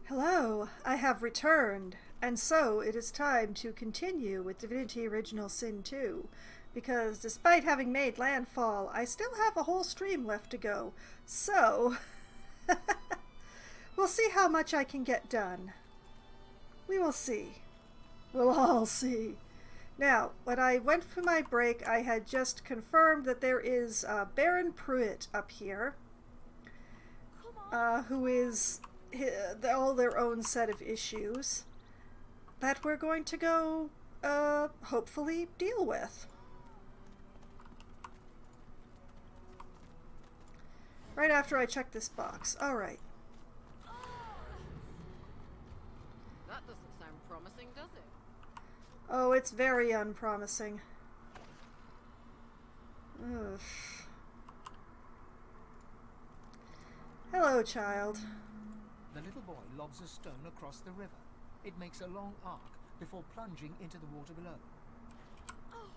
Hello, I have returned, and so it is time to continue with Divinity Original Sin 2, because despite having made landfall, I still have a whole stream left to go, so we'll see how much I can get done. We will see. We'll all see. Now, when I went for my break, I had just confirmed that there is Baron Pruitt up here, who is all their own set of issues that we're going to go, hopefully deal with. Right after I check this box. Alright. That doesn't sound promising, does it? Oh, it's very unpromising. Ugh. Hello, child. The little boy lobs a stone across the river. It makes a long arc before plunging into the water below. Oh,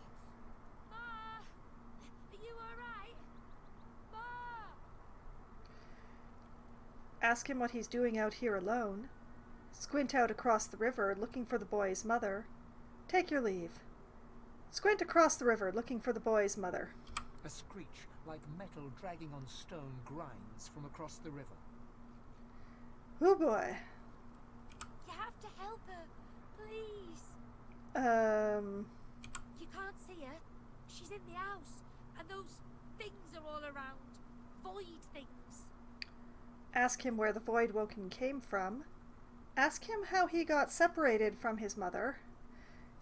Ma! Are you alright? Ma! Ask him what he's doing out here alone. Squint out across the river, looking for the boy's mother. Take your leave. Squint across the river, looking for the boy's mother. A screech like metal dragging on stone grinds from across the river. Oh boy. You have to help her, please. You can't see her. She's in the house, and those things are all around. Void things. Ask him where the Void Woken came from. Ask him how he got separated from his mother.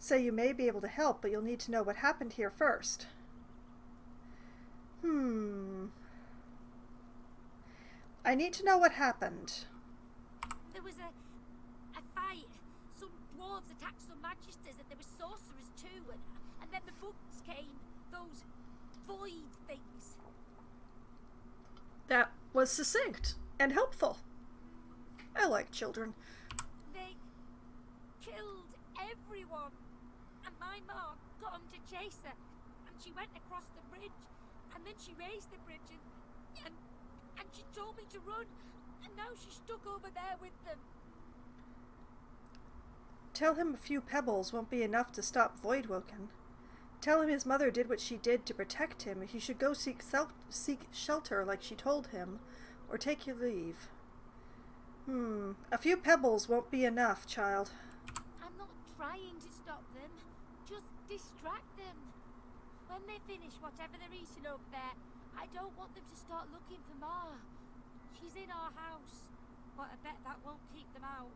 Say you may be able to help, but you'll need to know what happened here first. I need to know what happened. There was a fight. Some dwarves attacked some magisters, and there were sorcerers too, and then the bugs came. Those void things. That was succinct and helpful. I like children. They killed everyone, and my mom got them to chase her, and she went across the bridge, and then she raised the bridge, and she told me to run, and now she's stuck over there with them. Tell him a few pebbles won't be enough to stop Voidwoken. Tell him his mother did what she did to protect him. He should go seek shelter like she told him, or take your leave. A few pebbles won't be enough, child. I'm not trying to stop them, just distract them. When they finish whatever they're eating over there, I don't want them to start looking for Ma. She's in our house, but I bet that won't keep them out.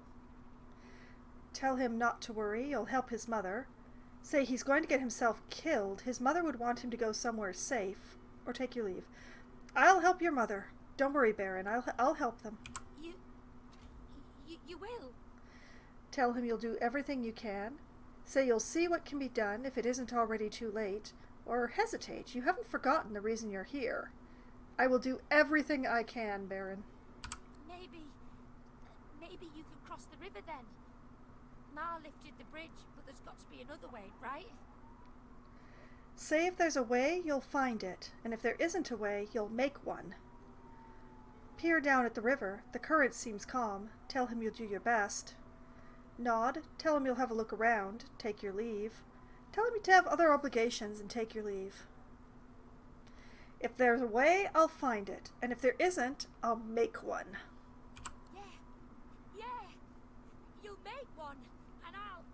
Tell him not to worry, you'll help his mother. Say he's going to get himself killed. His mother would want him to go somewhere safe, or take your leave. I'll help your mother. Don't worry, Baron. I'll help them. You will? Tell him you'll do everything you can. Say you'll see what can be done if it isn't already too late. Or hesitate. You haven't forgotten the reason you're here. I will do everything I can, Baron. Maybe you can cross the river then. Ma lifted the bridge, but there's got to be another way, right? Say if there's a way, you'll find it. And if there isn't a way, you'll make one. Peer down at the river. The current seems calm. Tell him you'll do your best. Nod. Tell him you'll have a look around. Take your leave. Tell him to have other obligations and take your leave. If there's a way, I'll find it. And if there isn't, I'll make one. Yeah. You'll make one. And I'll...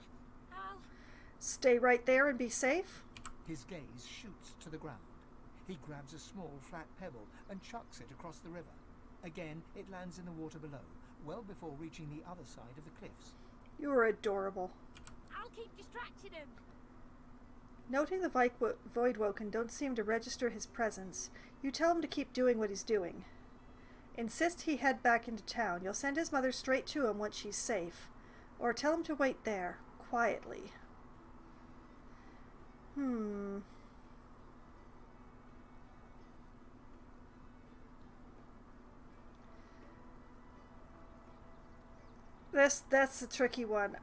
Stay right there and be safe. His gaze shoots to the ground. He grabs a small flat pebble and chucks it across the river. Again, it lands in the water below, well before reaching the other side of the cliffs. You are adorable. I'll keep distracting him. Noting the Voidwoken don't seem to register his presence, you tell him to keep doing what he's doing. Insist he head back into town. You'll send his mother straight to him once she's safe. Or tell him to wait there, quietly. That's a tricky one.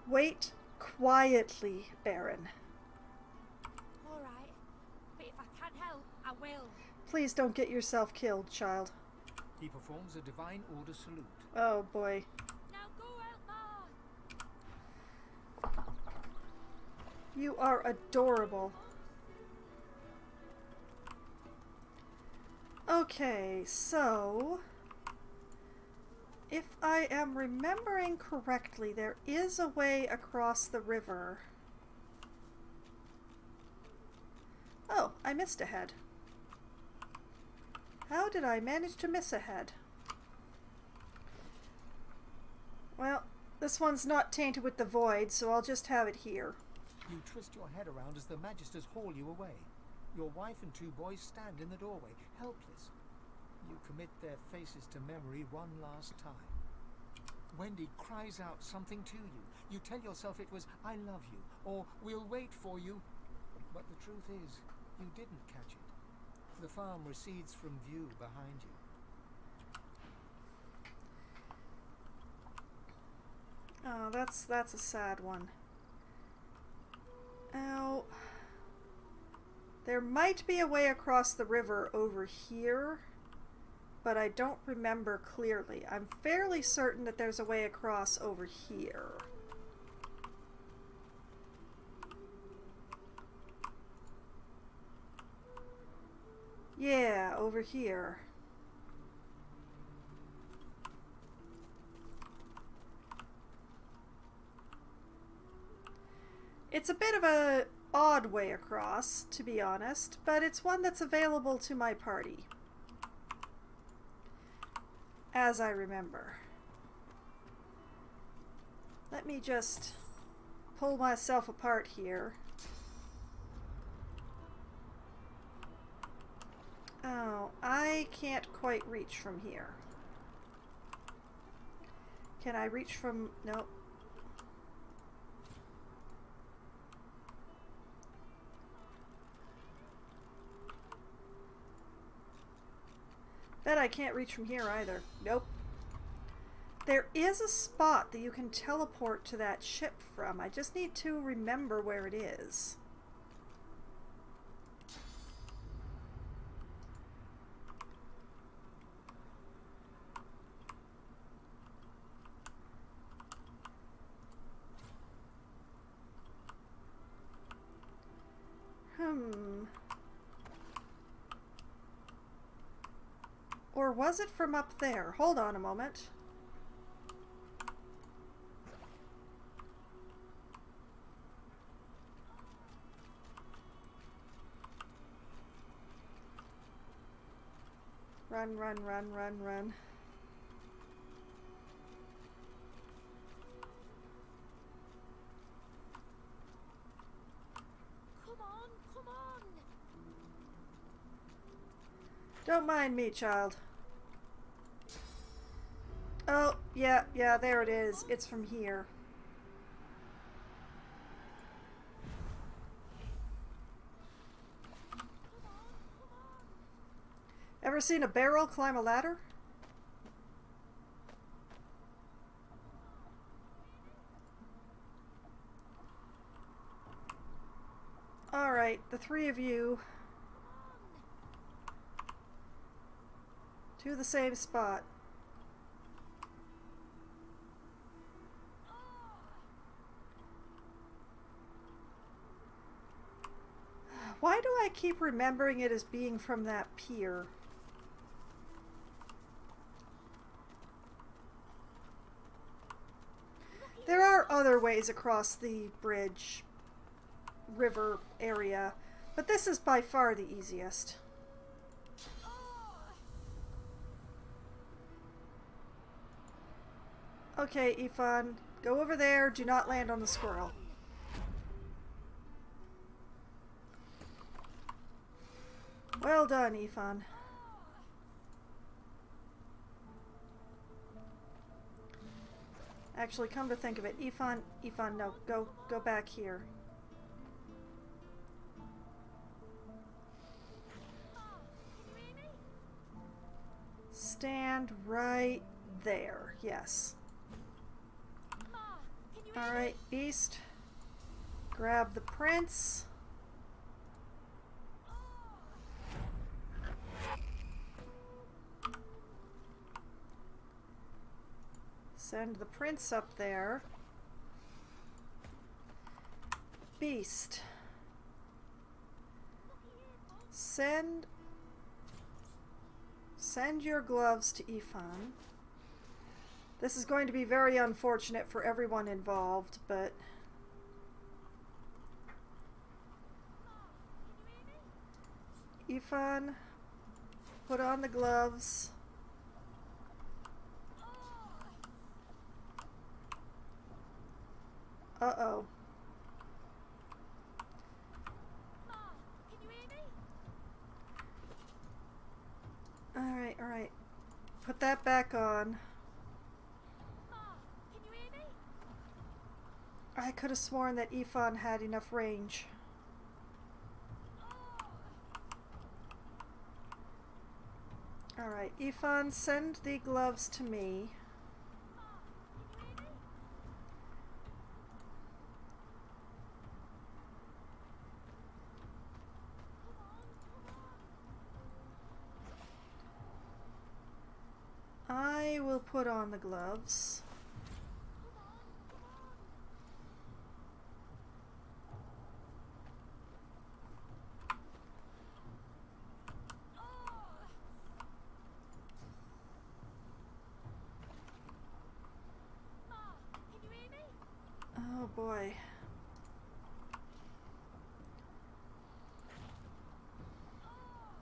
Wait quietly, Baron. All I will. Please don't get yourself killed, child. He performs a divine order salute. Oh boy. Now go, Elmar. You are adorable. Okay, so if I am remembering correctly, there is a way across the river. Oh, I missed a head. How did I manage to miss a head? Well, this one's not tainted with the void, so I'll just have it here. You twist your head around as the Magisters haul you away. Your wife and 2 boys stand in the doorway, helpless. You commit their faces to memory one last time. Wendy cries out something to you. You tell yourself it was, "I love you," or "We'll wait for you." But the truth is, you didn't catch it. The farm recedes from view behind you. Oh, that's a sad one. Now, there might be a way across the river over here, but I don't remember clearly. I'm fairly certain that there's a way across over here. Yeah, over here. It's a bit of a odd way across, to be honest, but it's one that's available to my party, as I remember. Let me just pull myself apart here. Oh, I can't quite reach from here. Can I reach from... Nope. Bet I can't reach from here either. Nope. There is a spot that you can teleport to that ship from. I just need to remember where it is. Or was it from up there? Hold on a moment. Run, run, run, run, run. Come on, come on. Don't mind me, child. Oh, yeah, there it is. It's from here. Ever seen a barrel climb a ladder? Alright, the 3 of you to the same spot. Why do I keep remembering it as being from that pier? There are other ways across the bridge, river area, but this is by far the easiest. Okay, Ifan, go over there. Do not land on the squirrel. Well done, Ifan. Actually, come to think of it, Ifan, no, go back here. Stand right there, yes. Alright, Beast. Grab the prince. Send the prince up there. Beast. Send your gloves to Ifan. This is going to be very unfortunate for everyone involved, but Ifan, put on the gloves. Uh-oh. Alright. Put that back on. I could have sworn that Ifan had enough range. Alright, Ifan, send the gloves to me. I will put on the gloves. Oh boy.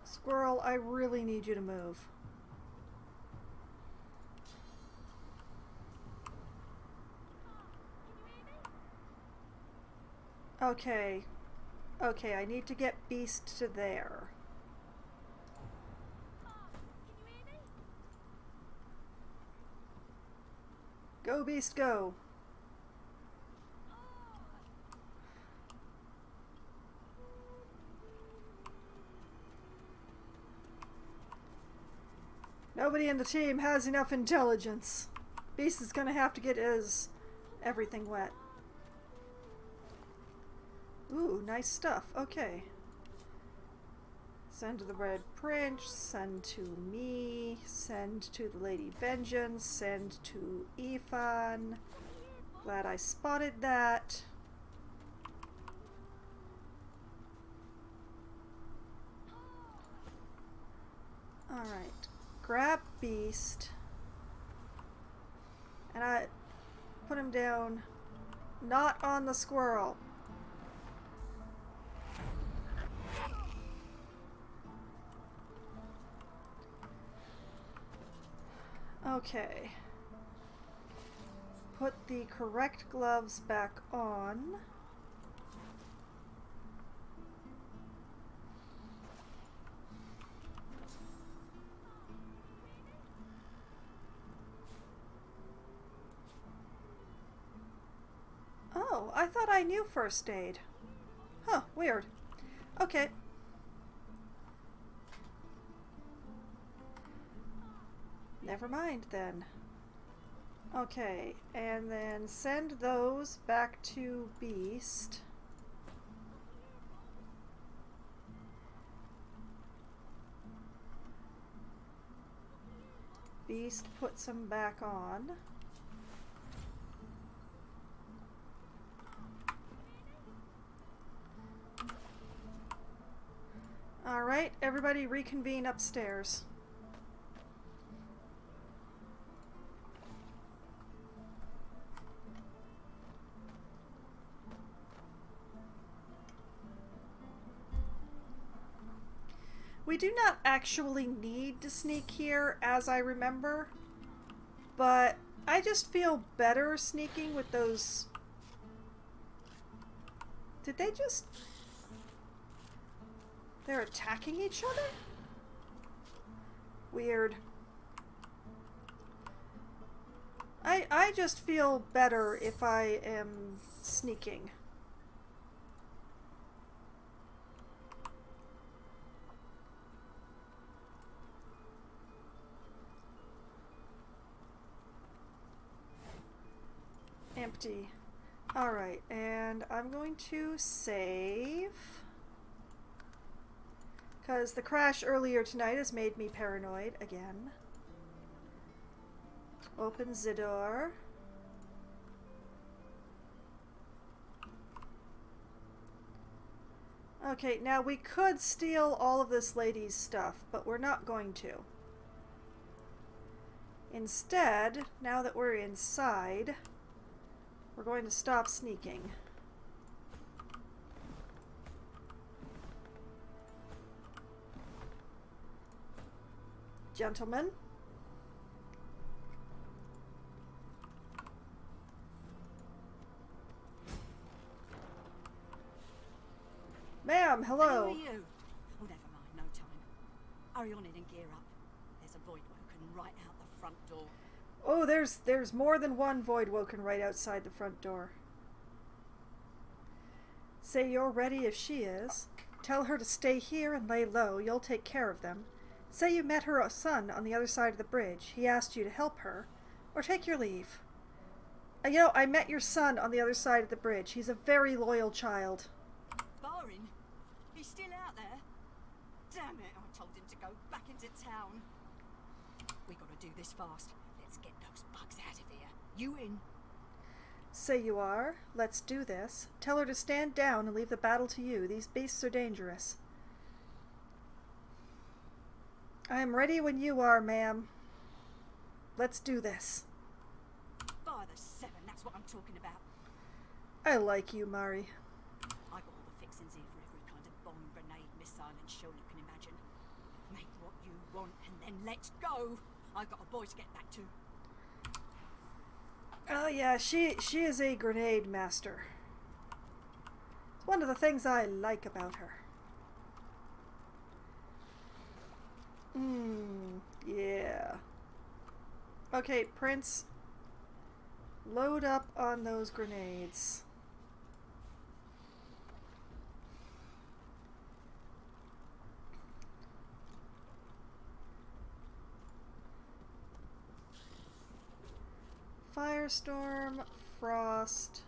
Squirrel, I really need you to move. Okay. Okay, I need to get Beast to there. Go, Beast, go. Nobody in the team has enough intelligence. Beast is gonna have to get his everything wet. Ooh, nice stuff. Okay. Send to the Red Prince, send to me, send to the Lady Vengeance, send to Ifan. Glad I spotted that. Alright. Grab Beast. And I put him down, not on the squirrel. Okay. Put the correct gloves back on. Oh, I thought I knew first aid. Huh, weird. Okay. Never mind then. Okay, and then send those back to Beast. Beast puts them back on. Alright, everybody reconvene upstairs. We do not actually need to sneak here, as I remember, but I just feel better sneaking with those... Did they just... They're attacking each other? Weird. I just feel better if I am sneaking. Empty. Alright, and I'm going to save. Because the crash earlier tonight has made me paranoid again. Open the door. Okay, now we could steal all of this lady's stuff, but we're not going to. Instead, now that we're inside, we're going to stop sneaking. Gentlemen. Ma'am, hello. Who are you? Oh, never mind, no time. Hurry on in and gear up. There's a void woken right out the front door. Oh, there's more than one void woken right outside the front door. Say you're ready if she is. Tell her to stay here and lay low. You'll take care of them. Say you met her son on the other side of the bridge. He asked you to help her. Or take your leave. You know, I met your son on the other side of the bridge. He's a very loyal child. Barring? He's still out there? Damn it, I told him to go back into town. We gotta do this fast. Let's get those bugs out of here. You in? Say you are. Let's do this. Tell her to stand down and leave the battle to you. These beasts are dangerous. I am ready when you are, ma'am. Let's do this. By the seven, that's what I'm talking about. I like you, Mari. I got all the fixings here for every kind of bomb, grenade, missile and shell you can imagine. Make what you want and then let's go. I've got a boy to get back to. Oh yeah, she is a grenade master. It's one of the things I like about her. Yeah. Okay, Prince. Load up on those grenades. Firestorm, Frost.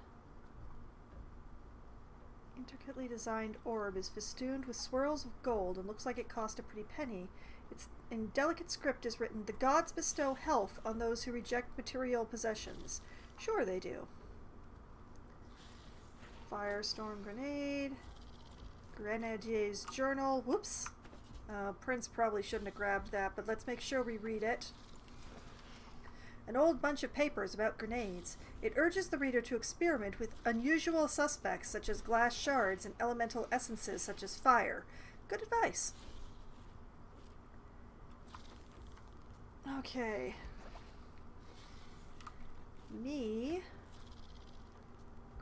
Intricately designed orb is festooned with swirls of gold and looks like it cost a pretty penny. It's in delicate script is written, "The gods bestow health on those who reject material possessions." Sure they do. Firestorm grenade. Grenadier's journal. Whoops. Prince probably shouldn't have grabbed that, but let's make sure we read it. An old bunch of papers about grenades. It urges the reader to experiment with unusual suspects such as glass shards and elemental essences such as fire. Good advice. Okay. Me.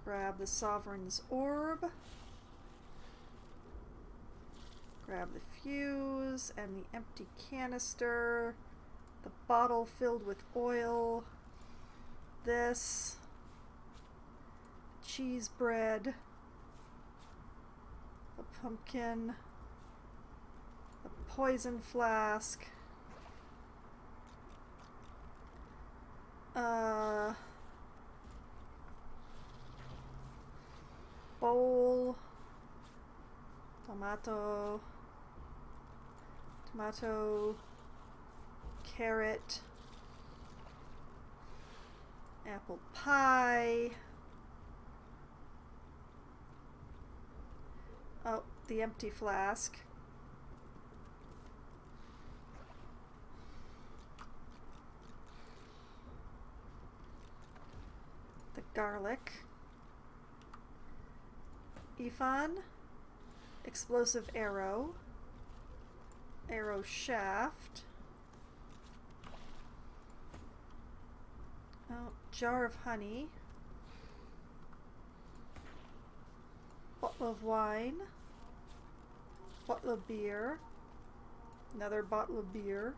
Grab the Sovereign's Orb. Grab the fuse and the empty canister. The bottle filled with oil. This. Cheese bread. The pumpkin. The poison flask. Bowl. Tomato. Carrot. Apple pie. Oh, the empty flask. The garlic. Ifan. Explosive arrow. Arrow shaft. Oh, jar of honey. Bottle of wine. Bottle of beer. Another bottle of beer.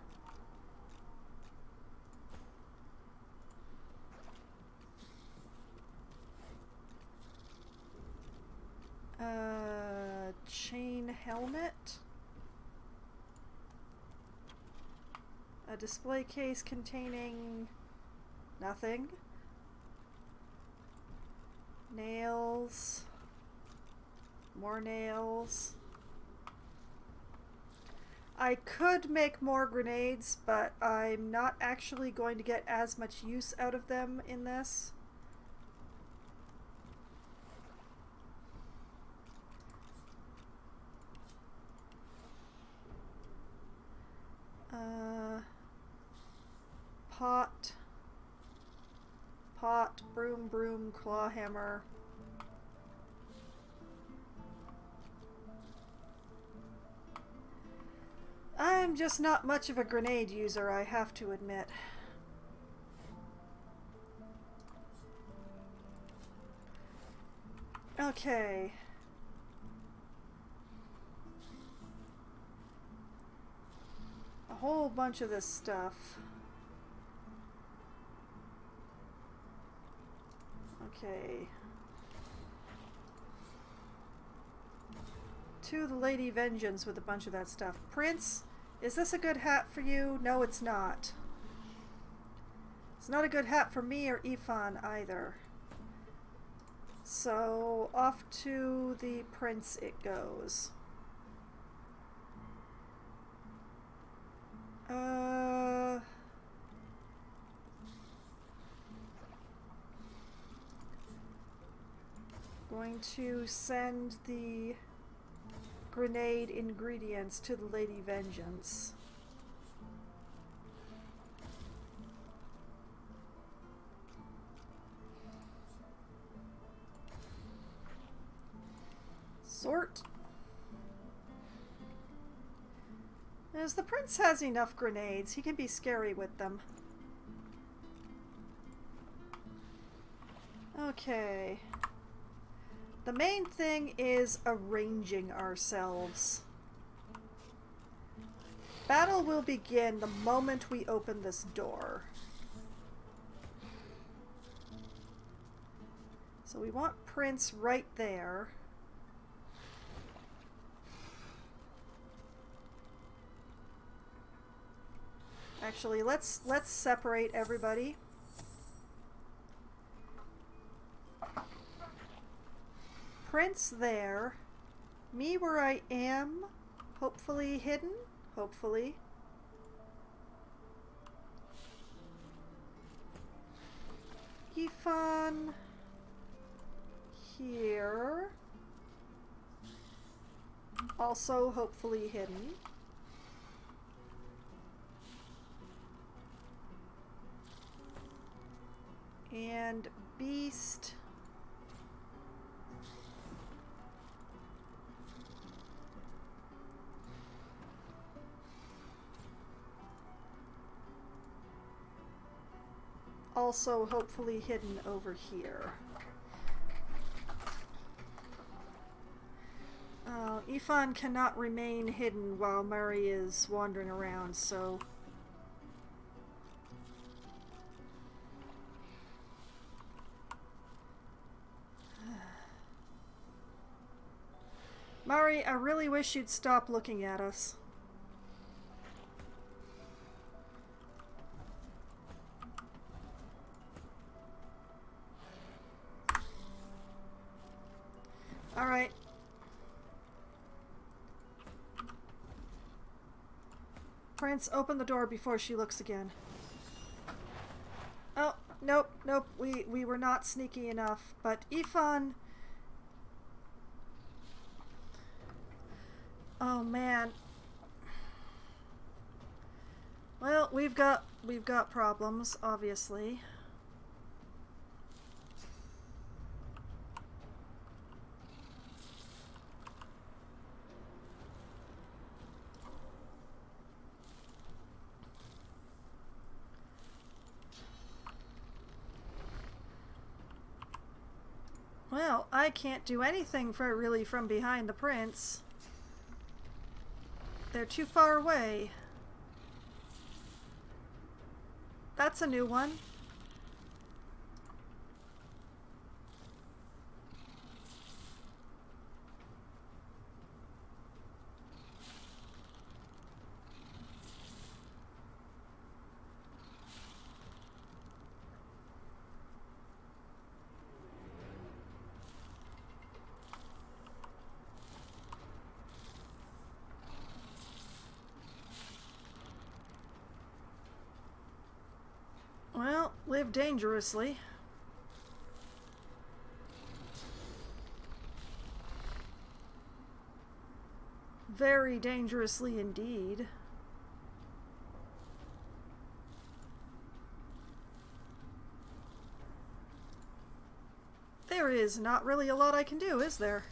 Chain helmet. A display case containing nothing. Nails. More nails. I could make more grenades, but I'm not actually going to get as much use out of them in this. Pot, broom, claw hammer. I'm just not much of a grenade user, I have to admit. Okay. A whole bunch of this stuff. Okay. To the Lady Vengeance with a bunch of that stuff. Prince, is this a good hat for you? No, it's not. It's not a good hat for me or Ifan either. So, off to the Prince it goes. Going to send the grenade ingredients to the Lady Vengeance. Sort. As the Prince has enough grenades, he can be scary with them. Okay. The main thing is arranging ourselves. Battle will begin the moment we open this door. So we want Prince right there. Actually, let's separate everybody. Prince there. Me where I am. Hopefully hidden. Hopefully. Ifan. Here. Also hopefully hidden. And Beast. Also hopefully hidden over here. Ifan cannot remain hidden while Murray is wandering around, so... Mari, I really wish you'd stop looking at us. Alright. Prince, open the door before she looks again. Oh, nope, nope, we were not sneaky enough, but Ifan... Oh man. Well, we've got problems, obviously. Well, I can't do anything really from behind the Prince. They're too far away. That's a new one. live dangerously. Very dangerously indeed. There is not really a lot I can do, is there?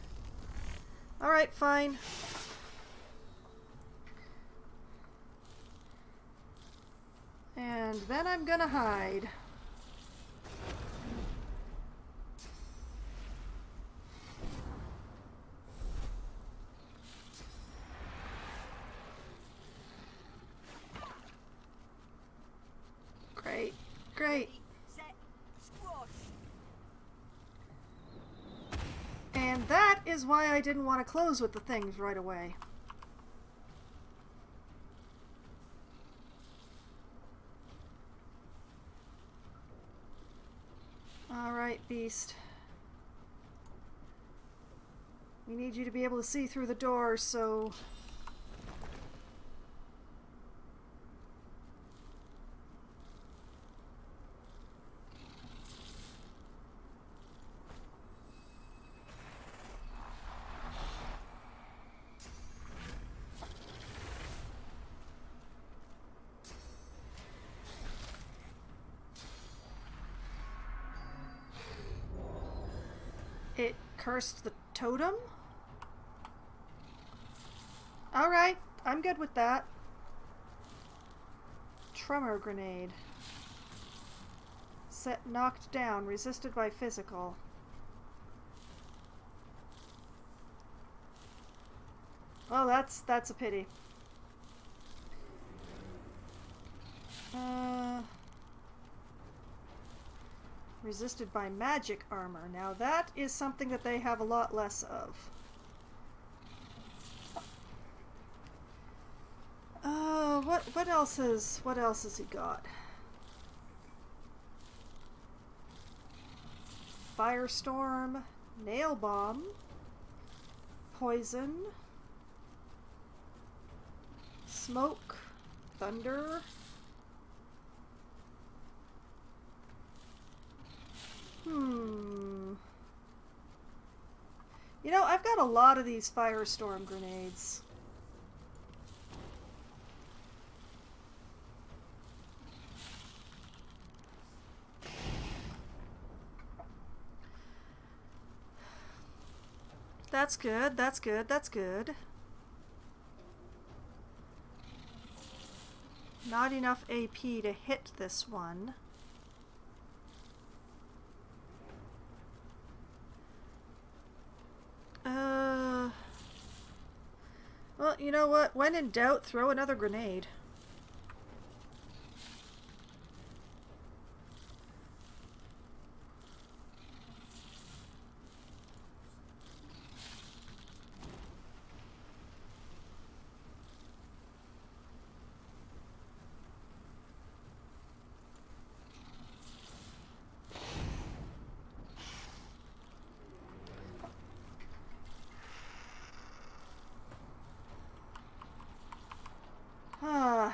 Alright, fine. And then I'm gonna hide. Great, great. Set, squash. And that is why I didn't want to close with the things right away. Alright, Beast. We need you to be able to see through the door, so... It cursed the totem? Alright, I'm good with that. Tremor grenade. Set knocked down, resisted by physical. Oh, that's a pity. Resisted by magic armor. Now that is something that they have a lot less of. What else has he got? Firestorm, nail bomb, poison, smoke, thunder. You know, I've got a lot of these firestorm grenades. That's good, that's good, that's good. Not enough AP to hit this one. Well, you know what? When in doubt, throw another grenade.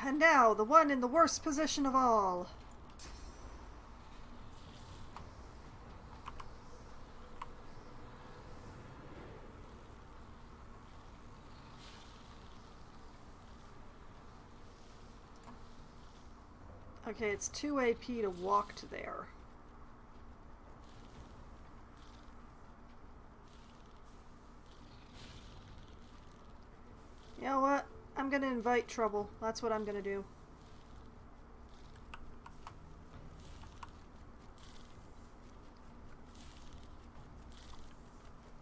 And now, the one in the worst position of all. Okay, it's 2 AP to walk to there. You know what? I'm gonna invite trouble. That's what I'm gonna do.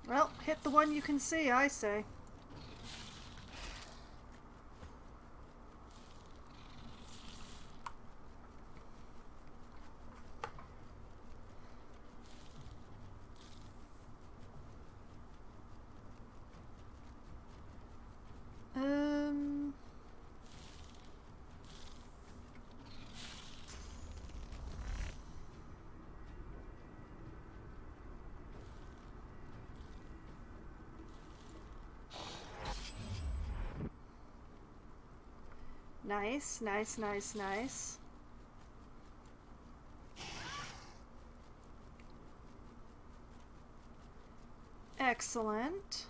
Well, hit the one you can see, I say. Nice, nice, nice, nice. Excellent.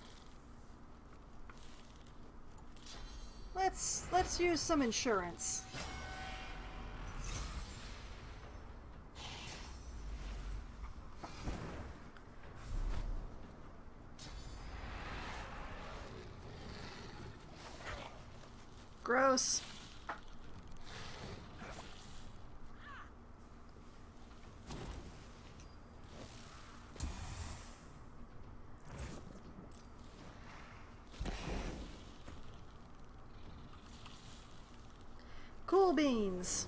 Let's use some insurance. Gross. Cool beans.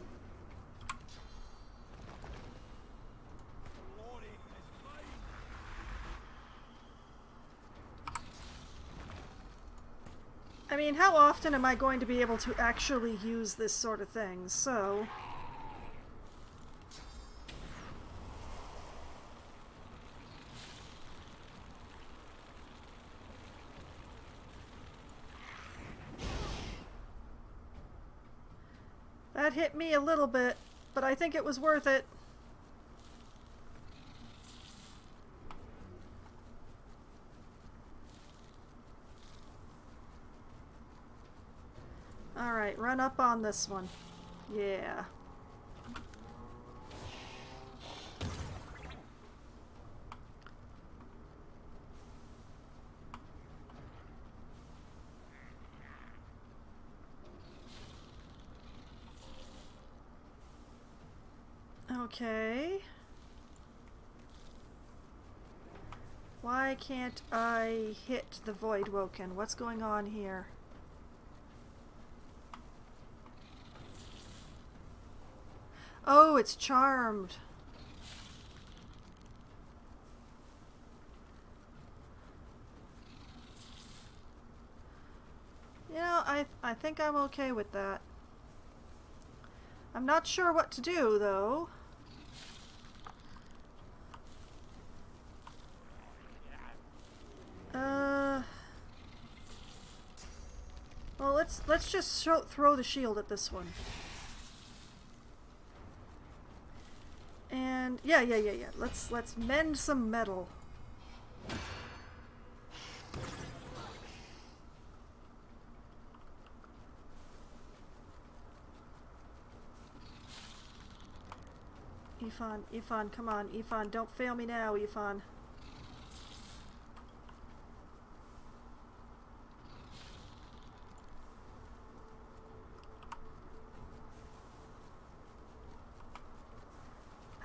I mean, how often am I going to be able to actually use this sort of thing? So... that hit me a little bit, but I think it was worth it. Alright, run up on this one. Yeah. Okay. Why can't I hit the Void Woken? What's going on here? Oh, it's charmed. You know, I think I'm okay with that. I'm not sure what to do, though. Well, let's just throw the shield at this one. And yeah. Let's mend some metal. Ifan, come on, Ifan, don't fail me now, Ifan.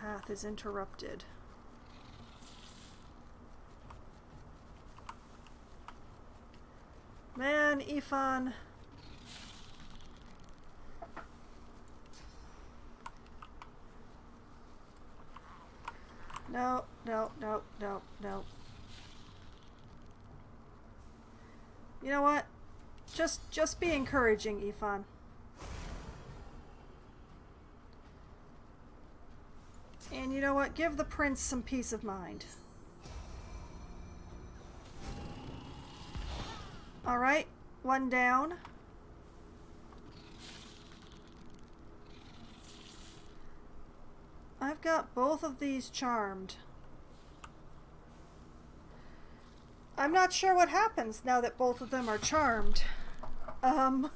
Path is interrupted. Man, Ifan. No. You know what? Just be encouraging, Ifan. And you know what? Give the prince some peace of mind. Alright, one down. I've got both of these charmed. I'm not sure what happens now that both of them are charmed. Huh.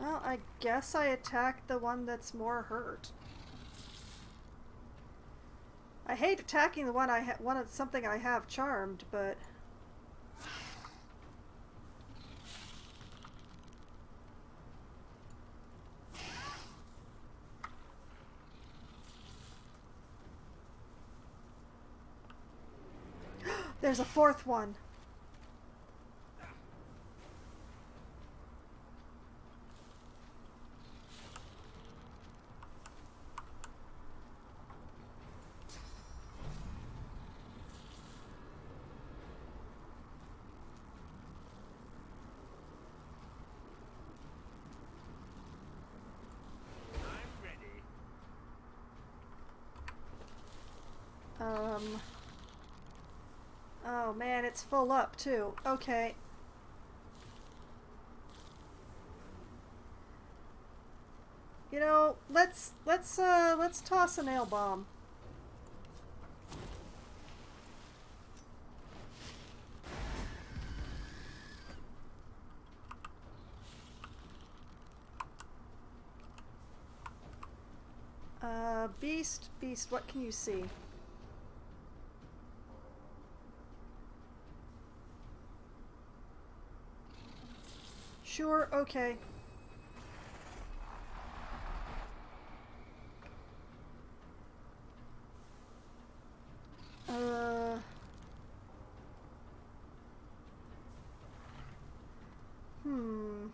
Well, I guess I attacked the one that's more hurt. I hate attacking the one something I have charmed, but there's a fourth one. Oh man, it's full up too. Okay. let's toss a nail bomb. Beast, what can you see? Sure, okay. Hmm.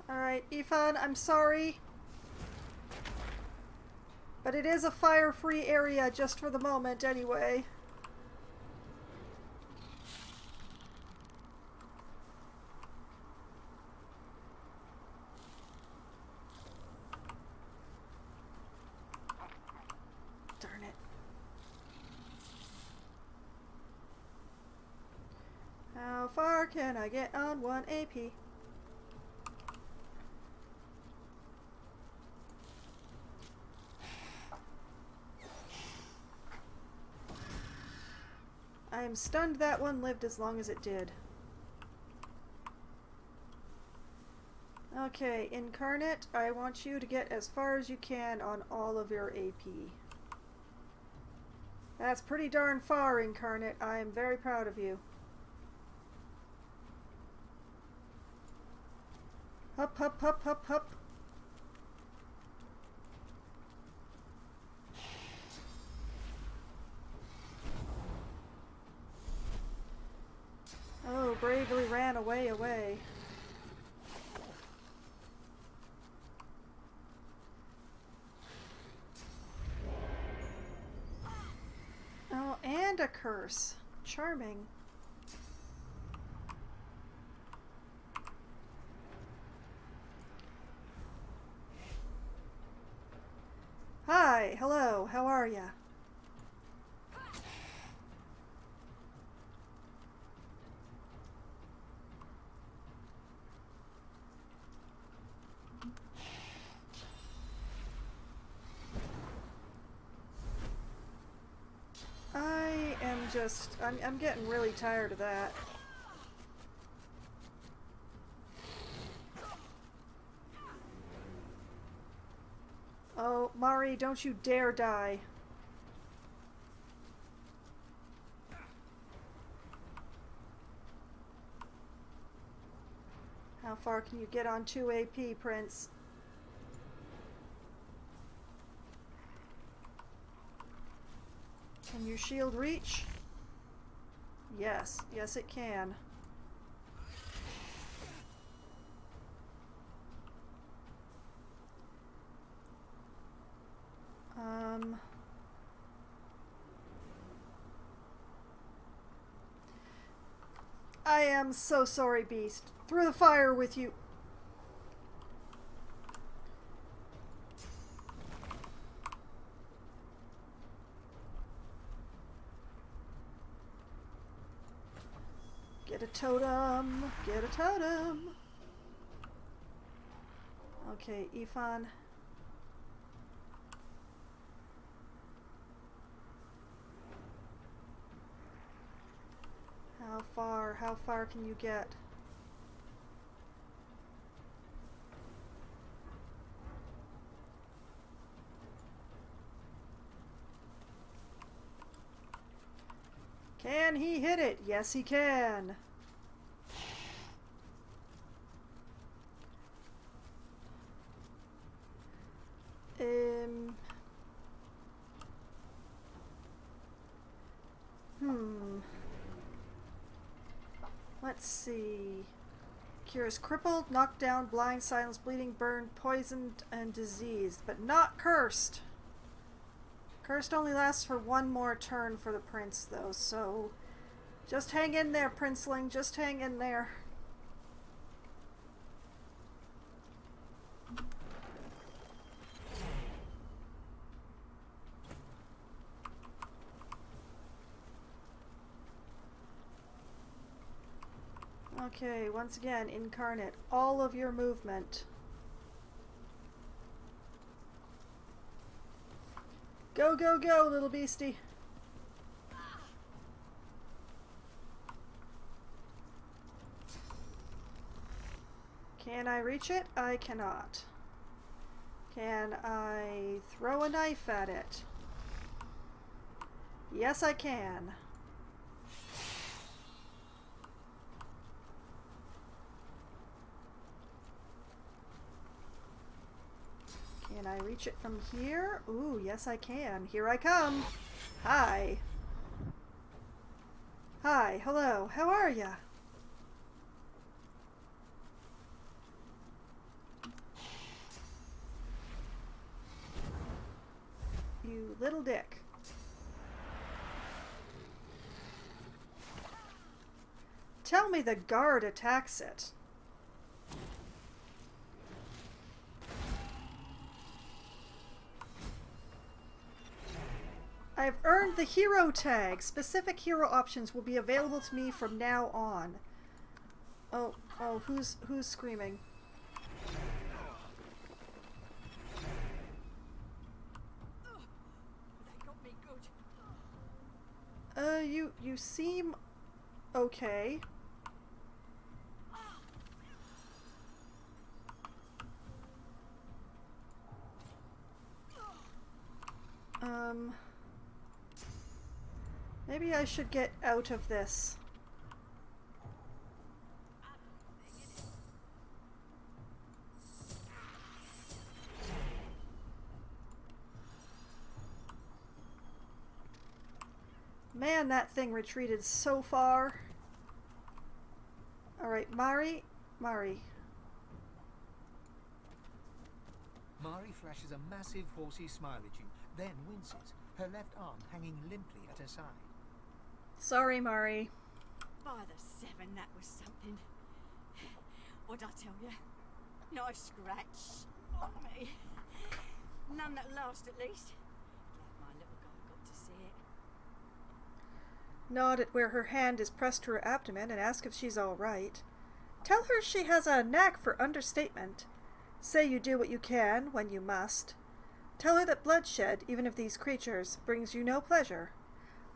Alright, Ethan, I'm sorry. But it is a fire-free area just for the moment, anyway. Darn it. How far can I get on 1 AP? I am stunned that one lived as long as it did. Okay, Incarnate, I want you to get as far as you can on all of your AP. That's pretty darn far, Incarnate. I am very proud of you. Hup, hup, hup, hup, hup. Oh, bravely ran away. Oh, and a curse. Charming. Hi, hello, how are ya? I'm getting really tired of that. Oh, Mari, don't you dare die. How far can you get on 2 AP, Prince? Can your shield reach? Yes, yes it can. I am so sorry, Beast. Through the fire with you. Get a totem. Get a totem. Okay, Ifan. How far can you get? Can he hit it? Yes, he can. Let's see. Cures crippled, knocked down, blind, silenced, bleeding, burned, poisoned, and diseased, but not cursed. Cursed only lasts for 1 more turn for the prince, though, so Just hang in there, Princeling. Just hang in there. Okay, once again, incarnate. All of your movement. Go, go, go, little beastie. Can I reach it? I cannot. Can I throw a knife at it? Yes, I can. Can I reach it from here? Ooh, yes I can. Here I come. Hi. Hi, hello. How are ya? You little dick. Tell me the guard attacks it. I've earned the hero tag. Specific hero options will be available to me from now on. Oh, who's screaming? They got me good. You seem okay. Maybe I should get out of this. Man, that thing retreated so far. Alright, Mari. Mari flashes a massive horsey smile at you, then winces, her left arm hanging limply at her side. Sorry, Mari. By the seven, that was something. What'd I tell you? Nice scratch on me. None that last, at least. Glad my little guy got to see it. Nod at where her hand is pressed to her abdomen and ask if she's all right. Tell her she has a knack for understatement. Say you do what you can when you must. Tell her that bloodshed, even of these creatures, brings you no pleasure.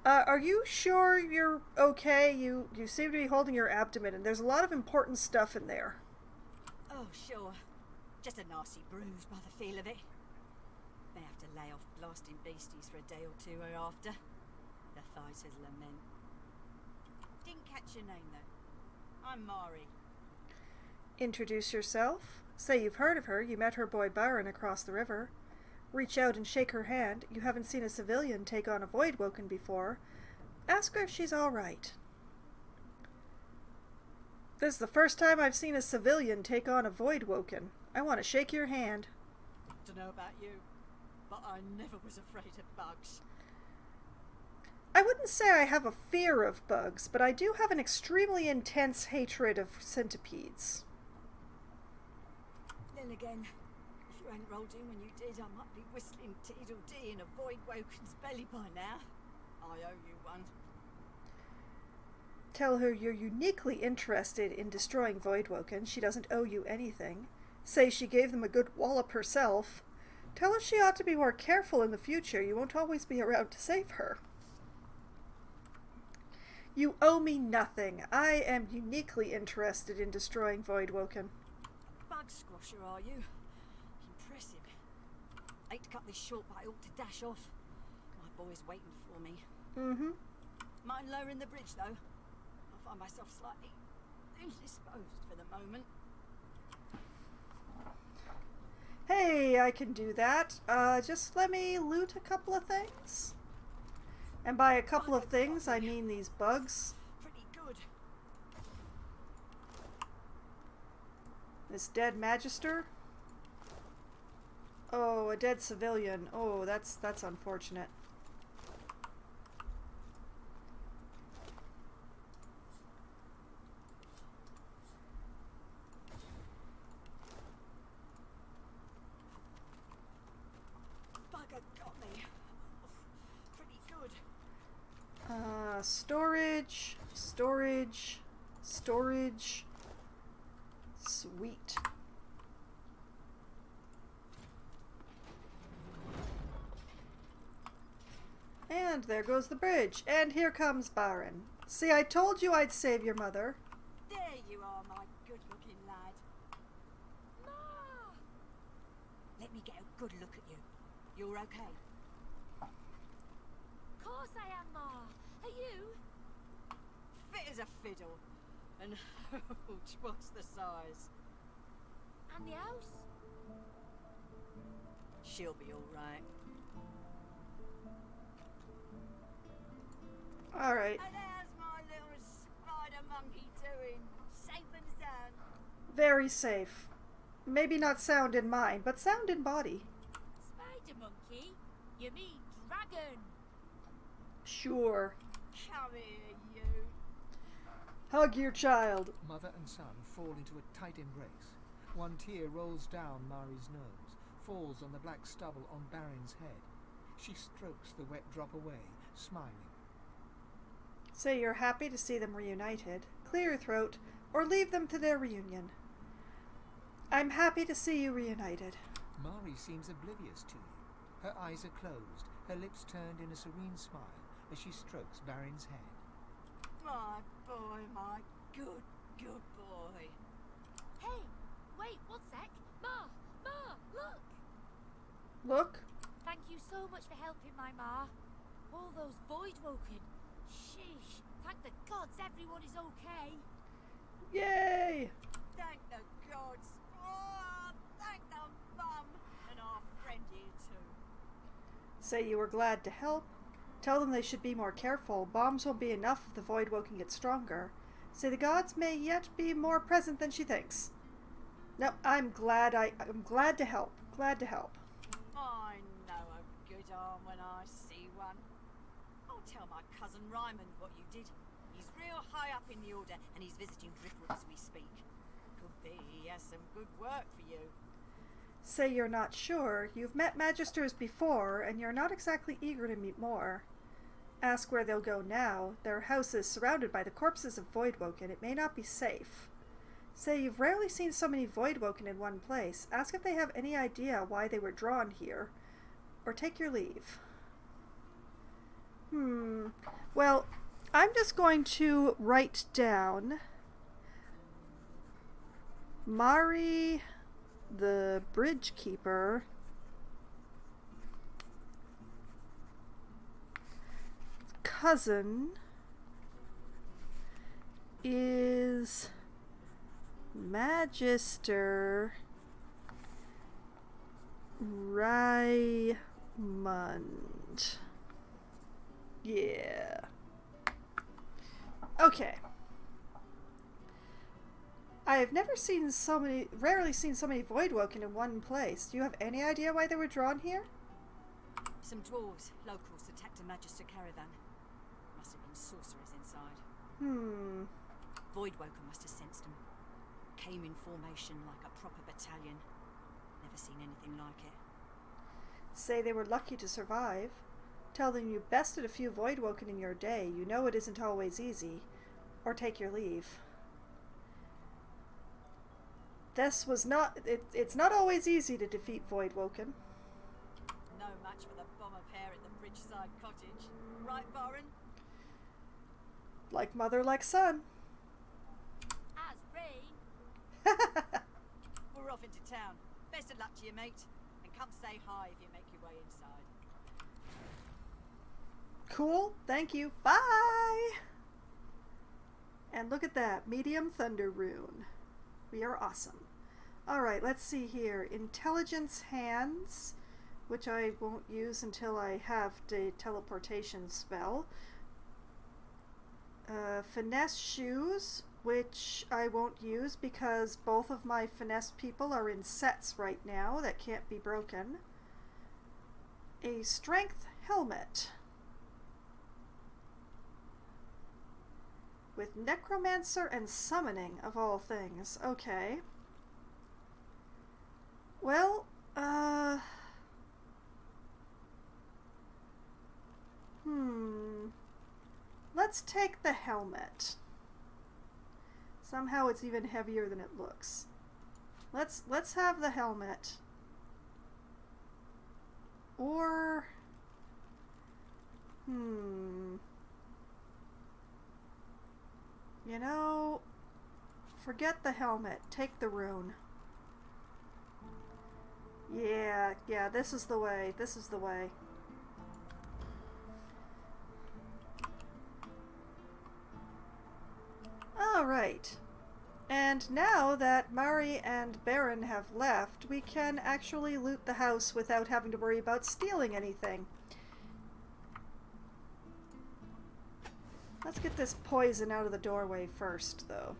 Are you sure you're okay? You seem to be holding your abdomen, and there's a lot of important stuff in there. Oh, sure. Just a nasty bruise by the feel of it. May have to lay off blasting beasties for a day or two hereafter. The fighter's lament. Didn't catch your name, though. I'm Mari. Introduce yourself. Say you've heard of her. You met her boy Byron across the river. Reach out and shake her hand. You haven't seen a civilian take on a Void Woken before. Ask her if she's all right. This is the first time I've seen a civilian take on a Void Woken. I want to shake your hand. Dunno about you, but I never was afraid of bugs. I wouldn't say I have a fear of bugs, but I do have an extremely intense hatred of centipedes. Then again, if you hadn't rolled in when you did, I might be whistling Teedle-Dee in a Void Woken's belly by now. I owe you one. Tell her you're uniquely interested in destroying Void Woken. She doesn't owe you anything. Say she gave them a good wallop herself. Tell her she ought to be more careful in the future. You won't always be around to save her. You owe me nothing. I am uniquely interested in destroying Void Woken. Bug squasher, are you? Impressive. Hate to cut this short, but I ought to dash off. My boy's waiting for me. Mm-hmm. Mind lowering the bridge, though? I find myself slightly indisposed for the moment. Hey, I can do that. Just let me loot a couple of things. And by a couple of things, I mean these bugs. Pretty good. This dead magister. Oh, a dead civilian. Oh, that's unfortunate. storage. Sweet. And there goes the bridge. And here comes Baron. See, I told you I'd save your mother. There you are, my good-looking lad. Ma! Let me get a good look at you. You're okay? Course I am, Ma. Are you? Fit as a fiddle. And what's the size? And the house? She'll be all right. All right. And how's my little spider monkey doing? Safe and sound? Very safe. Maybe not sound in mind, but sound in body. Spider monkey? You mean dragon? Sure. Come here, you. Hug your child. Mother and son fall into a tight embrace. One tear rolls down Mari's nose, falls on the black stubble on Baron's head. She strokes the wet drop away, smiling. Say you're happy to see them reunited. Clear your throat, or leave them to their reunion. I'm happy to see you reunited. Mari seems oblivious to you. Her eyes are closed, her lips turned in a serene smile as she strokes Baron's head. My boy, my good, good boy. Hey, wait 1 sec. Ma! Ma! Look! Look. Thank you so much for helping my Ma. All those void woken. Sheesh. Thank the gods everyone is okay. Yay! Thank the gods. Oh, thank the mum. And our friend here too. Say you were glad to help. Tell them they should be more careful. Bombs won't be enough if the void woken gets stronger. Say the gods may yet be more present than she thinks. No, I'm glad to help. Glad to help. I know a good arm when I see one. I'll tell my cousin Ryman what you did. He's real high up in the order and he's visiting Driftwood as we speak. Could be he has some good work for you. Say you're not sure. You've met Magisters before, and you're not exactly eager to meet more. Ask where they'll go now. Their house is surrounded by the corpses of Voidwoken. It may not be safe. Say you've rarely seen so many Voidwoken in one place. Ask if they have any idea why they were drawn here. Or take your leave. Well, I'm just going to write down Mari, the bridge keeper, cousin is Magister Raymond. Yeah. Okay. I have rarely seen so many Voidwoken in one place. Do you have any idea why they were drawn here? Some dwarves, locals, attacked a Magister caravan. Must have been sorcerers inside. Voidwoken must have sensed them. Came in formation like a proper battalion. Never seen anything like it. Say they were lucky to survive. Tell them you bested a few Voidwoken in your day. You know it isn't always easy. Or take your leave. It's not always easy to defeat Voidwoken. No match for the bomber pair at the Bridgeside Cottage. Right, Baron? Like mother, like son. As rain. We're off into town. Best of luck to you, mate. And come say hi if you make your way inside. Cool. Thank you. Bye! And look at that. Medium Thunder Rune. We are awesome. Alright, let's see here. Intelligence Hands, which I won't use until I have the teleportation spell. Finesse Shoes, which I won't use because both of my finesse people are in sets right now that can't be broken. A Strength Helmet with Necromancer and Summoning, of all things. Okay. Well, let's take the helmet. Somehow it's even heavier than it looks. Let's have the helmet. Or... You know... Forget the helmet. Take the rune. Yeah, this is the way. This is the way. Alright. And now that Mari and Baron have left, we can actually loot the house without having to worry about stealing anything. Let's get this poison out of the doorway first, though.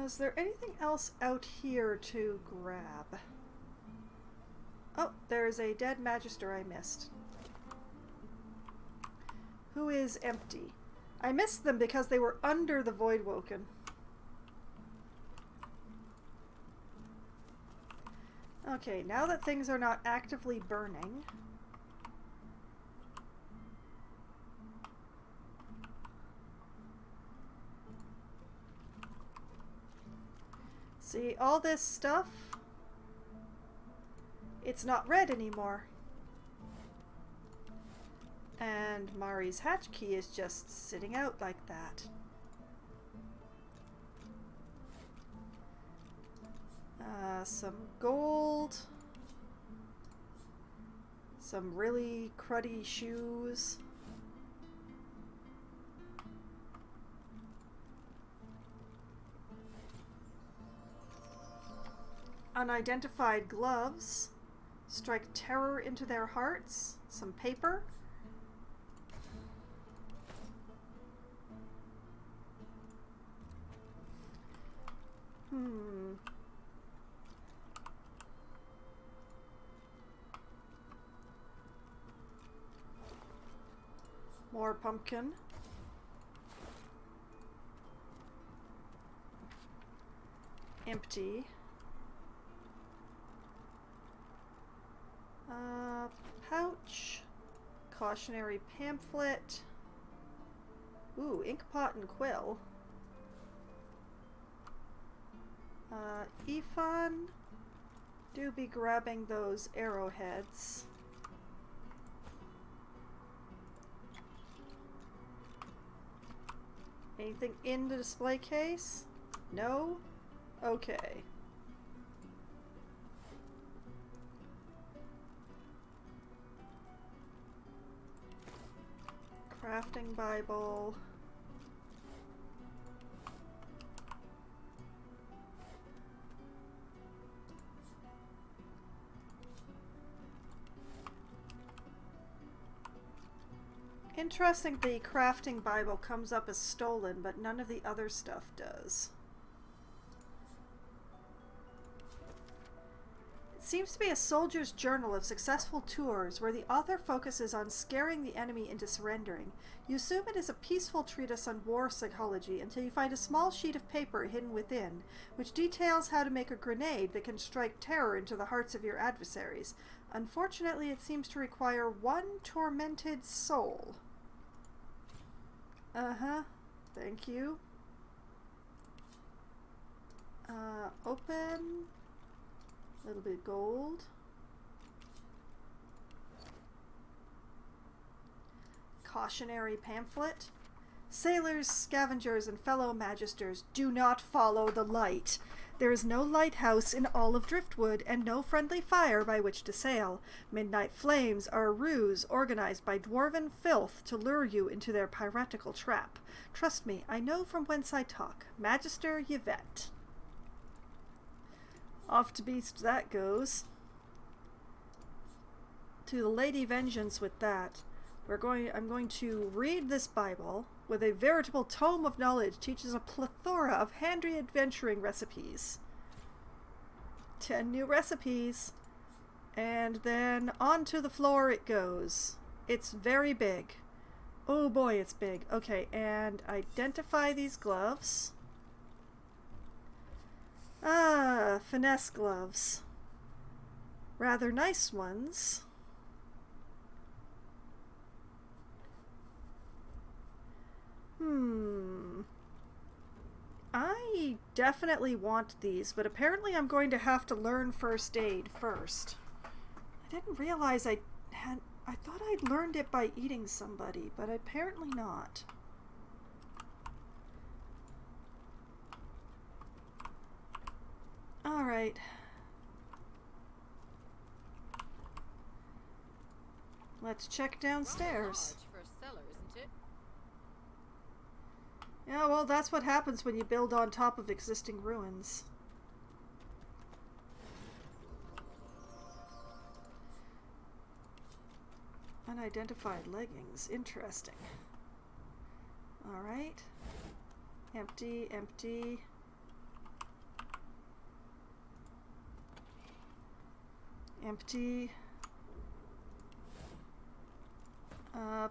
Is there anything else out here to grab? Oh, there's a dead magister I missed. Who is empty. I missed them because they were under the Voidwoken. Okay, now that things are not actively burning... See, all this stuff, it's not red anymore. And Mari's hatch key is just sitting out like that. Some gold. Some really cruddy shoes. Unidentified gloves. Strike terror into their hearts. Some paper. More pumpkin. Empty. Pouch. Cautionary pamphlet. Ooh, inkpot and quill. Ephon. Do be grabbing those arrowheads. Anything in the display case? No? Okay. Crafting Bible. Interesting, the crafting Bible comes up as stolen, but none of the other stuff does. It seems to be a soldier's journal of successful tours where the author focuses on scaring the enemy into surrendering. You assume it is a peaceful treatise on war psychology until you find a small sheet of paper hidden within, which details how to make a grenade that can strike terror into the hearts of your adversaries. Unfortunately, it seems to require one tormented soul. Thank you. Open. A little bit of gold. Cautionary pamphlet. Sailors, scavengers, and fellow magisters, do not follow the light. There is no lighthouse in all of Driftwood, and no friendly fire by which to sail. Midnight flames are a ruse organized by dwarven filth to lure you into their piratical trap. Trust me, I know from whence I talk. Magister Yvette. Off to beast that goes. To the Lady Vengeance with that. I'm going to read this Bible with a veritable tome of knowledge, teaches a plethora of handy adventuring recipes. 10 new recipes. And then onto the floor it goes. It's very big. Oh boy, it's big. Okay, and identify these gloves. Finesse gloves. Rather nice ones. definitely want these, but apparently I'm going to have to learn first aid first. I didn't realize I thought I'd learned it by eating somebody, but apparently not. Alright. Let's check downstairs. Rather large for a cellar, isn't it? Yeah, well, that's what happens when you build on top of existing ruins. Unidentified leggings. Interesting. Alright. Empty, empty. Empty.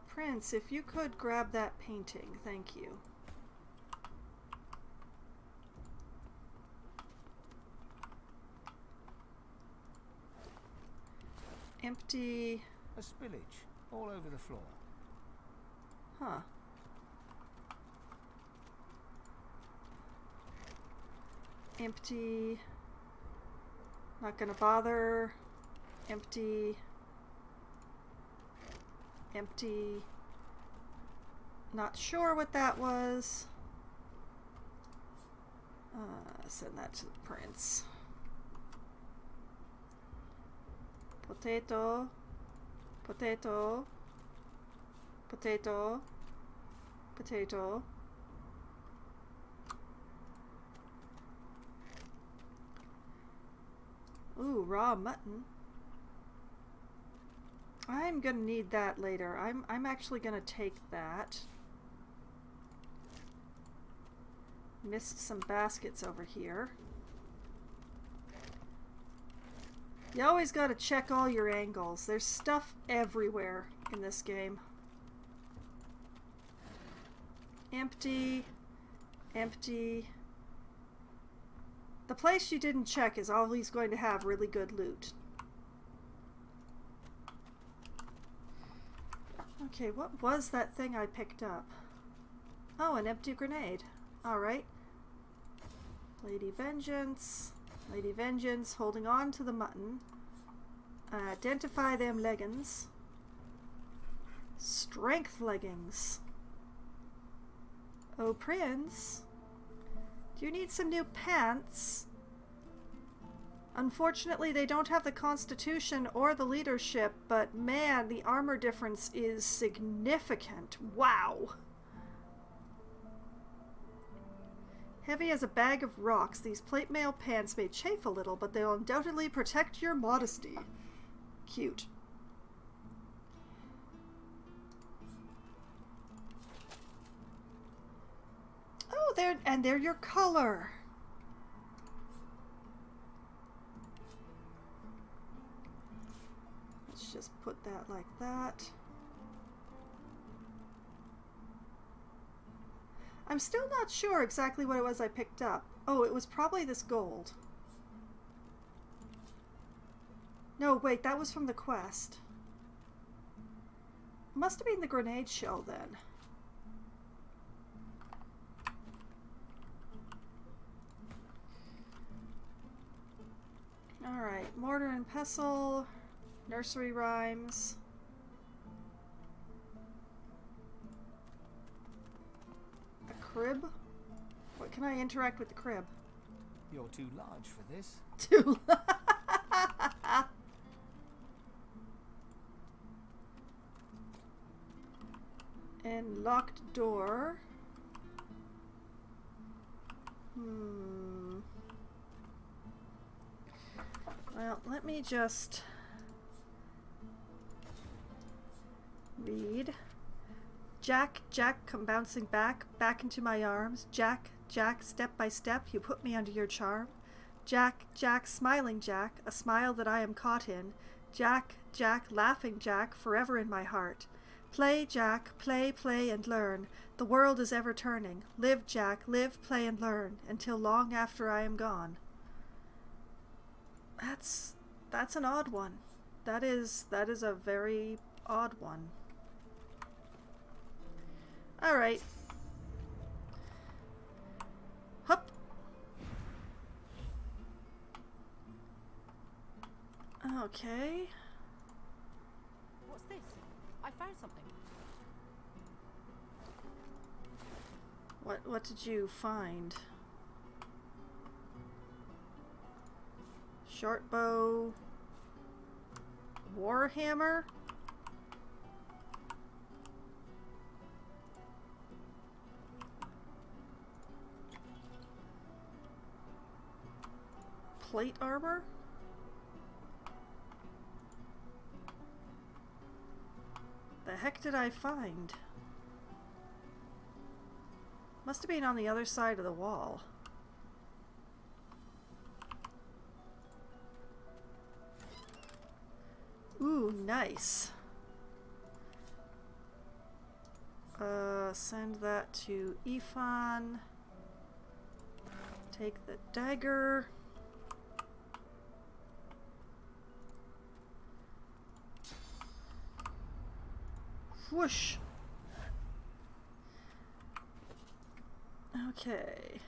Prince, if you could grab that painting, thank you. Empty. A spillage all over the floor. Huh. Empty. Not gonna bother. Empty. Empty. Not sure what that was. Send that to the prince. Potato. Potato. Potato. Potato. Ooh, raw mutton. I'm gonna need that later. I'm actually gonna take that. Missed some baskets over here. You always gotta check all your angles. There's stuff everywhere in this game. Empty. Empty. The place you didn't check is always going to have really good loot. Okay, what was that thing I picked up? Oh, an empty grenade. Alright. Lady Vengeance. Lady Vengeance holding on to the mutton. Identify them leggings. Strength leggings. Oh, Prince. Do you need some new pants? Unfortunately, they don't have the constitution or the leadership, but man, the armor difference is significant. Wow. Heavy as a bag of rocks, these plate mail pants may chafe a little, but they'll undoubtedly protect your modesty. Cute. Oh, they're your color. Let's just put that like that. I'm still not sure exactly what it was I picked up. Oh, it was probably this gold. No, wait, that was from the quest. It must have been the grenade shell then. Alright, mortar and pestle, nursery rhymes. A crib? What can I interact with the crib? You're too large for this. Too And locked door. Well, let me just read. Jack, Jack, come bouncing back, back into my arms. Jack, Jack, step by step, you put me under your charm. Jack, Jack, smiling Jack, a smile that I am caught in. Jack, Jack, laughing Jack, forever in my heart. Play, Jack, play, play, and learn. The world is ever turning. Live, Jack, live, play, and learn, until long after I am gone. That's an odd one. That is a very odd one. Alright. Hup. Okay. What's this? I found something. What did you find? Short bow. Warhammer? Plate armor? The heck did I find? Must have been on the other side of the wall. Ooh, nice. Send that to Ifan. Take the dagger. Whoosh. Okay.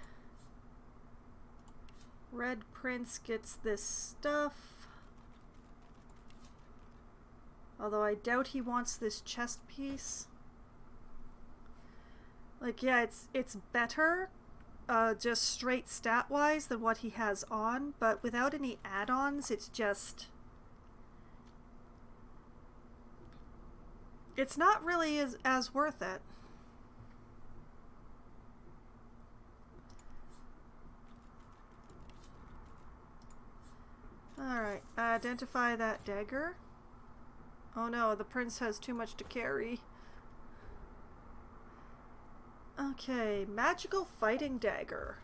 Red Prince gets this stuff. Although I doubt he wants this chest piece. Like, yeah, it's better, just straight stat-wise than what he has on, but without any add-ons, it's just... It's not really as worth it. Alright, identify that dagger. Oh no, the prince has too much to carry. Okay, magical fighting dagger.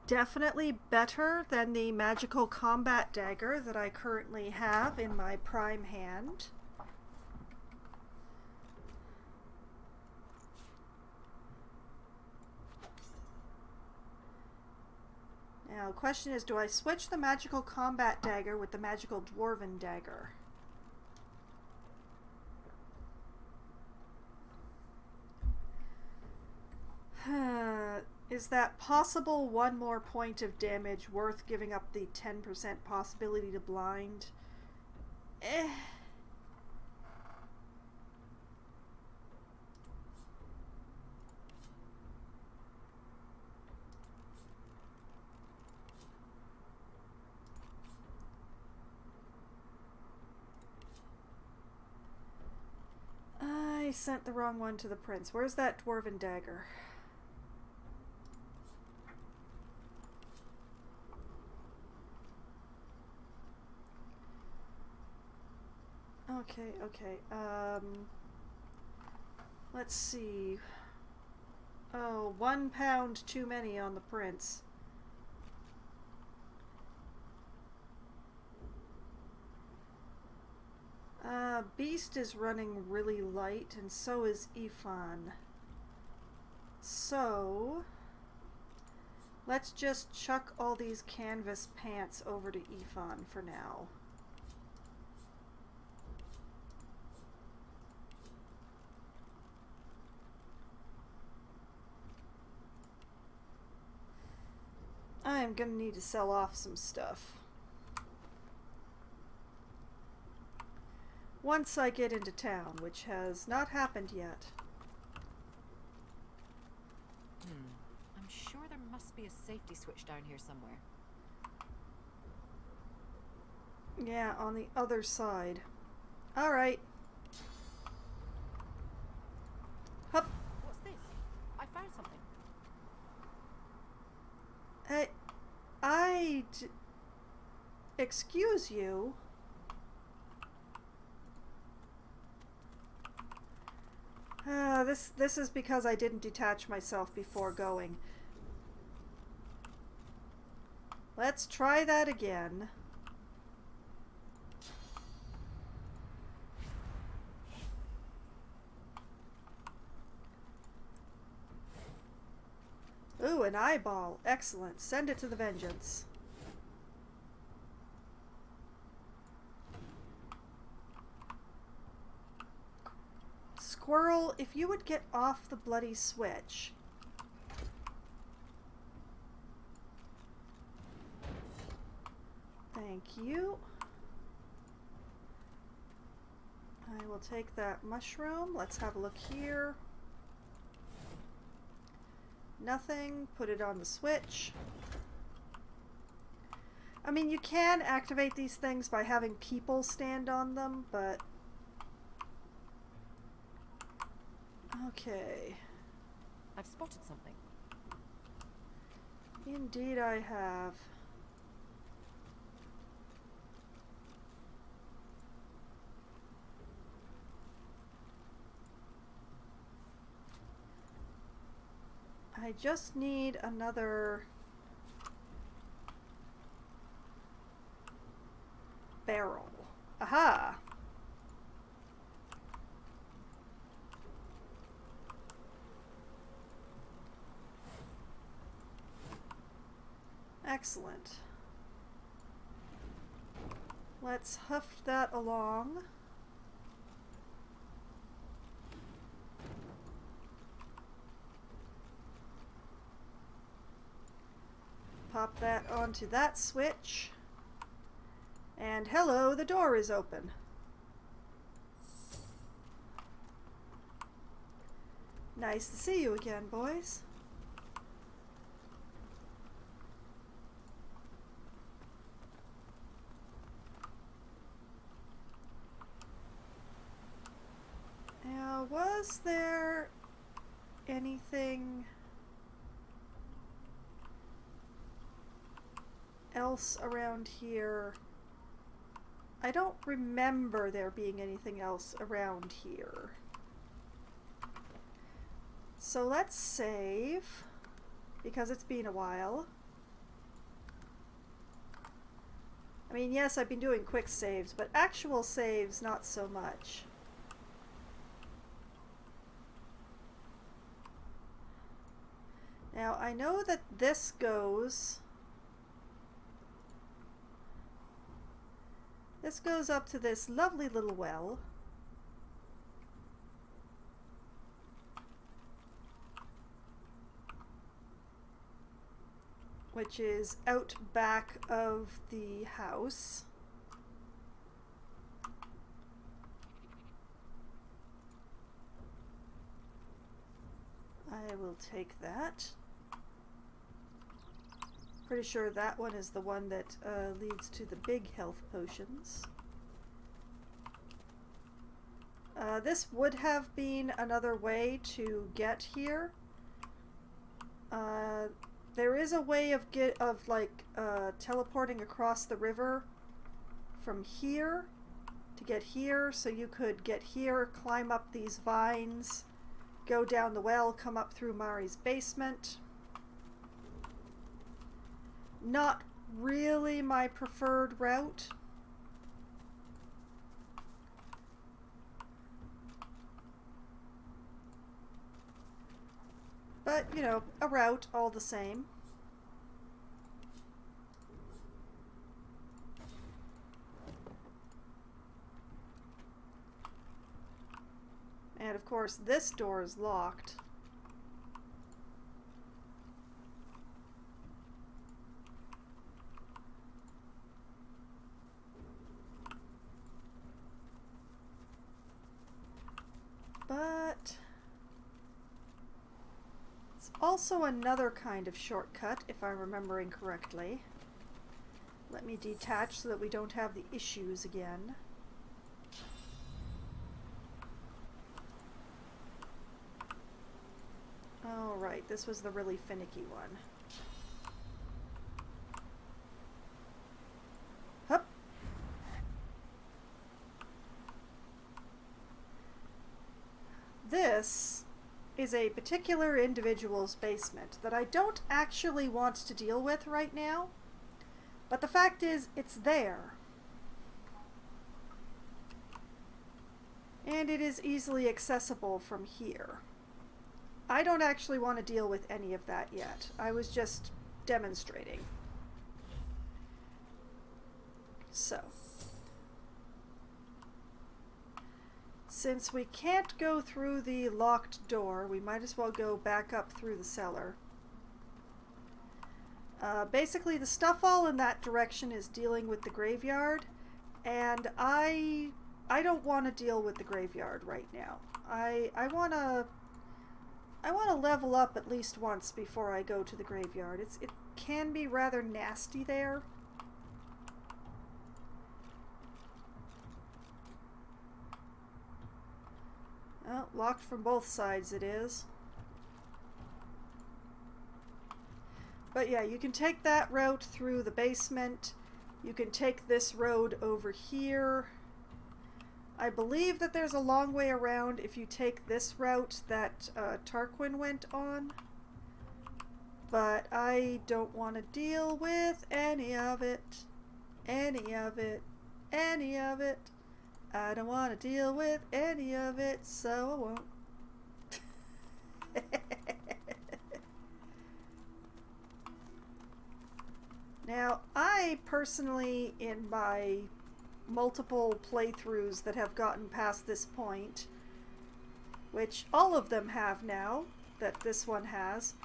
Definitely better than the magical combat dagger that I currently have in my prime hand. Now, the question is, do I switch the magical combat dagger with the magical dwarven dagger? Is that possible one more point of damage worth giving up the 10% possibility to blind? I sent the wrong one to the prince. Where's that dwarven dagger? Okay. Let's see. Oh, 1 pound too many on the prince. Beast is running really light, and so is Ifan. So, let's just chuck all these canvas pants over to Ifan for now. I'm gonna need to sell off some stuff. Once I get into town, which has not happened yet. I'm sure there must be a safety switch down here somewhere. Yeah, on the other side. Alright. Hup. What's this? I found something. Excuse you? This is because I didn't detach myself before going. Let's try that again. Ooh, an eyeball. Excellent. Send it to the Vengeance. Squirrel, if you would get off the bloody switch. you. I will take that mushroom. Let's have a look here. Nothing. Put it on the switch. I mean, you can activate these things by having people stand on them, but... Okay. I've spotted something. Indeed I have. I just need another barrel. Aha! Excellent. Let's huff that along. Pop that onto that switch. And hello, the door is open. Nice to see you again, boys. Now, was there anything else around here? I don't remember there being anything else around here. So let's save, because it's been a while. I mean, yes, I've been doing quick saves, but actual saves, not so much. Now, I know that this goes up to this lovely little well. Which is out back of the house. I will take that. Pretty sure that one is the one that leads to the big health potions. This would have been another way to get here. There is a way of teleporting across the river from here to get here, so you could get here, climb up these vines, go down the well, come up through Mari's basement. Not really my preferred route. But, you know, a route all the same. And of course, this door is locked. But it's also another kind of shortcut, if I'm remembering correctly. Let me detach so that we don't have the issues again. Alright, this was the really finicky one. Hup! This is a particular individual's basement that I don't actually want to deal with right now, but the fact is, it's there. And it is easily accessible from here. I don't actually want to deal with any of that yet. I was just demonstrating. So, since we can't go through the locked door, we might as well go back up through the cellar. Basically, the stuff all in that direction is dealing with the graveyard, and I don't want to deal with the graveyard right now. I want to level up at least once before I go to the graveyard. It can be rather nasty there. Oh, locked from both sides it is. But yeah, you can take that route through the basement. You can take this road over here. I believe that there's a long way around if you take this route that Tarquin went on. But I don't want to deal with any of it. Any of it. Any of it. I don't want to deal with any of it, so I won't. Now, I personally, in my multiple playthroughs that have gotten past this point, which all of them have now, that this one has,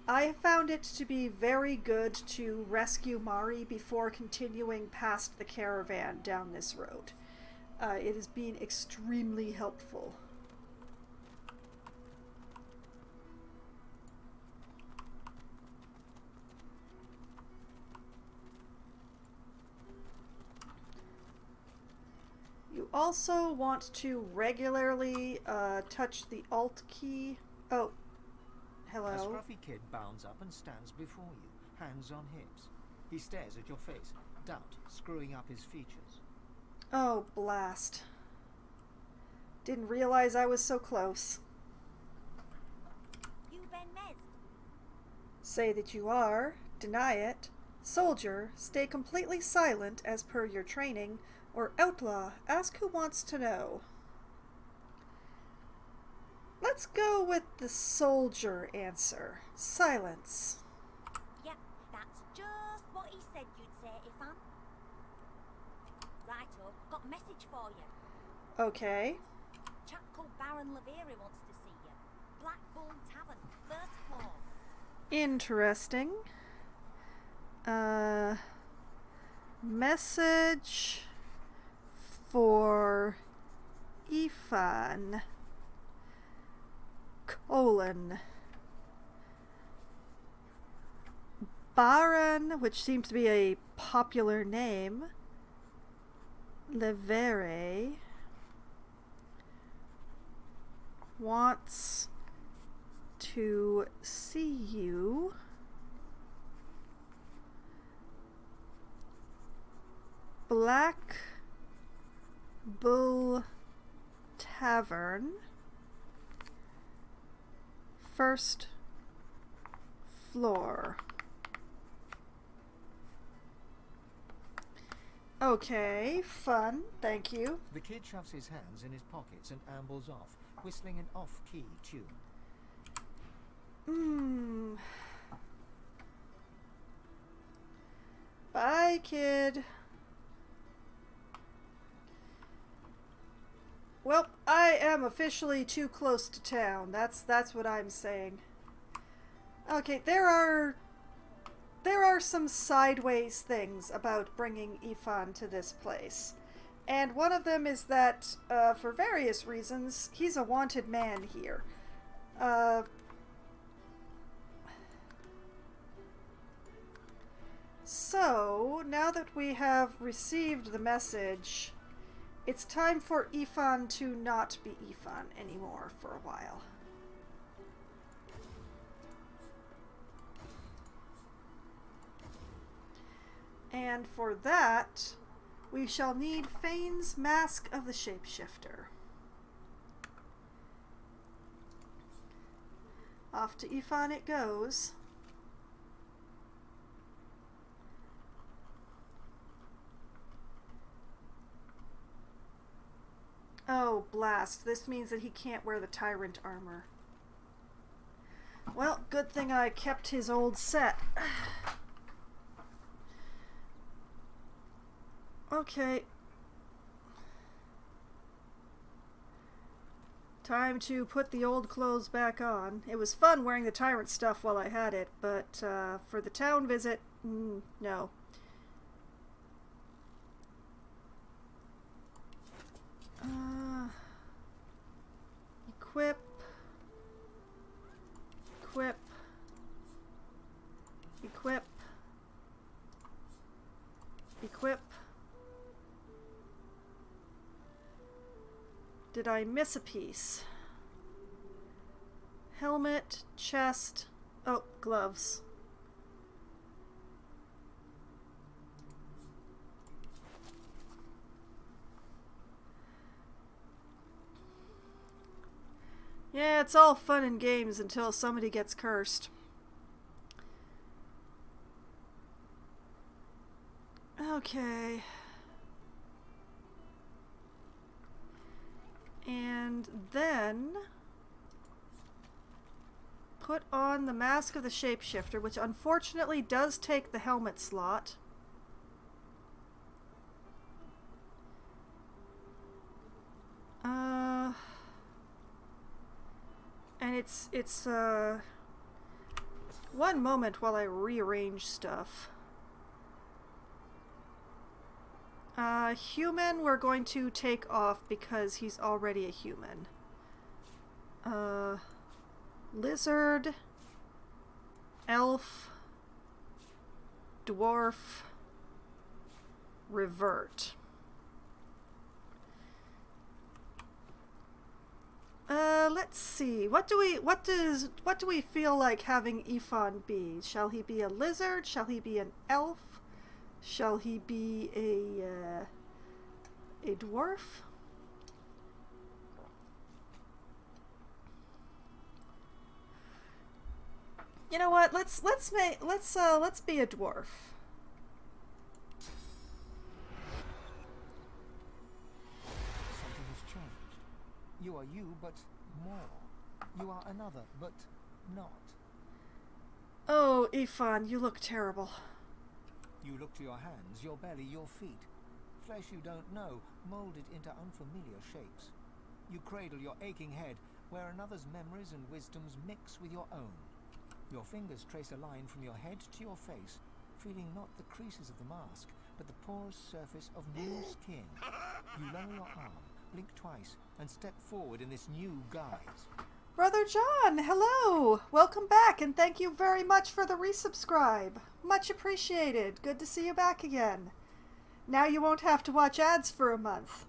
I found it to be very good to rescue Mari before continuing past the caravan down this road. It has been extremely helpful. You also want to regularly touch the Alt key. Oh, hello. A scruffy kid bounds up and stands before you, hands on hips. He stares at your face, doubt screwing up his features. Oh, blast. Didn't realize I was so close. You Ben Mez? Say that you are, deny it. Soldier, stay completely silent as per your training, or outlaw, ask who wants to know. Let's go with the soldier answer. Silence. Yep, that's just what he said you'd say, Ifan. Righto, got a message for you. Okay. Chap called Baron Laveri wants to see you. Black Bull Tavern, first floor. Interesting. Message for Ifan. Baron, which seems to be a popular name. Levere wants to see you. Black Bull Tavern, first floor. Okay, fun, thank you. The kid shoves his hands in his pockets and ambles off, whistling an off-key tune. Bye, kid. Well, I am officially too close to town. That's what I'm saying. Okay, there are some sideways things about bringing Ifan to this place. And one of them is that, for various reasons, he's a wanted man here. So, now that we have received the message, it's time for Ifan to not be Ifan anymore for a while. And for that, we shall need Fane's Mask of the Shapeshifter. Off to Ifan it goes. Oh, blast. This means that he can't wear the Tyrant armor. Well, good thing I kept his old set. Okay. Time to put the old clothes back on. It was fun wearing the tyrant stuff while I had it, but for the town visit, no. Equip. Equip. Equip. Equip. Did I miss a piece? Helmet, chest, oh, gloves. Yeah, it's all fun and games until somebody gets cursed. Okay. And then put on the Mask of the Shapeshifter, which unfortunately does take the helmet slot. And it's one moment while I rearrange stuff. Human we're going to take off because he's already a human. Lizard, elf, dwarf, revert. Let's see. What do we feel like having Ifan be? Shall he be a lizard? Shall he be an elf? Shall he be a dwarf? You know what? Let's be a dwarf. Something has changed. You are you, but more. You are another, but not. Oh, Ifan, you look terrible. You look to your hands, your belly, your feet. Flesh you don't know, molded into unfamiliar shapes. You cradle your aching head, where another's memories and wisdoms mix with your own. Your fingers trace a line from your head to your face, feeling not the creases of the mask, but the porous surface of new skin. You lower your arm, blink twice, and step forward in this new guise. Brother John, hello! Welcome back, and thank you very much for the resubscribe. Much appreciated. Good to see you back again. Now you won't have to watch ads for a month.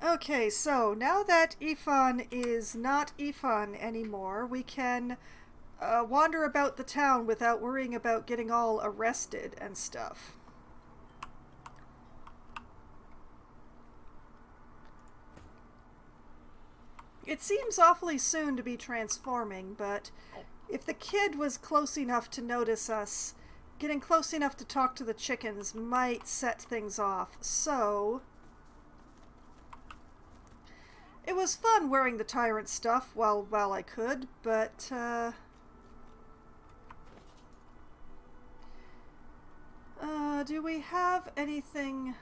Okay, so now that Ifan is not Ifan anymore, we can wander about the town without worrying about getting all arrested and stuff. It seems awfully soon to be transforming, but if the kid was close enough to notice us, getting close enough to talk to the chickens might set things off, so... It was fun wearing the tyrant stuff while I could, but, do we have anything...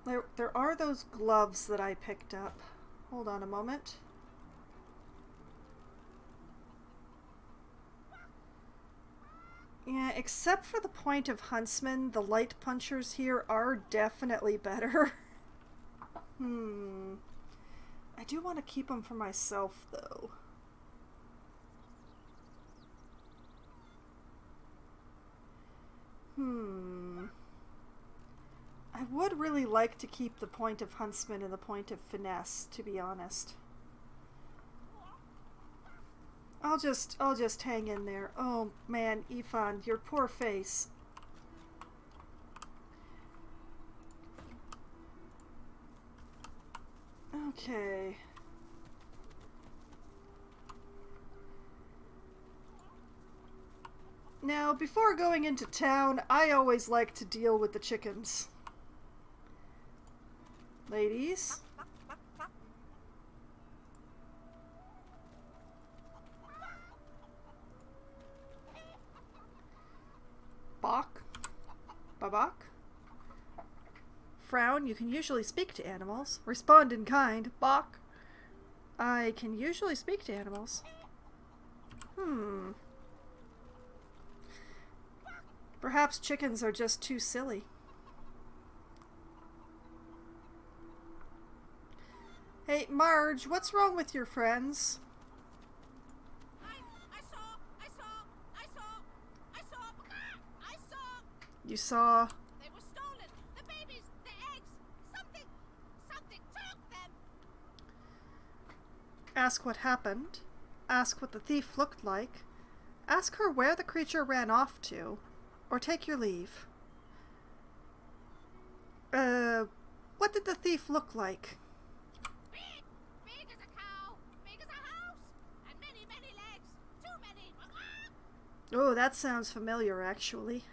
There are those gloves that I picked up. Hold on a moment. Yeah, except for the point of Huntsman, the light punchers here are definitely better. I do want to keep them for myself, though. I would really like to keep the point of Huntsman and the point of Finesse, to be honest. I'll just hang in there. Oh man, Ifan, your poor face. Okay. Now, before going into town, I always like to deal with the chickens. Ladies? Bok? Babak? frown. You can usually speak to animals. Respond in kind. Bok. I can usually speak to animals. Perhaps chickens are just too silly. Hey, Marge, what's wrong with your friends? You saw... They were stolen. The babies, the eggs, something took them. Ask what happened. Ask what the thief looked like. Ask her where the creature ran off to. Or take your leave. What did the thief look like? Big as a cow, big as a house, and many, many legs. Too many. Oh, that sounds familiar, actually.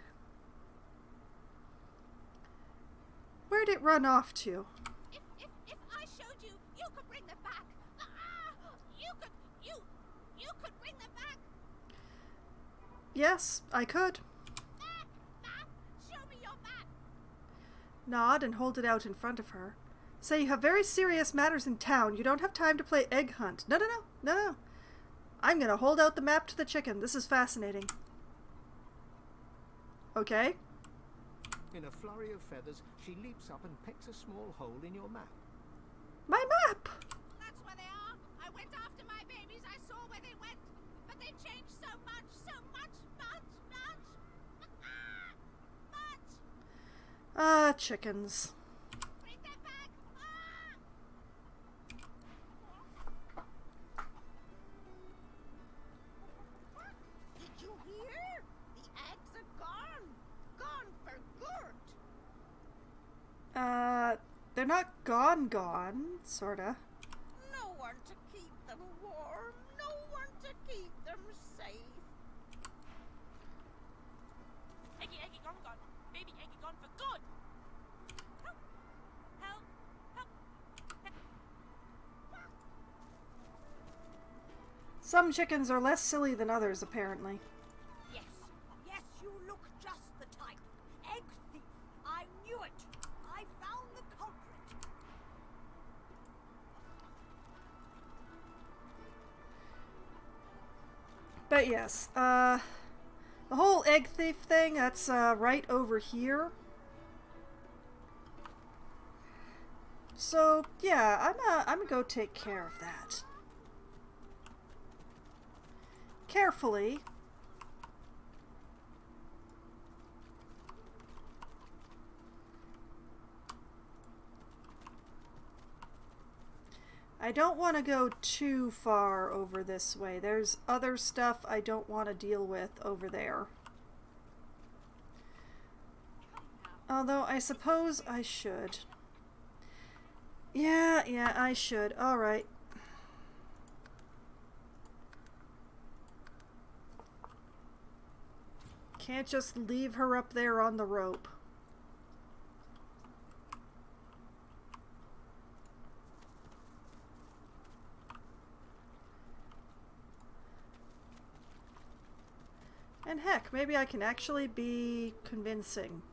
Where'd it run off to? If I showed you, you could bring them back. You could bring them back. Yes, I could. Show me your map. Nod and hold it out in front of her. Say you have very serious matters in town. You don't have time to play egg hunt. No. I'm gonna hold out the map to the chicken. This is fascinating. Okay. In a flurry of feathers, she leaps up and pecks a small hole in your map. My map! That's where they are. I went after my babies. I saw where they went. But they've changed so much. Chickens. Bring them back. Did you hear? The eggs are gone. Gone for good. They're not gone, sorta. No one to keep them warm. No one to keep them safe. Eggy, gone. Baby Eggy gone for good. Help. Some chickens are less silly than others, apparently. Yes, you look just the type. Egg thief. I knew it. I found the culprit. But yes, the whole egg thief thing, that's right over here. So yeah, I'm gonna go take care of that. Carefully. I don't want to go too far over this way. There's other stuff I don't want to deal with over there. Although I suppose I should. Yeah, I should. Alright. Can't just leave her up there on the rope. And heck, maybe I can actually be convincing.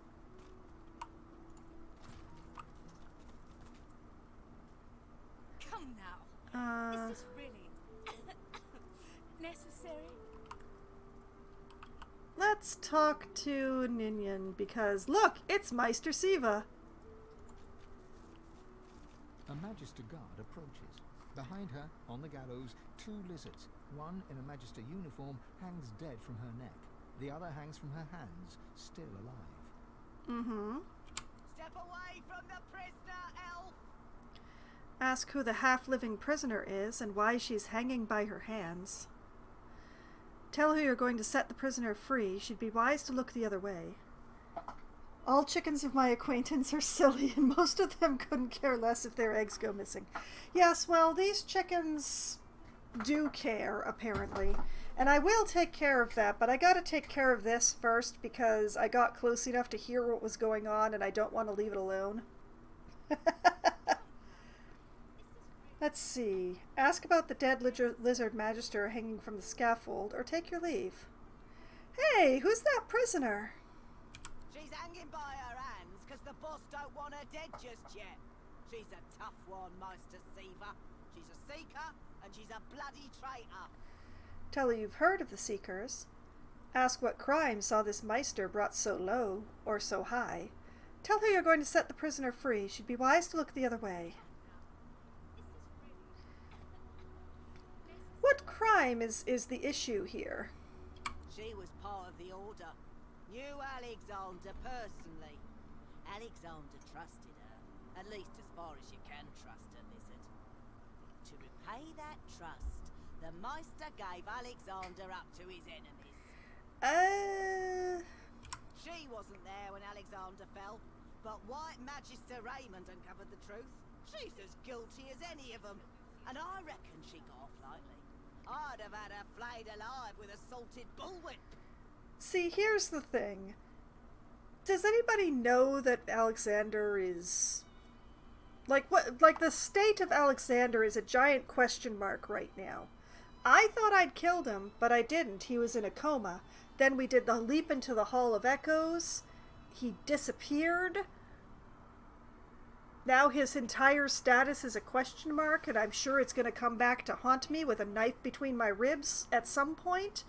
Come now. Is this really necessary? Let's talk to Ninian, because look, it's Meister Siva. A Magister guard approaches. Behind her, on the gallows, 2 lizards. One in a Magister uniform hangs dead from her neck. The other hangs from her hands, still alive. Step away from the prisoner, elf. Ask who the half-living prisoner is and why she's hanging by her hands. Tell her you're going to set the prisoner free. She'd be wise to look the other way. All chickens of my acquaintance are silly, and most of them couldn't care less if their eggs go missing. Yes, well, these chickens do care, apparently. And I will take care of that, but I gotta take care of this first because I got close enough to hear what was going on and I don't want to leave it alone. Let's see. Ask about the dead lizard magister hanging from the scaffold, or take your leave. Hey, who's that prisoner? She's hanging by her hands, 'cause the boss don't want her dead just yet. She's a tough one, Meister Seaver. She's a seeker, and she's a bloody traitor. Tell her you've heard of the Seekers. Ask what crime saw this Meister brought so low, or so high. Tell her you're going to set the prisoner free. She'd be wise to look the other way. What crime is the issue here? She was part of the Order. Knew Alexander personally. Alexander trusted her, at least as far as you can trust a lizard. To repay that trust, the Meister gave Alexander up to his enemies. She wasn't there when Alexander fell, but White Magister Raymond uncovered the truth. She's as guilty as any of them, and I reckon she got off lightly. I'd have had her flayed alive with a salted bullwhip. See, here's the thing. Does anybody know that Alexander is... Like the state of Alexander is a giant question mark right now. I thought I'd killed him, but I didn't. He was in a coma. Then we did the leap into the Hall of Echoes. He disappeared. Now his entire status is a question mark, and I'm sure it's going to come back to haunt me with a knife between my ribs at some point.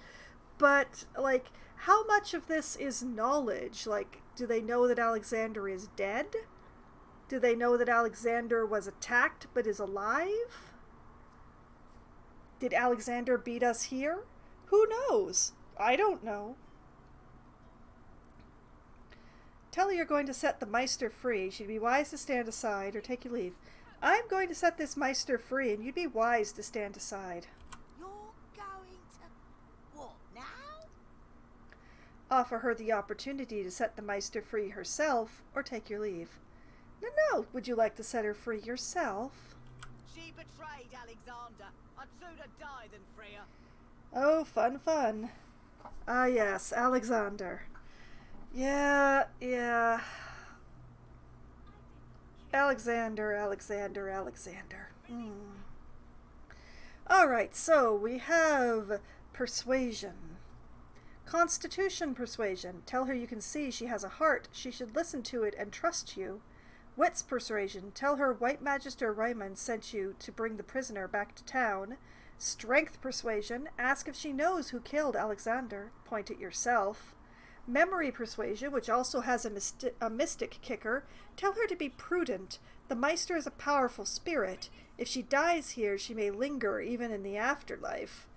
But, like, how much of this is knowledge? Like, do they know that Alexander is dead? Do they know that Alexander was attacked but is alive? Did Alexander beat us here? Who knows? I don't know. Tell her you're going to set the Meister free. She'd be wise to stand aside or take your leave. I'm going to set this Meister free, and you'd be wise to stand aside. You're going to... what, now? Offer her the opportunity to set the Meister free herself, or take your leave. No, would you like to set her free yourself? She betrayed Alexander. I'd sooner die than free her. Oh, fun. Ah, yes, Alexander. Yeah. Alexander. Alright, so we have persuasion. Constitution persuasion. Tell her you can see she has a heart. She should listen to it and trust you. Wits persuasion. Tell her White Magister Raymond sent you to bring the prisoner back to town. Strength persuasion. Ask if she knows who killed Alexander. Point at yourself. Memory persuasion, which also has a mystic kicker. Tell her to be prudent. The Meister is a powerful spirit. If she dies here, she may linger even in the afterlife.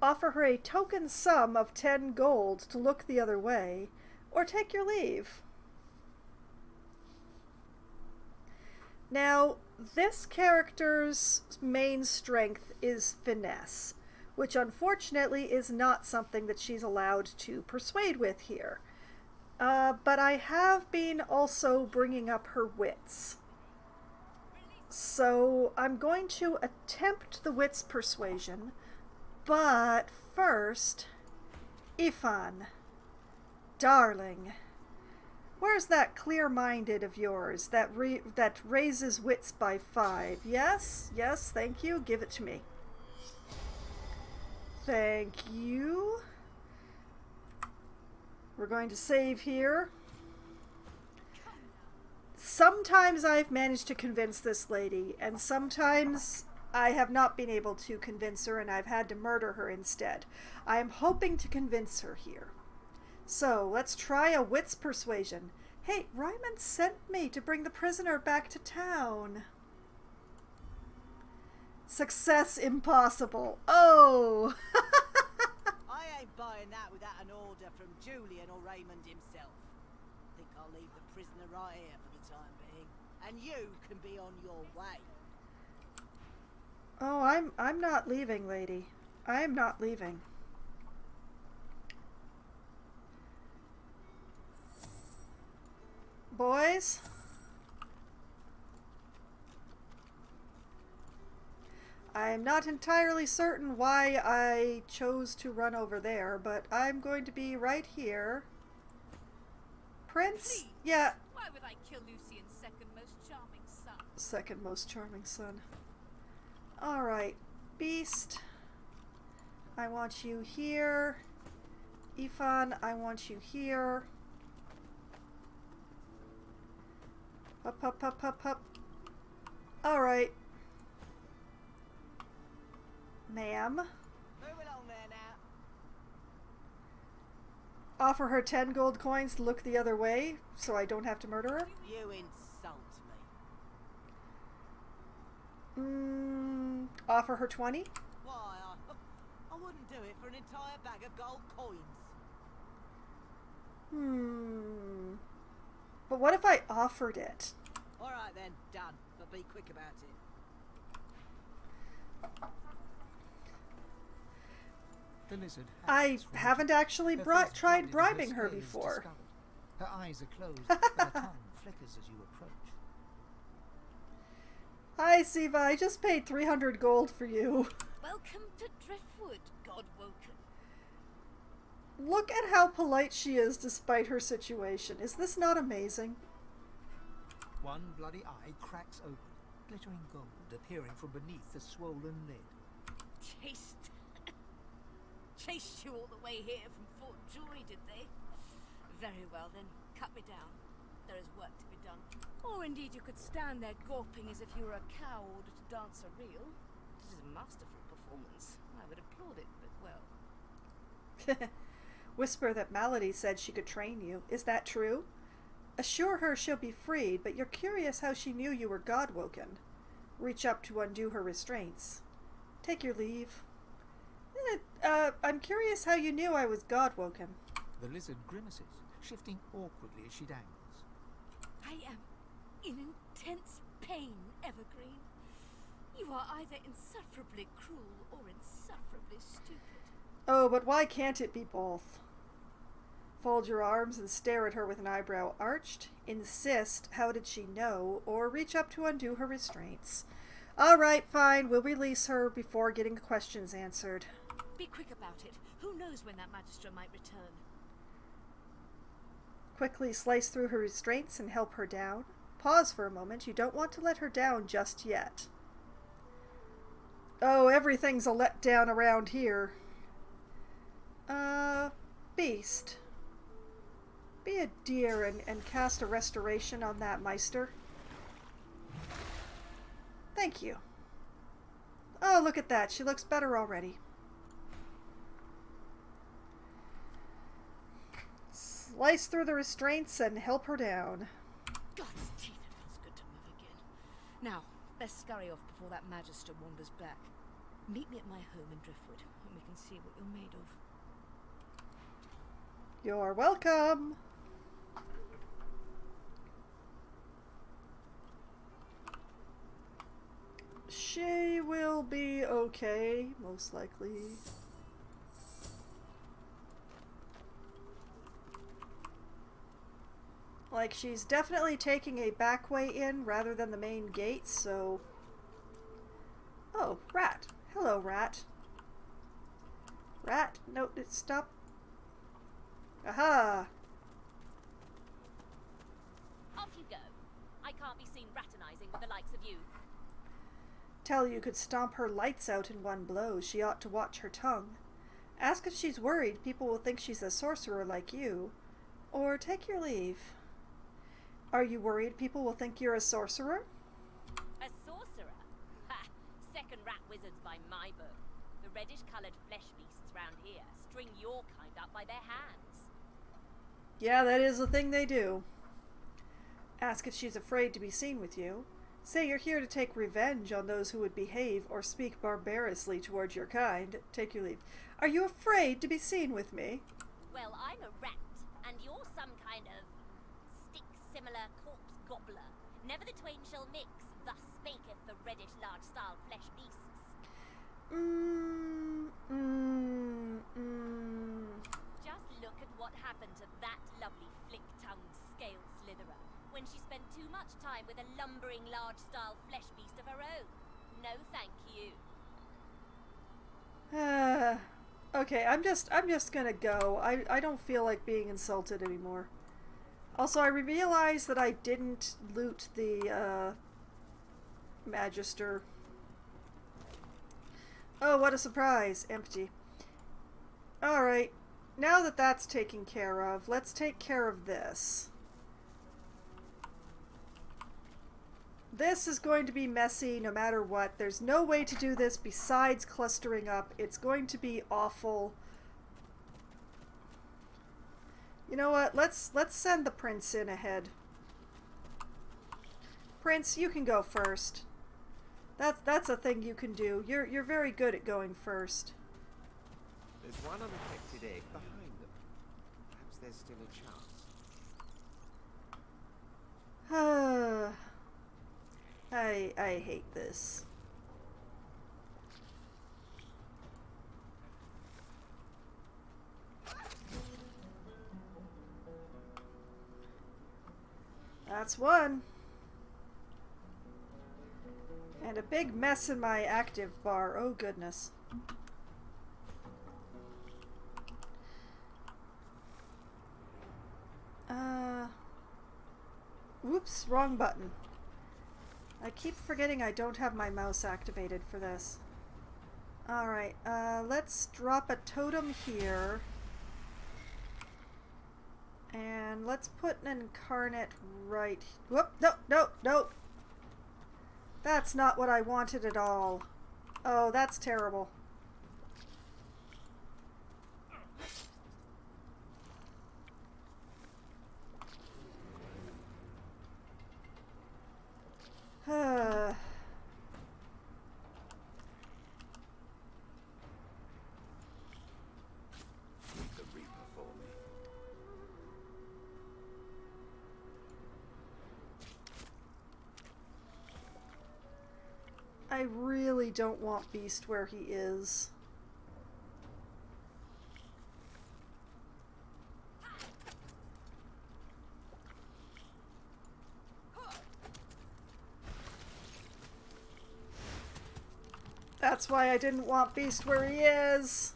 Offer her a token sum of 10 gold to look the other way, or take your leave. Now, this character's main strength is finesse, which unfortunately is not something that she's allowed to persuade with here. But I have been also bringing up her wits. So I'm going to attempt the wits persuasion, but first, Ifan, darling, where's that clear-minded of yours that raises wits by 5? Yes, thank you. Give it to me. Thank you. We're going to save here. Sometimes I've managed to convince this lady, and sometimes I have not been able to convince her, and I've had to murder her instead. I am hoping to convince her here. So, let's try a wits persuasion. Hey, Ryman sent me to bring the prisoner back to town. Success impossible. Oh! I ain't buying that without an order from Julian or Raymond himself. Think I'll leave the prisoner right here for the time being, and you can be on your way. Oh, I'm not leaving, lady. I am not leaving. Boys? I'm not entirely certain why I chose to run over there, but I'm going to be right here. Prince? Please. Yeah. Why would I kill Lucian's second most charming son? Second most charming son. Alright. Beast. I want you here. Ifan, I want you here. Hup, hup, hup, hup, hup. Alright. Ma'am. Move along there now. Offer her 10 gold coins to look the other way so I don't have to murder her? You insult me. Offer her 20? Why, I wouldn't do it for an entire bag of gold coins. But what if I offered it? All right then, done. But be quick about it. The lizard I haven't actually tried bribing her scale is before. discovered. Her eyes are closed, but her tongue flickers as you approach. Hi, Siva. I just paid 300 gold for you. Welcome to Driftwood, Godwoken. Look at how polite she is despite her situation. Is this not amazing? One bloody eye cracks open, glittering gold appearing from beneath the swollen lid. Chased you all the way here from Fort Joy, did they? Very well then, cut me down. There is work to be done. Or indeed you could stand there gawping as if you were a cow ordered to dance a reel. It is a masterful performance. I would applaud it, but well. Whisper that Malady said she could train you. Is that true? Assure her she'll be freed, but you're curious how she knew you were Godwoken. Reach up to undo her restraints. Take your leave. I'm curious how you knew I was Godwoken. The lizard grimaces, shifting awkwardly as she dangles. I am in intense pain, Evergreen. You are either insufferably cruel or insufferably stupid. Oh, but why can't it be both? Fold your arms and stare at her with an eyebrow arched. Insist, how did she know? Or reach up to undo her restraints. All right, fine. We'll release her before getting questions answered. Be quick about it. Who knows when that Magister might return? Quickly slice through her restraints and help her down. Pause for a moment. You don't want to let her down just yet. Oh, everything's a letdown around here. Beast. Be a dear and cast a restoration on that Meister. Thank you. Oh, look at that. She looks better already. Slice through the restraints and help her down. God's teeth, it feels good to move again. Now, let's scurry off before that Magister wanders back. Meet me at my home in Driftwood, and we can see what you're made of. You're welcome. She will be okay, most likely. Like, she's definitely taking a back way in rather than the main gate, so... Oh, rat. Hello, rat. Rat? No, stop. Aha! Off you go. I can't be seen raternizing with the likes of you. Tell you could stomp her lights out in one blow. She ought to watch her tongue. Ask if she's worried people will think she's a sorcerer like you. Or take your leave. Are you worried people will think you're a sorcerer? A sorcerer? Ha! Second rat wizards by my book. The reddish-coloured flesh beasts round here string your kind up by their hands. Yeah, that is the thing they do. Ask if she's afraid to be seen with you. Say you're here to take revenge on those who would behave or speak barbarously towards your kind. Take your leave. Are you afraid to be seen with me? Well, I'm a rat, and you're some kind of stick-similar corpse gobbler. Never the twain shall mix, thus spaketh the reddish large-styled flesh beasts. Just look at what happened to that lovely flick-tongued scale slitherer when she spent too much time with a lumbering large-style flesh beast of her own. No thank you. Okay, I'm just gonna go. I don't feel like being insulted anymore. Also, I realized that I didn't loot the Magister. Oh, what a surprise. Empty. Alright. Now that that's taken care of, let's take care of this. This is going to be messy no matter what. There's no way to do this besides clustering up. It's going to be awful. You know what? Let's send the prince in ahead. Prince, you can go first. That's a thing you can do. You're very good at going first. There's one unaffected egg behind them. Perhaps there's still a chance. I hate this. That's one. And a big mess in my active bar. Oh goodness. Oops, wrong button. I keep forgetting I don't have my mouse activated for this. Alright, let's drop a totem here. And let's put an incarnate right... Whoop, no. That's not what I wanted at all. Oh, that's terrible. The Reaper for me. I really don't want Beast where he is. That's why I didn't want Beast where he is.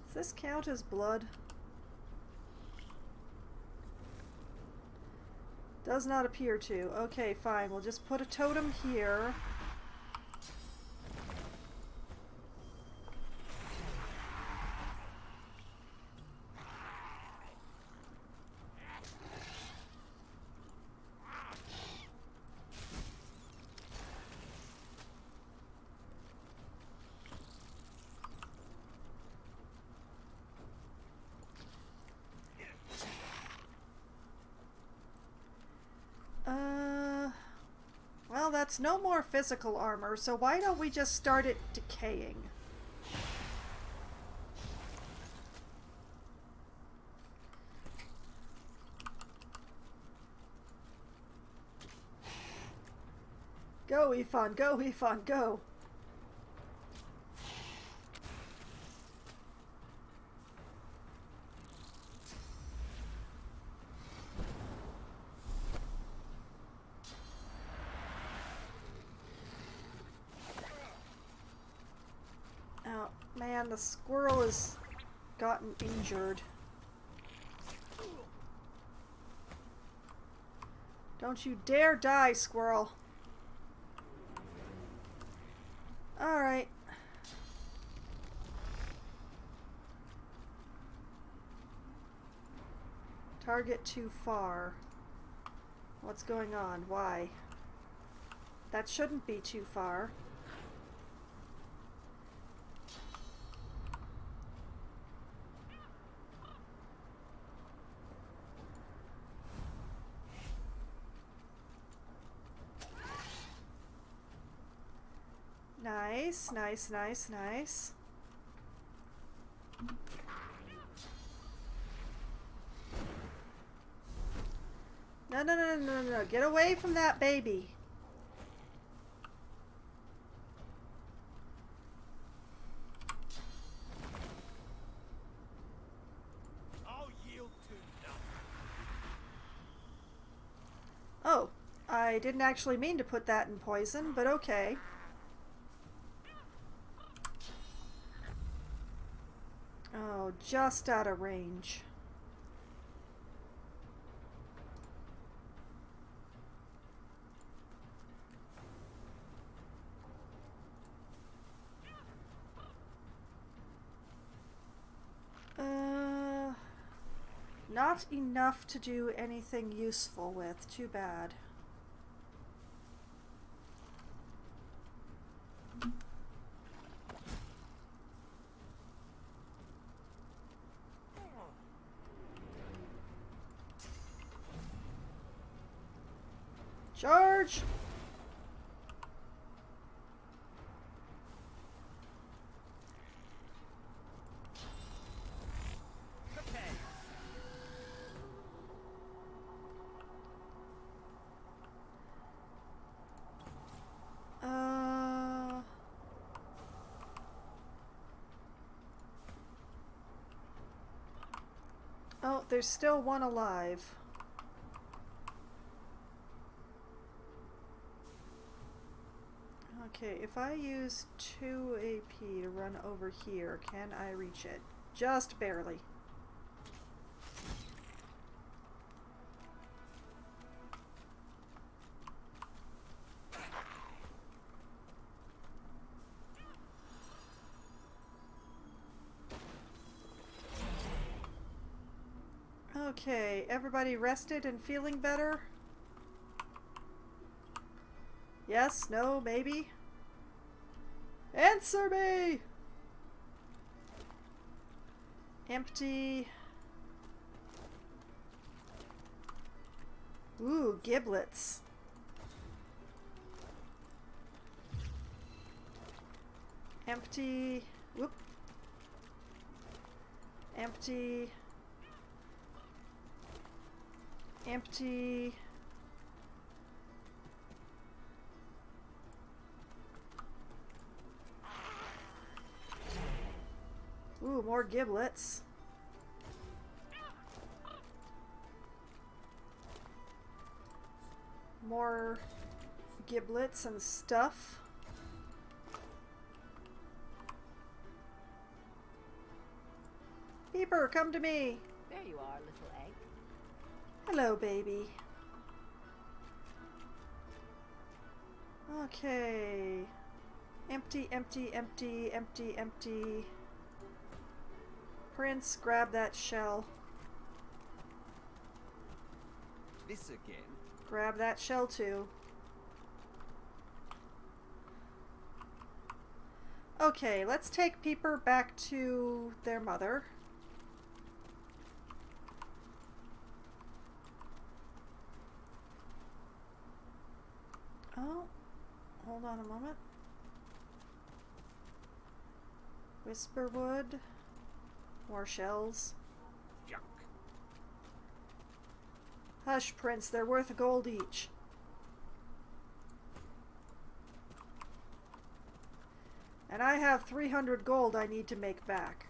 Does this count as blood? Does not appear to. Okay, fine. We'll just put a totem here. Well, that's no more physical armor, so why don't we just start it decaying? Go, Ifan, go, Ifan, go! Man, the squirrel has gotten injured. Don't you dare die, squirrel. Alright. Target too far. What's going on? Why? That shouldn't be too far. Nice, nice, nice, nice. No, no, no, no, no, no. Get away from that baby. I'll yield to none. Oh, I didn't actually mean to put that in poison, but okay. Oh, just out of range. Not enough to do anything useful with. Too bad. Charge! Oh, there's still one alive. Okay, if I use 2 AP to run over here, can I reach it? Just barely. Okay, everybody rested and feeling better? Yes, no, maybe? Answer me! Empty. Ooh, giblets. Empty. Whoop. Empty. Empty. Ooh, more giblets. More giblets and stuff. Peeper, come to me. There you are, little egg. Hello, baby. Okay. Empty, empty, empty, empty, empty. Prince, grab that shell. This again? Grab that shell too. Okay, let's take Peeper back to their mother. Oh, hold on a moment. Whisperwood. More shells. Junk. Hush, Prince, they're worth gold each. And I have 300 gold I need to make back.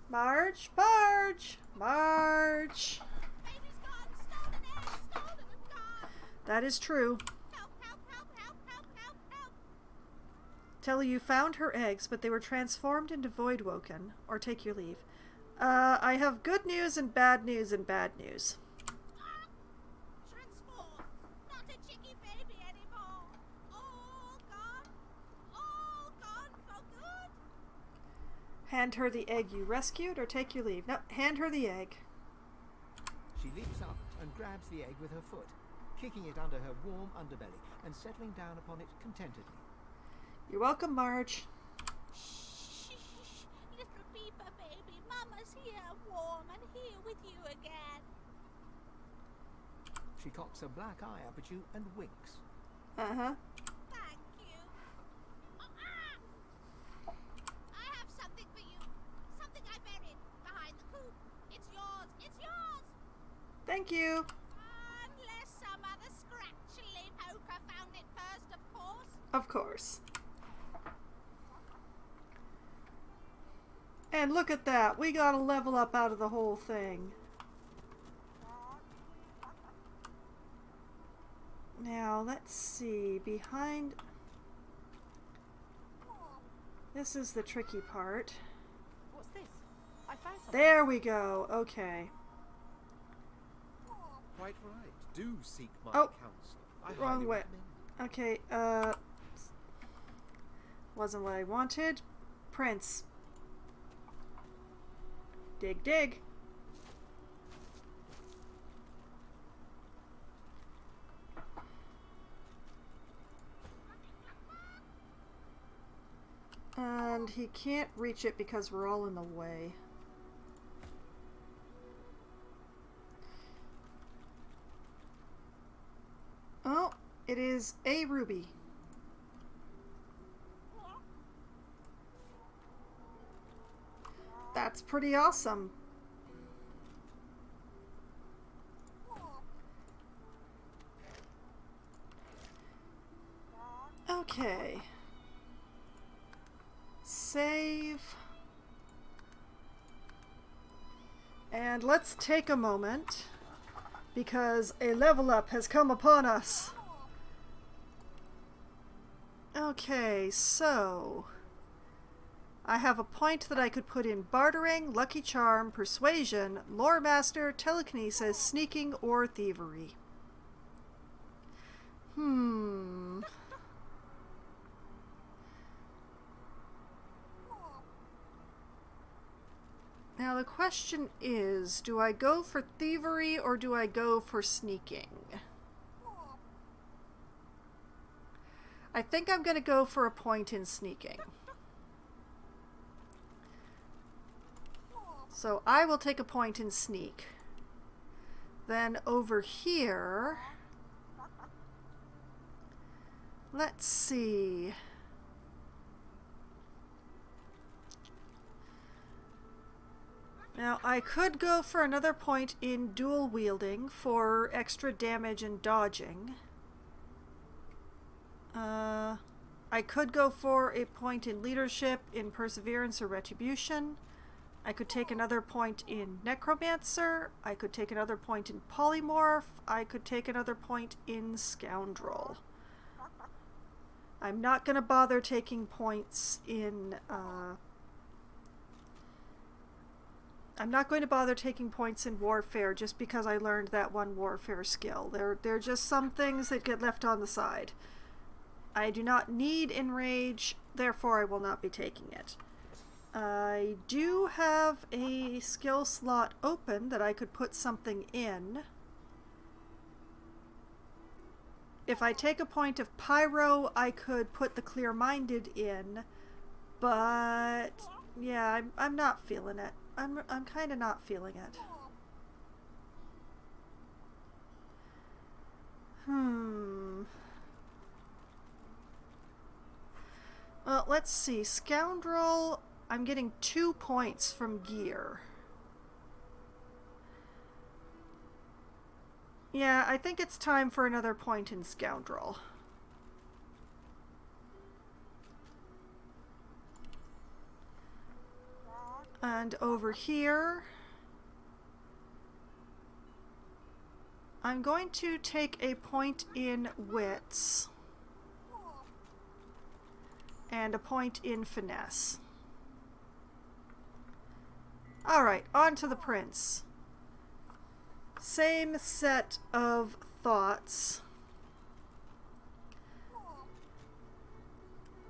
Marge? Marge! Marge! Baby's gone, stolen egg, stolen and gone. That is true. Help, help, help, help, help, help, help. Telly, you found her eggs, but they were transformed into Voidwoken. Or take your leave. I have good news and bad news and bad news. Transform. Not a chicky baby anymore. All gone. All gone for good. Hand her the egg you rescued, or take your leave. No, hand her the egg. She leaps up and grabs the egg with her foot, kicking it under her warm underbelly and settling down upon it contentedly. You're welcome, Marge. Shh, little Peeper baby. Mama's here, warm and here with you again. She cocks a black eye up at you and winks. Uh-huh. Thank you. I have something for you. Something I buried behind the coop. It's yours. It's yours. Thank you. Unless some other scratchly poker found it first, of course. Of course. And look at that. We got a level up out of the whole thing. Now, let's see. Behind... This is the tricky part. What's this? I found something. There we go. Okay. Quite right. Do seek my Oh, counsel. I wrong highly way. recommend it. Okay, wasn't what I wanted. Prince. Dig, dig. And he can't reach it because we're all in the way. Oh, it is a ruby. That's pretty awesome. Okay. Save. And let's take a moment because a level up has come upon us. Okay, so I have a point that I could put in bartering, lucky charm, persuasion, lore master, telekinesis, sneaking, or thievery. Now the question is, do I go for thievery or do I go for sneaking? I think I'm going to go for a point in sneaking. So I will take a point in sneak. Then over here, let's see. Now, I could go for another point in dual wielding for extra damage and dodging. I could go for a point in leadership, in perseverance or retribution. I could take another point in necromancer. I could take another point in polymorph. I could take another point in scoundrel. I'm not going to bother taking points in... I'm not going to bother taking points in warfare just because I learned that one warfare skill. There are just some things that get left on the side. I do not need enrage, therefore I will not be taking it. I do have a skill slot open that I could put something in. If I take a point of pyro, I could put the clear-minded in, but yeah, I'm not feeling it. I'm kind of not feeling it. Well, let's see. Scoundrel, I'm getting 2 points from gear. Yeah, I think it's time for another point in Scoundrel. And over here, I'm going to take a point in Wits and a point in Finesse. Alright, on to the Prince. Same set of thoughts,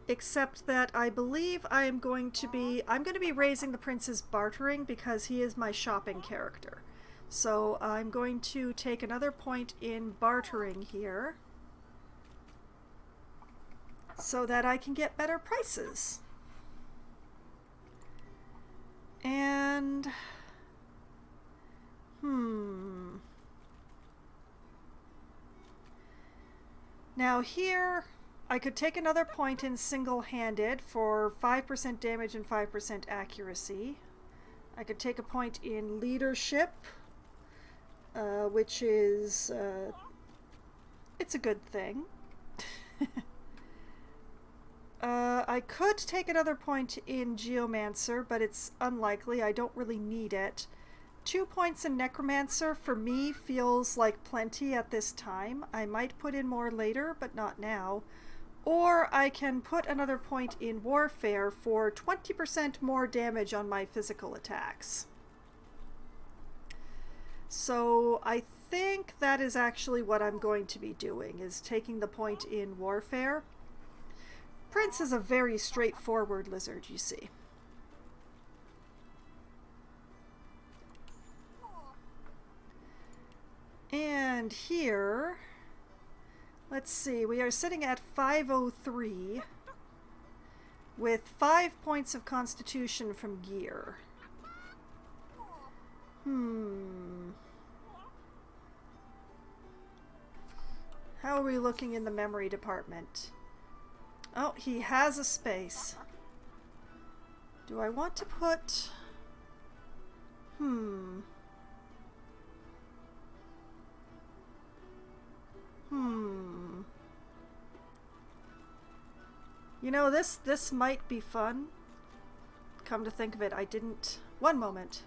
except that I believe I'm going to be raising the Prince's bartering because he is my shopping character. So I'm going to take another point in bartering here so that I can get better prices. And now here I could take another point in single-handed for 5% damage and 5% accuracy. I could take a point in leadership, which is it's a good thing. I could take another point in Geomancer, but it's unlikely. I don't really need it. 2 points in Necromancer for me feels like plenty at this time. I might put in more later, but not now. Or I can put another point in Warfare for 20% more damage on my physical attacks. So I think that is actually what I'm going to be doing, is taking the point in Warfare. Prince is a very straightforward lizard, you see. And here, let's see, we are sitting at 503 with 5 points of constitution from gear. How are we looking in the memory department? Oh, he has a space. Do I want to put... You know, this might be fun. Come to think of it, I didn't... One moment.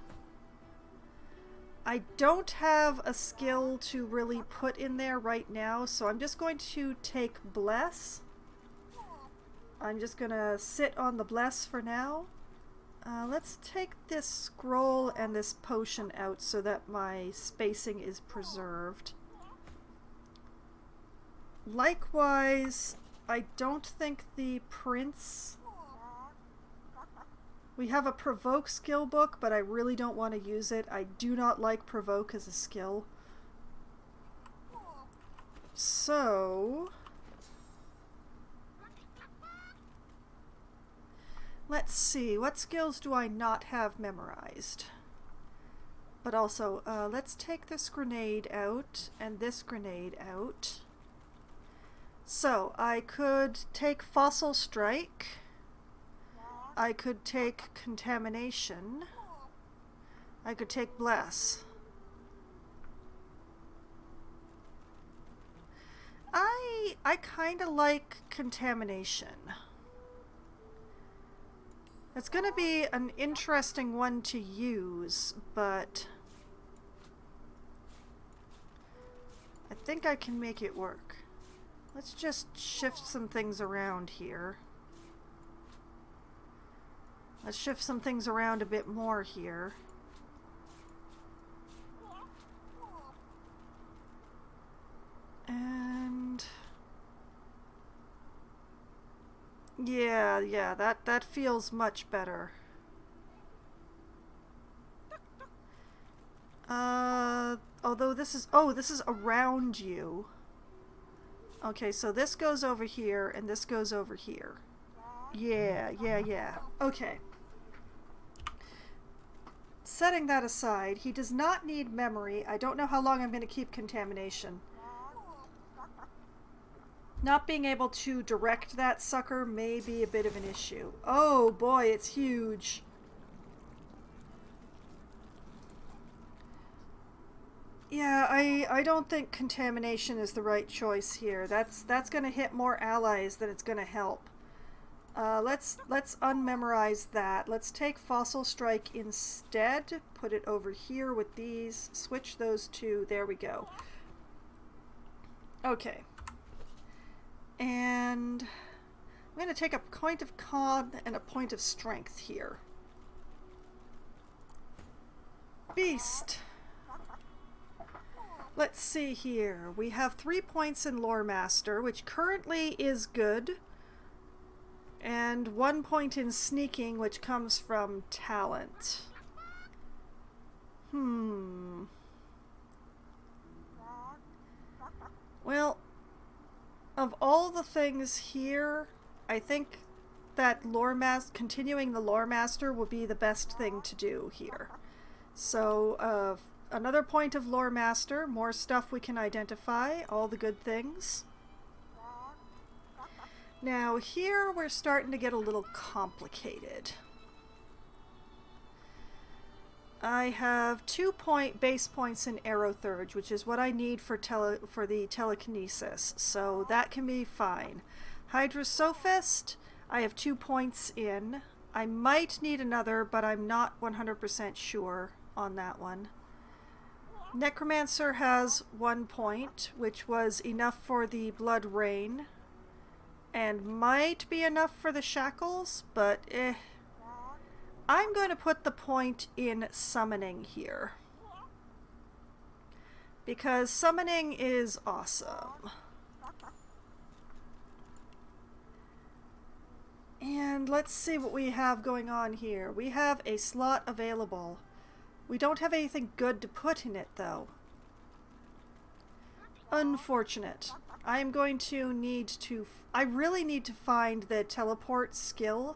I don't have a skill to really put in there right now, so I'm just going to take Bless. I'm just gonna sit on the Bless for now. Let's take this scroll and this potion out so that my spacing is preserved. Likewise, I don't think the Prince... We have a Provoke skill book, but I really don't want to use it. I do not like Provoke as a skill. So... let's see, what skills do I not have memorized? But also, let's take this grenade out and this grenade out. So, I could take Fossil Strike. I could take Contamination. I could take Bless. I kind of like Contamination. It's going to be an interesting one to use, but I think I can make it work. Let's just shift some things around here. Let's shift some things around a bit more here. And yeah, that feels much better. Although this is around you. Okay, so this goes over here and this goes over here. Yeah. Okay. Setting that aside, he does not need memory. I don't know how long I'm going to keep Contamination. Not being able to direct that sucker may be a bit of an issue. Oh boy, it's huge. Yeah, I don't think Contamination is the right choice here. That's going to hit more allies than it's going to help. Let's unmemorize that. Let's take Fossil Strike instead. Put it over here with these. Switch those two. There we go. Okay. And I'm going to take a point of con and a point of strength here. Beast. Let's see here. We have 3 points in Lore Master, which currently is good. And 1 point in Sneaking, which comes from Talent. Well, of all the things here, I think that continuing the Lore Master will be the best thing to do here. So, another point of Lore Master, more stuff we can identify, all the good things. Now here we're starting to get a little complicated. I have 2 base points in Aerothurge, which is what I need for the telekinesis, so that can be fine. Hydrosophist, I have 2 points in. I might need another, but I'm not 100% sure on that one. Necromancer has 1 point, which was enough for the Blood Rain, and might be enough for the Shackles, but I'm going to put the point in Summoning here, because Summoning is awesome. And let's see what we have going on here. We have a slot available. We don't have anything good to put in it, though. Unfortunate. I am going to need to... I really need to find the teleport skill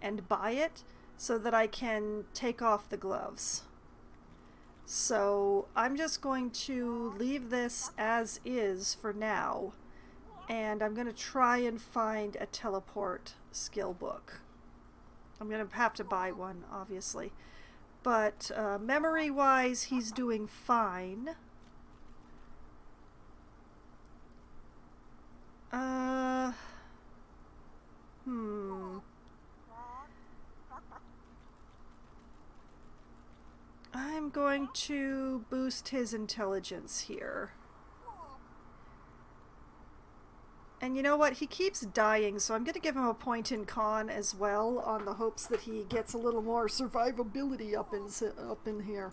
and buy it so that I can take off the gloves. So I'm just going to leave this as is for now, and I'm going to try and find a teleport skill book. I'm going to have to buy one, obviously. But memory-wise, he's doing fine. I'm going to boost his intelligence here. And you know what? He keeps dying, so I'm going to give him a point in con as well, on the hopes that he gets a little more survivability up in here.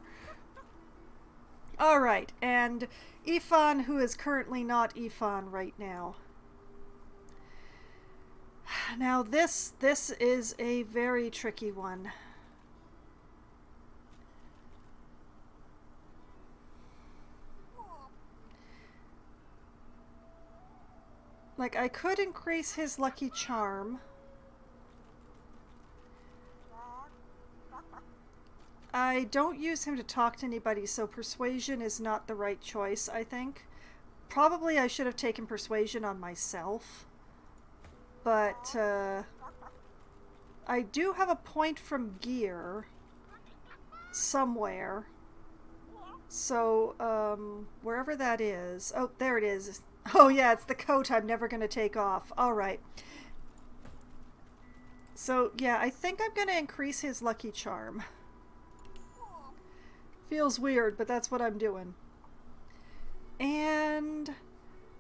Alright, and Ifan, who is currently not Ifan right now. Now this is a very tricky one. Like, I could increase his lucky charm. I don't use him to talk to anybody, so persuasion is not the right choice, I think. Probably I should have taken persuasion on myself. But, I do have a point from gear somewhere. So, wherever that is. Oh, there it is. Oh yeah, it's the coat I'm never going to take off. Alright. So, yeah, I think I'm going to increase his lucky charm. Feels weird, but that's what I'm doing. And...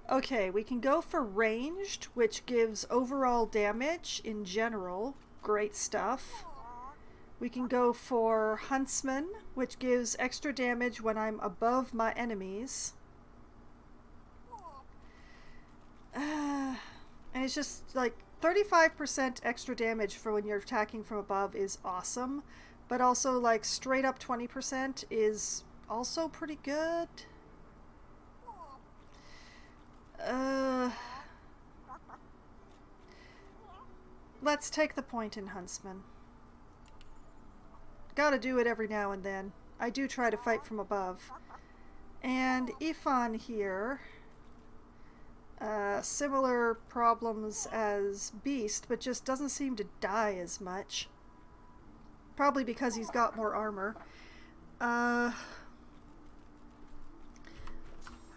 okay, we can go for ranged, which gives overall damage in general. Great stuff. We can go for huntsman, which gives extra damage when I'm above my enemies. And it's just like 35% extra damage for when you're attacking from above is awesome, but also like straight up 20% is also pretty good. Let's take the point in huntsman. Gotta do it every now and then. I do try to fight from above. And Ifan here... similar problems as Beast, but just doesn't seem to die as much. Probably because he's got more armor. How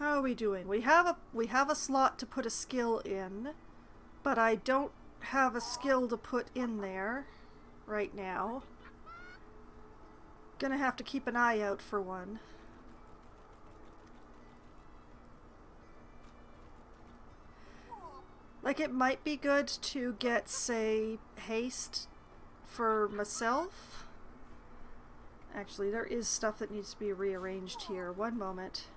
are we doing? We have a slot to put a skill in, but I don't have a skill to put in there right now. Gonna have to keep an eye out for one. Like, it might be good to get, say, haste for myself. Actually, there is stuff that needs to be rearranged here. One moment.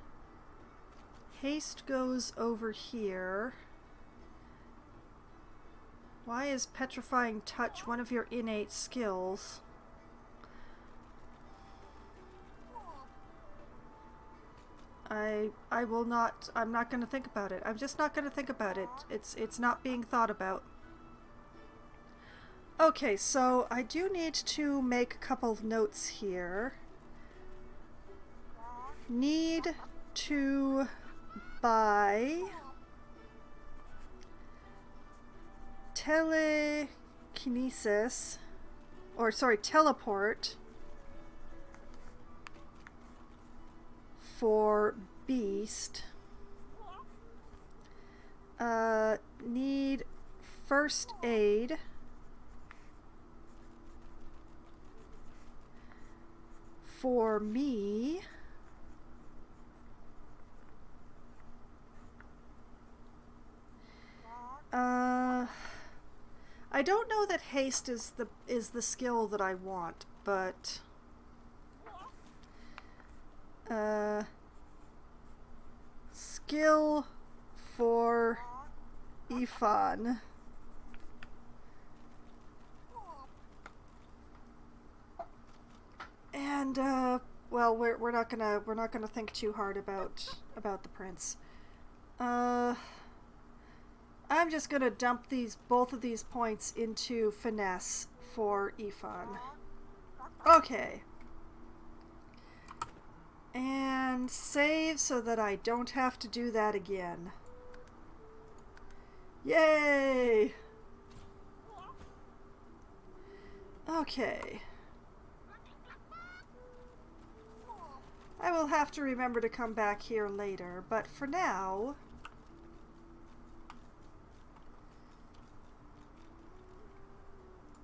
Haste goes over here. Why is Petrifying Touch one of your innate skills? I will not, I'm not going to think about it. I'm just not going to think about it. It's not being thought about. Okay, so I do need to make a couple of notes here. Need to buy telekinesis, or sorry, teleport for Beast. Need first aid for me. I don't know that haste is the skill that I want, but skill for Ifan. And well, we're not gonna think too hard about the prince. I'm just gonna dump both of these points into finesse for Ifan. Okay. And save so that I don't have to do that again. Yay! Okay. I will have to remember to come back here later, but for now...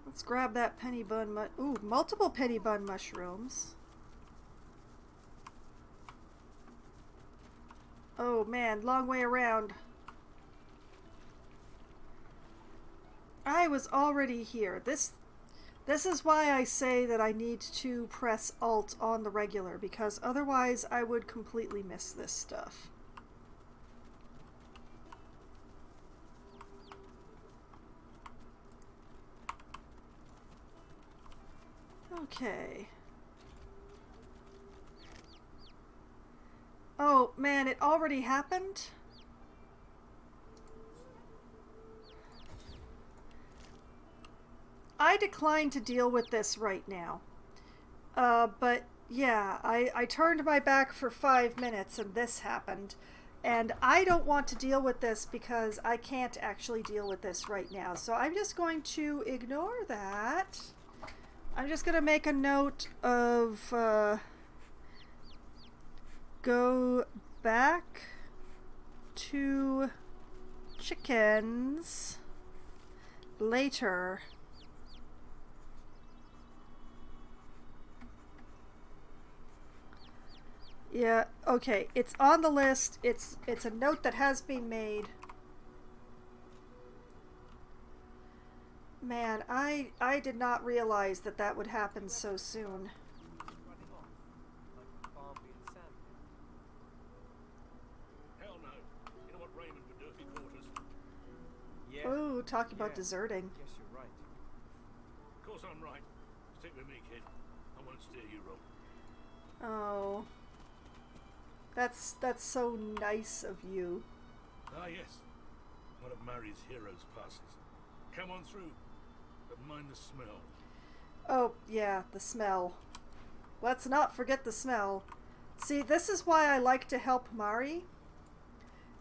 let's grab that penny bun ooh, multiple penny bun mushrooms. Oh man, long way around. I was already here. This is why I say that I need to press Alt on the regular, because otherwise I would completely miss this stuff. Okay. Oh man, it already happened? I decline to deal with this right now. But yeah, I turned my back for 5 minutes and this happened. And I don't want to deal with this because I can't actually deal with this right now. So I'm just going to ignore that. I'm just going to make a note of go back to chickens later. Yeah, okay, it's on the list. It's a note that has been made. Man, I did not realize that that would happen so soon. Hell no. You know what Raymond would do if he caught us? Yeah. Oh, talking about deserting. Yes, you're right. Of course I'm right. Stick with me, kid. I won't steer you wrong. Oh. That's so nice of you. Ah, yes. One of Mary's heroes passes. Come on through. But mind the smell. Oh, yeah, the smell. Let's not forget the smell. See, this is why I like to help Mari.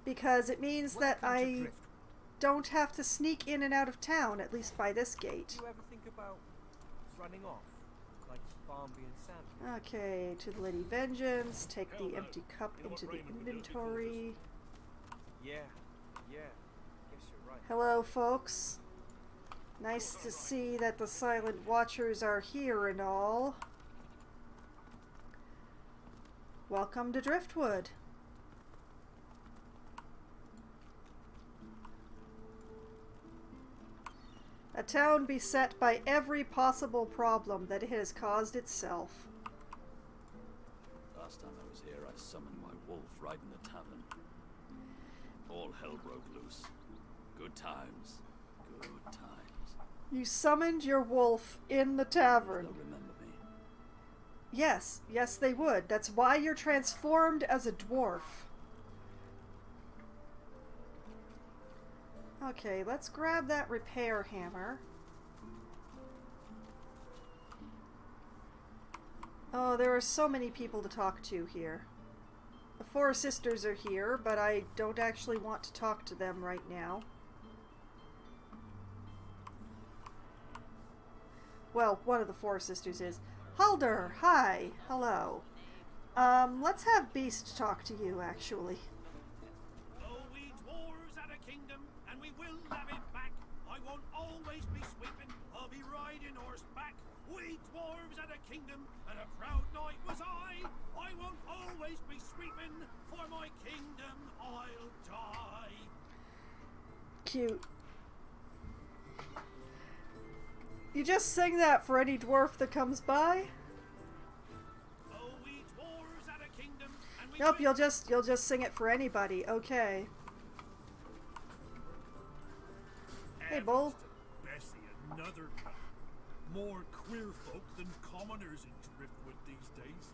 Because it means that I don't have to sneak in and out of town, at least by this gate. Do you ever think about running off? Like Barnby and Sam? Okay, to the Lady Vengeance. Take Hell the no. empty cup You know into what the Raymond would do if he caught inventory. Yeah. Yes, you're right. Hello, folks. Nice to see that the Silent Watchers are here and all. Welcome to Driftwood. A town beset by every possible problem that it has caused itself. Last time I was here, I summoned my wolf right in the tavern. All hell broke loose. Good times. Good times. You summoned your wolf in the tavern. They'll remember me. Yes, yes they would. That's why you're transformed as a dwarf. Okay, let's grab that repair hammer. Oh, there are so many people to talk to here. The Four Sisters are here, but I don't actually want to talk to them right now. Well, one of the Four Sisters is. Halder, hi, hello. Let's have Beast talk to you, actually. Oh, we dwarves had a kingdom, and we will have it back. I won't always be sweeping, I'll be riding horseback. We dwarves had a kingdom, and a proud knight was I. I won't always be sweeping, for my kingdom I'll die. Cute. You just sing that for any dwarf that comes by? Oh, we dwarves had a kingdom, and we Nope, you'll just sing it for anybody. Okay. Hey, Bull. Bessie, another cup. More queer folk than commoners in Driftwood these days.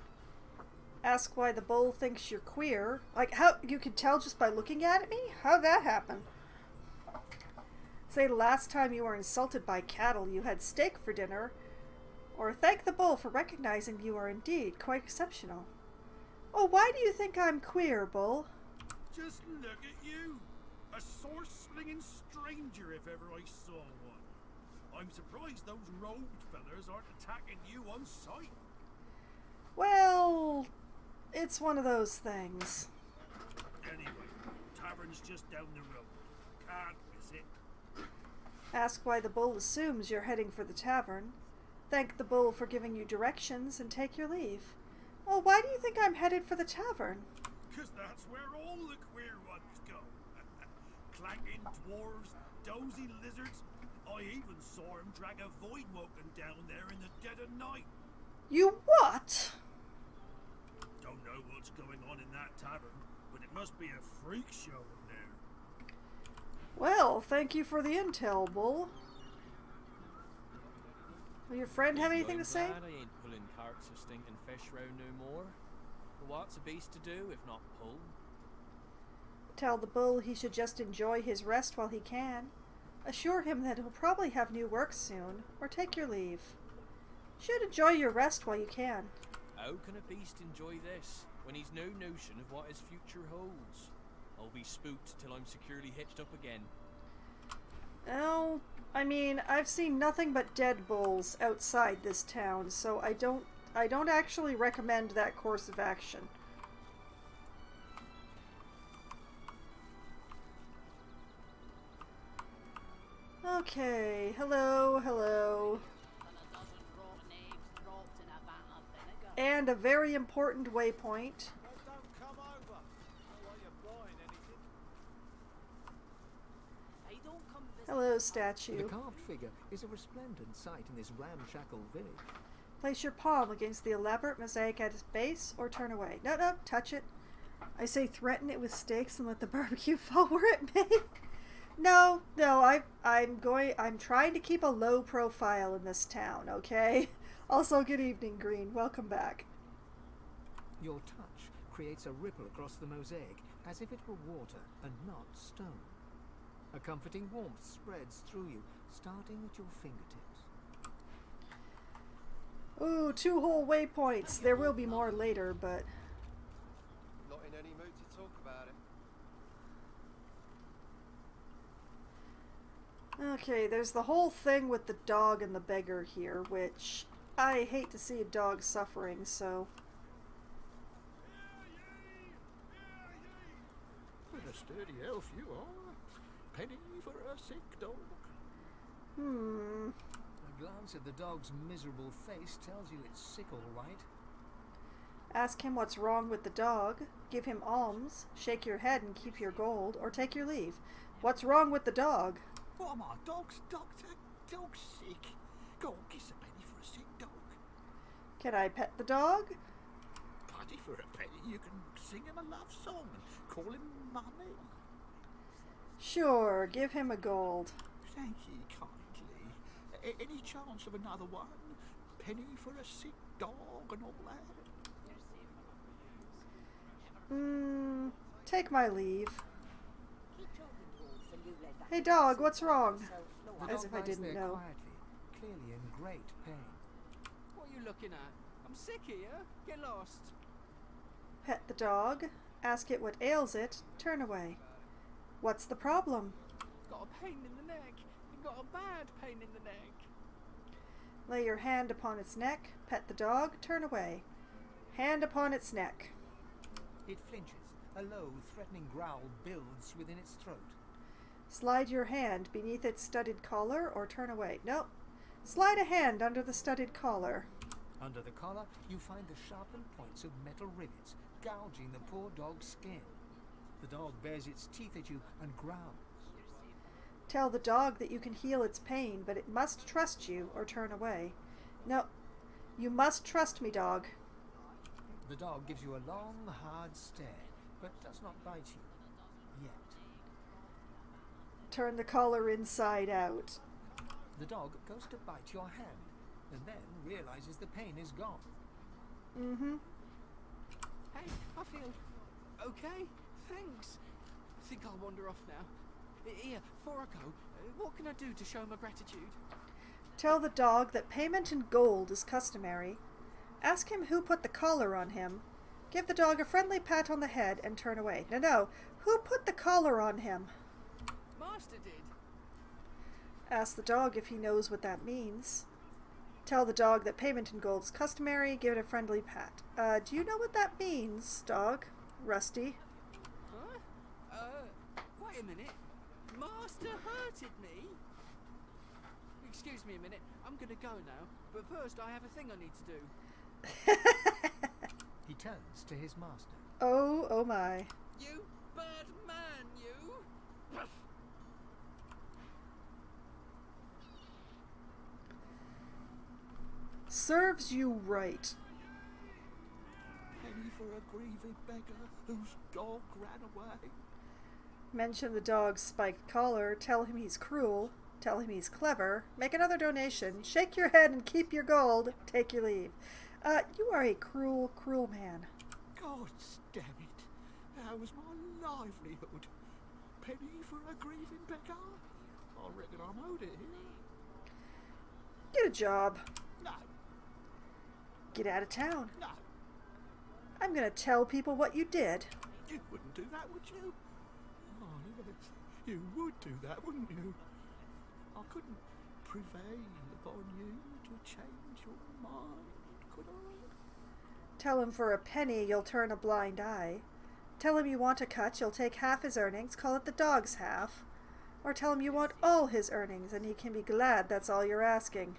Ask why the bull thinks you're queer. Like, how you could tell just by looking at me? How'd that happen? Say the last time you were insulted by cattle, you had steak for dinner. Or thank the bull for recognizing you are indeed quite exceptional. Oh, why do you think I'm queer, bull? Just look at you! A sword-slinging stranger if ever I saw one. I'm surprised those robed fellas aren't attacking you on sight. Well, it's one of those things. Anyway, tavern's just down the road. Can't miss it. Ask why the bull assumes you're heading for the tavern. Thank the bull for giving you directions and take your leave. Oh, why do you think I'm headed for the tavern? 'Cause that's where all the queer ones go. Clanking dwarves, dozy lizards. I even saw him drag a void woken down there in the dead of night. You what? Don't know what's going on in that tavern, but it must be a freak show in there. Well, thank you for the intel, bull. Will your friend have anything to say? Glad I ain't pulling carts of stinking fish round no more. But what's a beast to do if not pull? Tell the bull he should just enjoy his rest while he can. Assure him that he'll probably have new work soon, or take your leave. Should enjoy your rest while you can. How can a beast enjoy this, when he's no notion of what his future holds? I'll be spooked till I'm securely hitched up again. Well, I mean, I've seen nothing but dead bulls outside this town, so I don't actually recommend that course of action. Okay, hello. And a very important waypoint. Hello, statue. The carved figure is a resplendent sight in this ramshackle village. Place your palm against the elaborate mosaic at its base, or turn away. No, touch it. I say threaten it with stakes and let the barbecue fall where it may. No, I'm trying to keep a low profile in this town, okay? Also, good evening, Green. Welcome back. Your touch creates a ripple across the mosaic, as if it were water and not stone. A comforting warmth spreads through you, starting at your fingertips. Ooh, 2 whole waypoints. There will be more later, but... Not in any mood to talk about it. Okay, there's the whole thing with the dog and the beggar here, which I hate to see a dog suffering, so... What a sturdy elf you are. Penny for a sick dog. A glance at the dog's miserable face tells you it's sick, all right. Ask him what's wrong with the dog, give him alms, shake your head and keep your gold, or take your leave. What's wrong with the dog? What am I, dog's doctor? Dog's sick. Go on, kiss a penny for a sick dog. Can I pet the dog? Paddy for a penny, you can sing him a love song and call him mummy. Sure, give him a gold. Thank ye kindly. Any chance of another one? Penny for a sick dog and all that? Take my leave. Hey dog, what's wrong? As if I didn't know. Quietly, clearly in great pain. What are you looking at? I'm sick here. Get lost. Pet the dog, ask it what ails it, turn away. What's the problem? Got a pain in the neck. Got a bad pain in the neck. Lay your hand upon its neck, pet the dog, turn away. Hand upon its neck. It flinches. A low, threatening growl builds within its throat. Slide your hand beneath its studded collar or turn away. No. Slide a hand under the studded collar. Under the collar, you find the sharpened points of metal rivets, gouging the poor dog's skin. The dog bares its teeth at you and growls. Tell the dog that you can heal its pain, but it must trust you or turn away. No. You must trust me, dog. The dog gives you a long, hard stare, but does not bite you. Yet. Turn the collar inside out. The dog goes to bite your hand, and then realizes the pain is gone. Mm-hmm. Hey, I feel okay. Thanks. I think I'll wander off now. Here, before I go, what can I do to show my gratitude? Tell the dog that payment in gold is customary. Ask him who put the collar on him. Give the dog a friendly pat on the head and turn away. No, who put the collar on him? Master did. Ask the dog if he knows what that means. Tell the dog that payment in gold is customary. Give it a friendly pat. Do you know what that means, dog? Rusty? Huh? Wait a minute. Master hurted me? Excuse me a minute. I'm gonna go now. But first, I have a thing I need to do. He turns to his master. Oh my. You bad man, you! Serves you right. Penny for a grieving beggar whose dog ran away. Mention the dog's spiked collar. Tell him he's cruel. Tell him he's clever. Make another donation. Shake your head and keep your gold. Take your leave. You are a cruel, cruel man. God damn it. That was my livelihood. Penny for a grieving beggar? I reckon I'm owed it here. Get a job. No, Get out of town. no. I'm gonna tell people what you did. You wouldn't do that, would you? Oh, yes. You would do that, wouldn't you? I couldn't prevail upon you to change your mind, could I? Tell him for a penny you'll turn a blind eye. Tell him you want a cut, you'll take half his earnings, call it the dog's half. Or tell him you want all his earnings, and he can be glad that's all you're asking.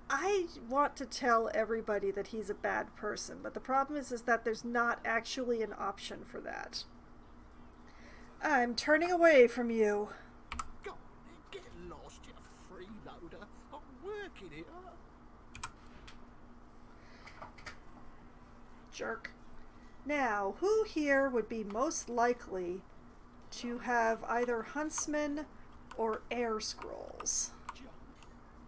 I want to tell everybody that he's a bad person, but the problem is that there's not actually an option for that. I'm turning away from you. Go on, get lost, you freeloader. I'm working here. Jerk. Now, who here would be most likely to have either huntsman or air scrolls? John,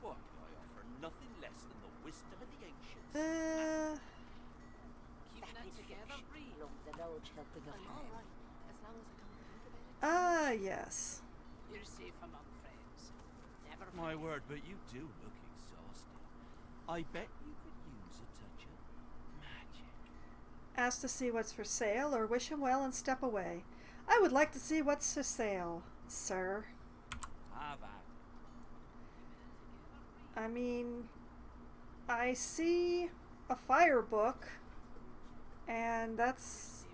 why I offer nothing less than the wisdom of the ancients. Keeping it together, real. The large helping of I'm alright, as long as I don't think about it. Yes. You're safe among friends. Never My forget. word, but you do look exhausted. I bet you could use a touch of magic. Ask to see what's for sale or wish him well and step away. I would like to see what's for sale, sir. Have at I mean, I see a fire book, and that's...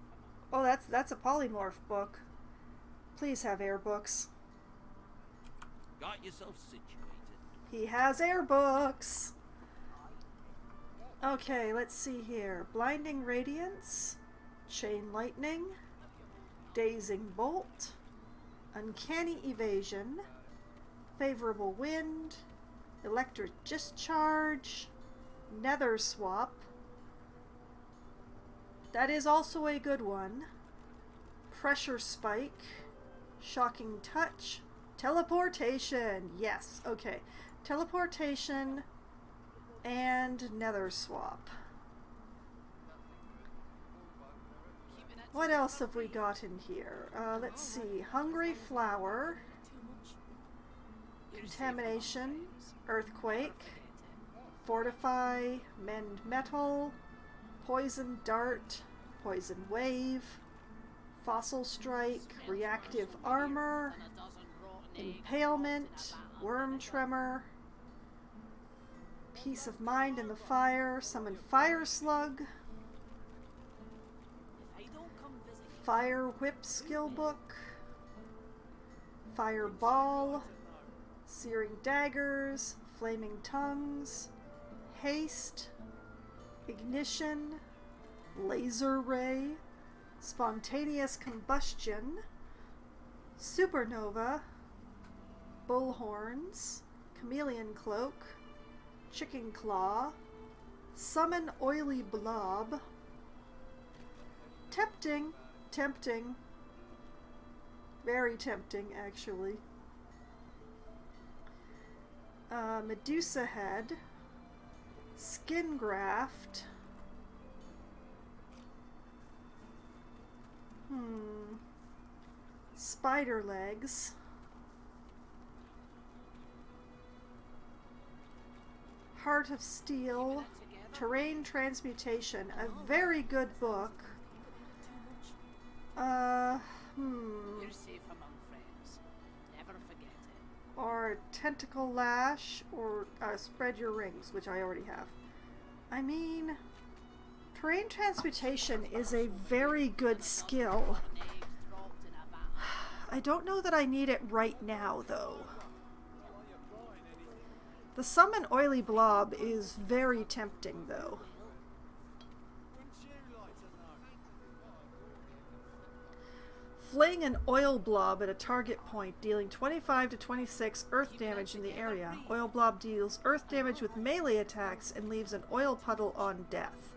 Oh, that's a polymorph book. Please have air books. it. Got yourself situated. He has air books! Okay, let's see here. Blinding Radiance, Chain Lightning, Dazing Bolt, Uncanny Evasion, Favorable Wind, Electric Discharge, Nether Swap. That is also a good one. Pressure Spike, Shocking Touch, Teleportation. Yes, okay. Teleportation and Nether Swap. What else have we got in here? Let's see. Hungry Flower, Contamination, Earthquake, Fortify, Mend Metal, Poison Dart, Poison Wave, Fossil Strike, Reactive Armor, Impalement, Worm Tremor, Peace of Mind in the Fire, Summon Fire Slug, Fire Whip Skill Book, Fireball, Searing Daggers, Flaming Tongues, Haste, Ignition, Laser Ray, Spontaneous Combustion, Supernova, Bullhorns, Chameleon Cloak, Chicken Claw, Summon Oily Blob, Tempting, Very tempting, actually. Medusa head. Skin graft. Spider legs. Heart of Steel. Terrain Transmutation. A very good book. You're safe among friends. Never forget it. Or Tentacle Lash, or Spread Your Rings, which I already have. I mean, Terrain Transmutation is a very good skill. I don't know that I need it right now, though. The Summon Oily Blob is very tempting, though. Fling an oil blob at a target point, dealing 25 to 26 earth damage in the area. Oil blob deals earth damage with melee attacks and leaves an oil puddle on death.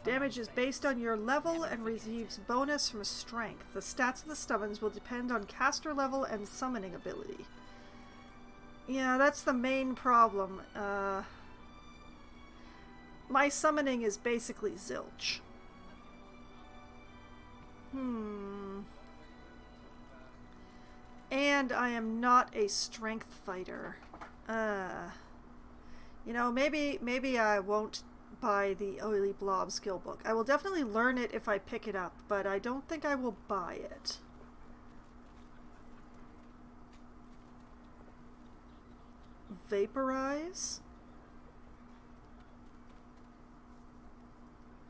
Damage is based on your level and receives bonus from strength. The stats of the summons will depend on caster level and summoning ability. Yeah, that's the main problem. My summoning is basically zilch. And I am not a strength fighter. You know, maybe I won't buy the Oily Blob skill book. I will definitely learn it if I pick it up, but I don't think I will buy it. Vaporize?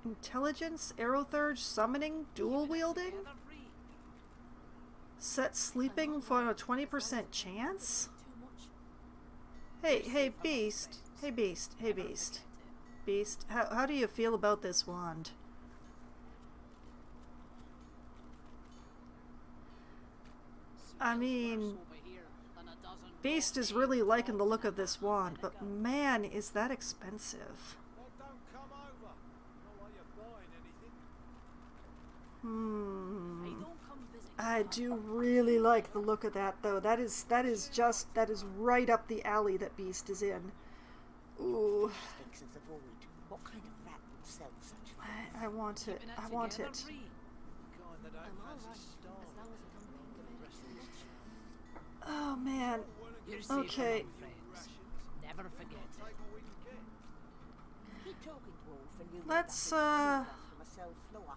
Intelligence, Aerothurge, Summoning, Dual Wielding? Set Sleeping for a 20% chance? Hey, Beast. Hey, Beast. Hey, Beast. Beast, how do you feel about this wand? I mean, Beast is really liking the look of this wand, but man, is that expensive. I do really like the look of that, though. That is right up the alley that Beast is in. Ooh. I want it. I want it. Oh man. Okay.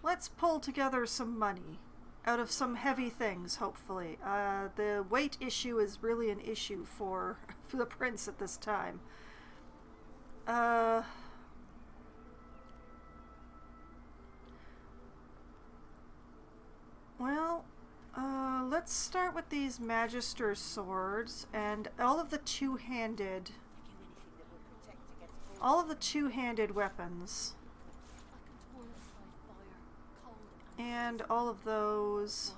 Let's pull together some money out of some heavy things, hopefully. The weight issue is really an issue for the prince at this time. Well, let's start with these Magister swords and all of the two-handed weapons. And all of those.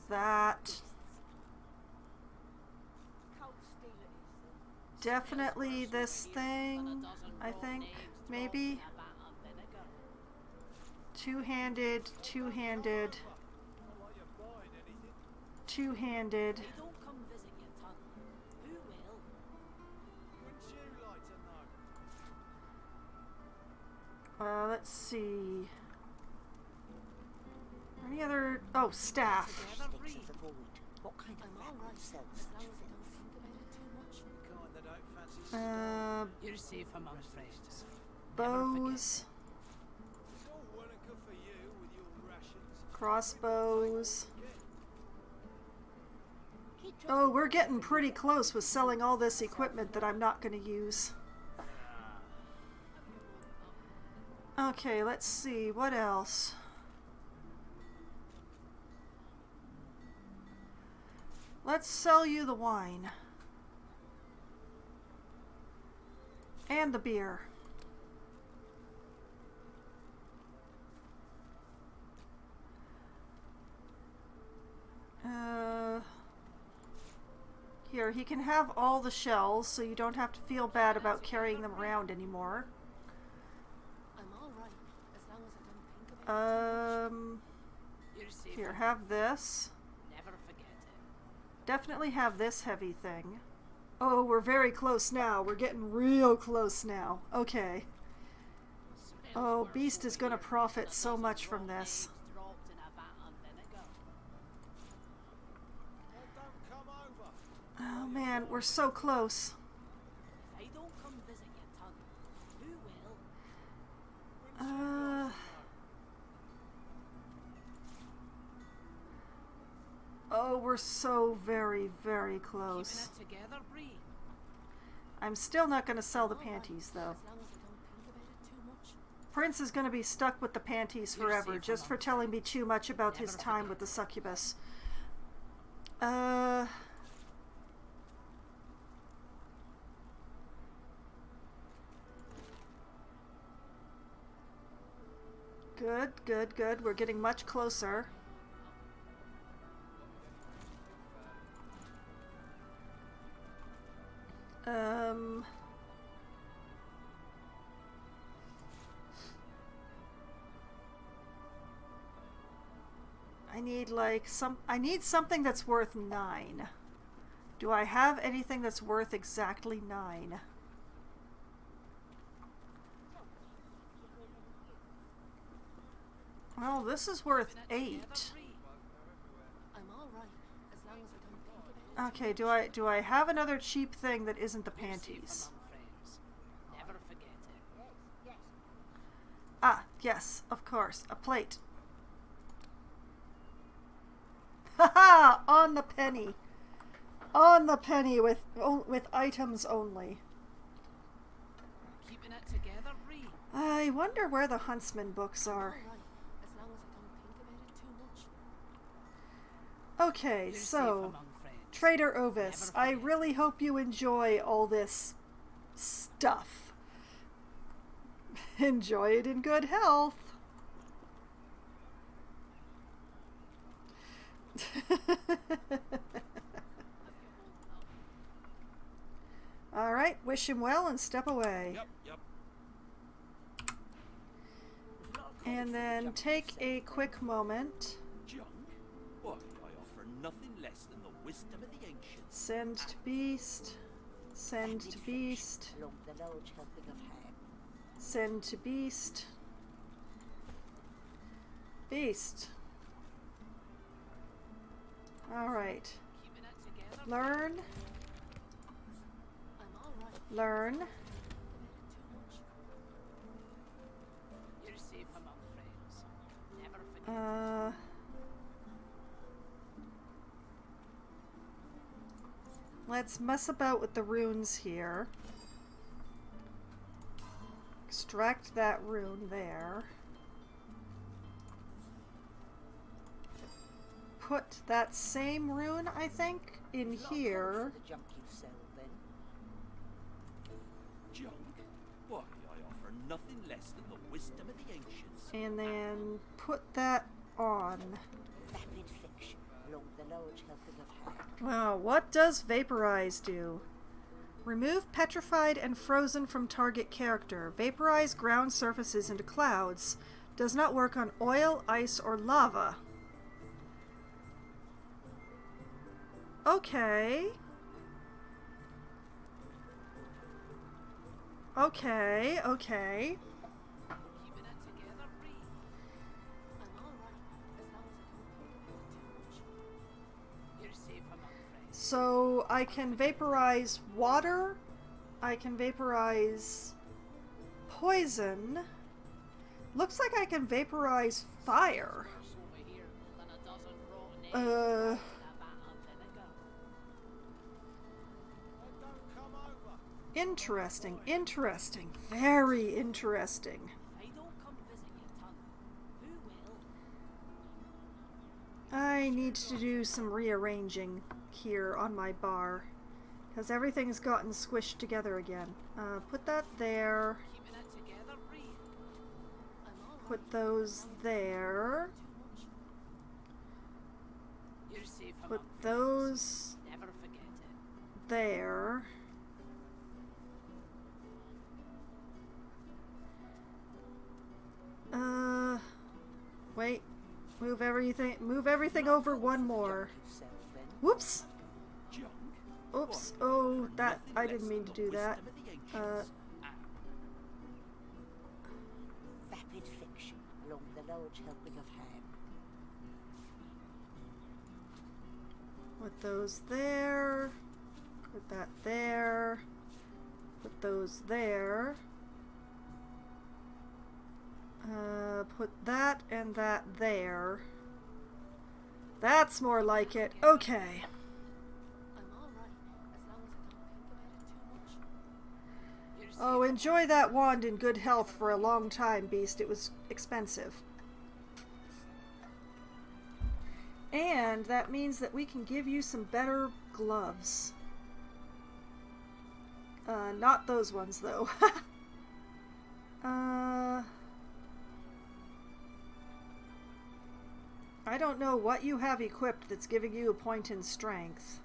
That. Definitely this thing, I think, maybe. Two-handed, two-handed, two-handed. Let's see. Any other... Oh, staff. Bows. Crossbows. Oh, we're getting pretty close with selling all this equipment that I'm not going to use. Okay, let's see. What else? Let's sell you the wine. And the beer. Here, he can have all the shells, so you don't have to feel bad about carrying them around anymore. I'm all right, as long as I don't think about it too much. Here, have this. Never forget it. Definitely have this heavy thing. Oh, we're very close now. We're getting real close now. Okay. Oh, Beast is going to profit so much from this. Dropped in a vat of vinegar. Oh man, we're so close. If I don't come visit your ton, who will? Oh, we're so very, very close. Keeping it together, Bree. I'm still not going to sell the panties, though. As long as I don't think about it too much. Prince is going to be stuck with the panties forever, just for telling me too much about his time with the succubus. Good, good, good. We're getting much closer. I need something that's worth 9. Do I have anything that's worth exactly 9? Well, this is worth 8. I'm all right, as long as I don't think about it. Okay, do I have another cheap thing that isn't the panties? Never forget it. Ah, yes, of course, a plate. Haha! On the penny. On the penny with items only. Keeping it together, Bree. I wonder where the Huntsman books are. All right, as long as I don't think about it too much. Okay, You're safe so among friends. Trader Ovis, Never I forget. really hope you enjoy all this stuff. Enjoy it in good health. All right, wish him well and step away. Yep. And then take a quick moment. Junk? Why, I offer nothing less than the wisdom of the ancients. Send to Beast. Send to Beast. Along the large helping of ham. Send to Beast. Beast. Alright. Keeping it together. Learn. I'm all right. Learn. Too much. You're safe among friends. Never forget. Let's mess about with the runes here. Extract that rune there. Put that same rune, I think, in here. The junk you sell, then. Junk? Why, I offer nothing less than the wisdom of the ancients. And then put that on. Vapid fiction along the large helping of ham. Wow, what does Vaporize do? Remove petrified and frozen from target character. Vaporize ground surfaces into clouds. Does not work on oil, ice, or lava. Okay. Okay. Keeping it together, Bree. I'm all right, as long as I don't think about it too much. You're safe among friends. So I can vaporize water. I can vaporize poison. Looks like I can vaporize fire. Worse over here than a dozen rotten eggs in a vat of vinegar. Interesting, interesting, very interesting. If I don't come visit your ton, who will? I need to do some rearranging here on my bar because everything's gotten squished together again. Put that there. Keeping it together, Bree. I'm all right. Put those there. Too much. You're safe Put among those friends. Never forget it. there. Wait. Move everything over one more. Whoops! Oops. Oh, that, I didn't mean to do that. Vapid fiction along the large helping of ham. Put those there. Put that there. Put those there. Put that and that there. That's more like it. Okay. Oh, enjoy that wand in good health for a long time, Beast. It was expensive. And that means that we can give you some better gloves. Not those ones, though. I don't know what you have equipped that's giving you a point in strength.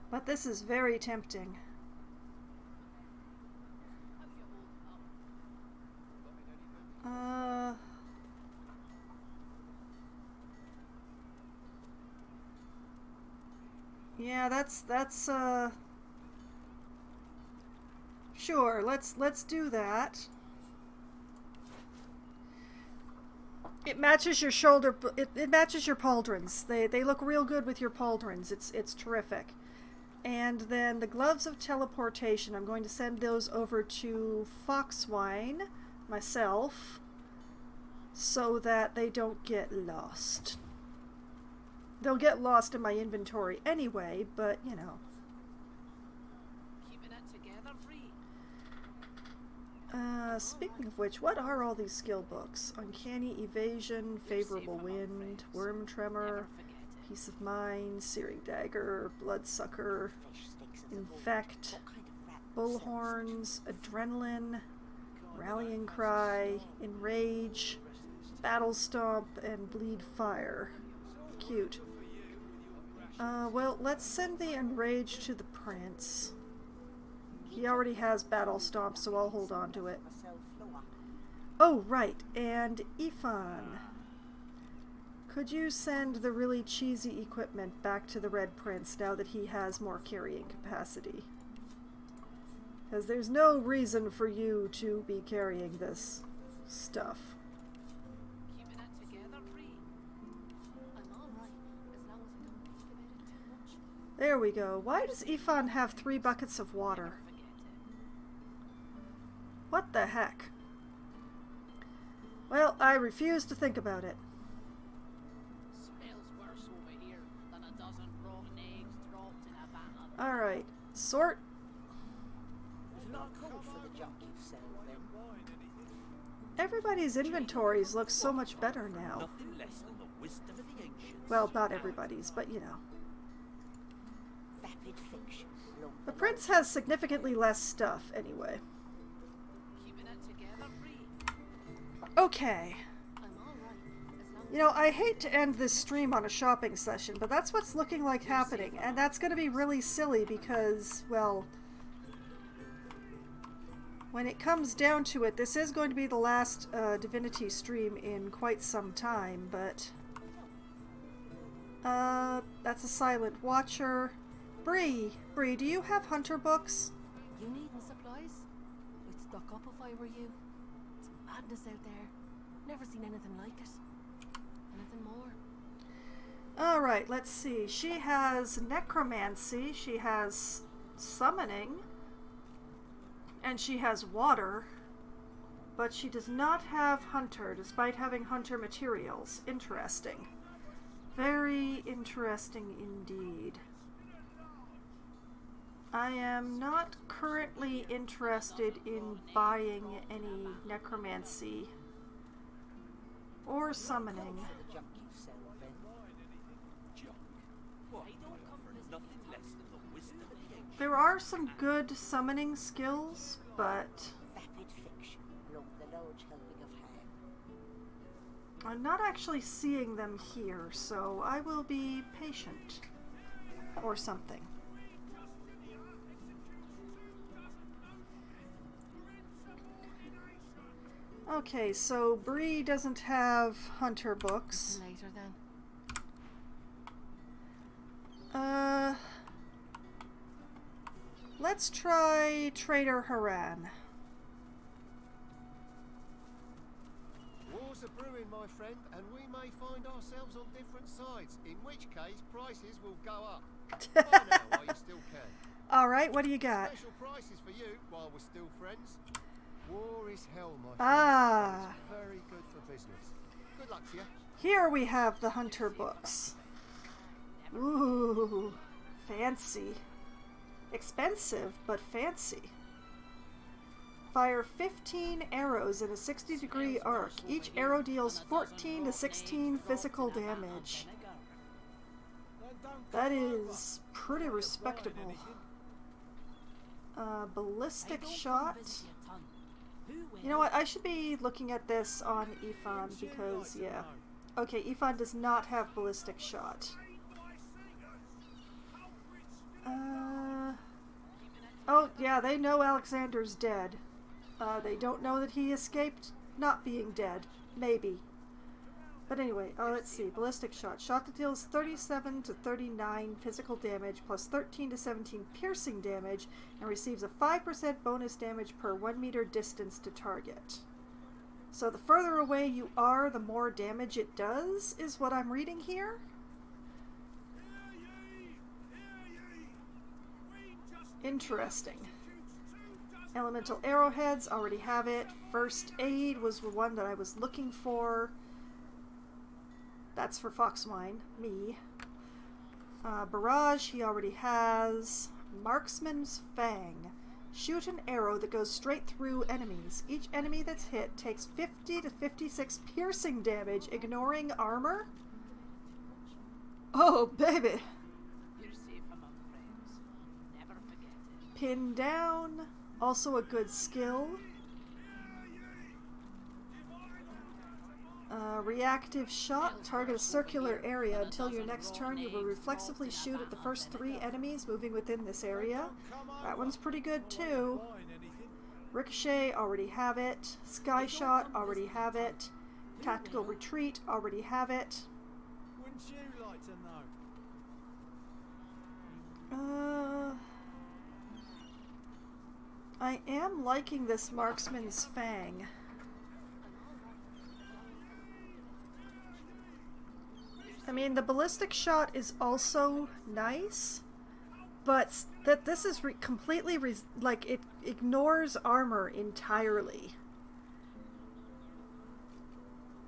But this is very tempting. Yeah, that's sure, let's do that. It matches your shoulder, it matches your pauldrons. They look real good with your pauldrons. It's terrific. And then the gloves of teleportation, I'm going to send those over to Foxwine myself so that they don't get lost. They'll get lost in my inventory anyway, but you know. Keeping it together, Free. Speaking of which, what are all these skill books? Uncanny Evasion, Favorable Wind, Worm Tremor, Peace of Mind, Searing Dagger, Bloodsucker, Infect, Bullhorns, Adrenaline, Rallying Cry, Enrage, Battle Stomp, and Bleed Fire. Cute. Well, let's send the Enrage to the Prince. He already has Battle Stomp, so I'll hold on to it. Oh, right, and Ifan. Could you send the really cheesy equipment back to the Red Prince now that he has more carrying capacity? Because there's no reason for you to be carrying this stuff. Keeping it together, Free. I'm alright, as long as I don't think about it too much. There we go. Why does Ifan have 3 buckets of water? What the heck? Well, I refuse to think about it. Smells worse over here than a dozen rotten eggs dropped in a vat. Alright, sort. There's not a call for the junk you sell then. Everybody's inventories look so much better now. Nothing less than the wisdom of the ancients. Well, not everybody's, but you know. Vapid fiction along The Prince has significantly less stuff, anyway. Keeping it together, Free. Okay. I'm alright, as long as You know, I hate to end this stream on a shopping session, but that's what's looking like happening, and that's going to be really silly because, well, when it comes down to it, this is going to be the last Divinity stream in quite some time, but that's a Silent Watcher. Bree, do you have hunter books? You needing supplies? I'd stock up if I were you. It's madness out there. Never seen anything like it. Anything more? Alright, let's see. She has necromancy, she has summoning, and she has water, but she does not have hunter, despite having hunter materials. Interesting. Very interesting indeed. I am not currently interested in buying any necromancy or summoning. junk you sell then. Junk? What? Nothing less than the wisdom of the ancients. There are some good summoning skills, but Vapid fiction along the large helping of ham. I'm not actually seeing them here, so I will be patient. Or something. Okay, so Bree doesn't have hunter books. Later then. Let's try Trader Haran. Wars are brewing, my friend, and we may find ourselves on different sides, in which case prices will go up. Buy now while you still can. Alright, what do you got? Special prices for you while we're still friends. War is hell, my friend. Ah. It's very good for business. Good luck to you. Here we have the hunter books. Ooh, fancy. Expensive, but fancy. Fire 15 arrows in a 60-degree arc. Each arrow deals 14 to 16 physical damage. That is pretty respectable. Ballistic shot. You know what? I should be looking at this on Ifan because, yeah. Okay, Ifan does not have ballistic shot. Oh, yeah, they know Alexander's dead. They don't know that he escaped not being dead. Maybe. But anyway, let's see. Ballistic shot. Shot that deals 37 to 39 physical damage plus 13 to 17 piercing damage and receives a 5% bonus damage per 1 meter distance to target. So the further away you are, the more damage it does, is what I'm reading here. Interesting. Elemental arrowheads, already have it. First aid was the one that I was looking for. That's for Foxwine, me. Barrage, he already has. Marksman's Fang. Shoot an arrow that goes straight through enemies. Each enemy that's hit takes 50 to 56 piercing damage, ignoring armor. Oh, baby. Pin down. Also a good skill. Reactive shot. Target a circular area. Until your next turn, you will reflexively shoot at the first 3 enemies moving within this area. That one's pretty good too. Ricochet, already have it. Sky shot, already have it. Tactical retreat, already have it. Wouldn't you like to know? I am liking this Marksman's Fang. I mean, the ballistic shot is also nice, but that this is completely like it ignores armor entirely,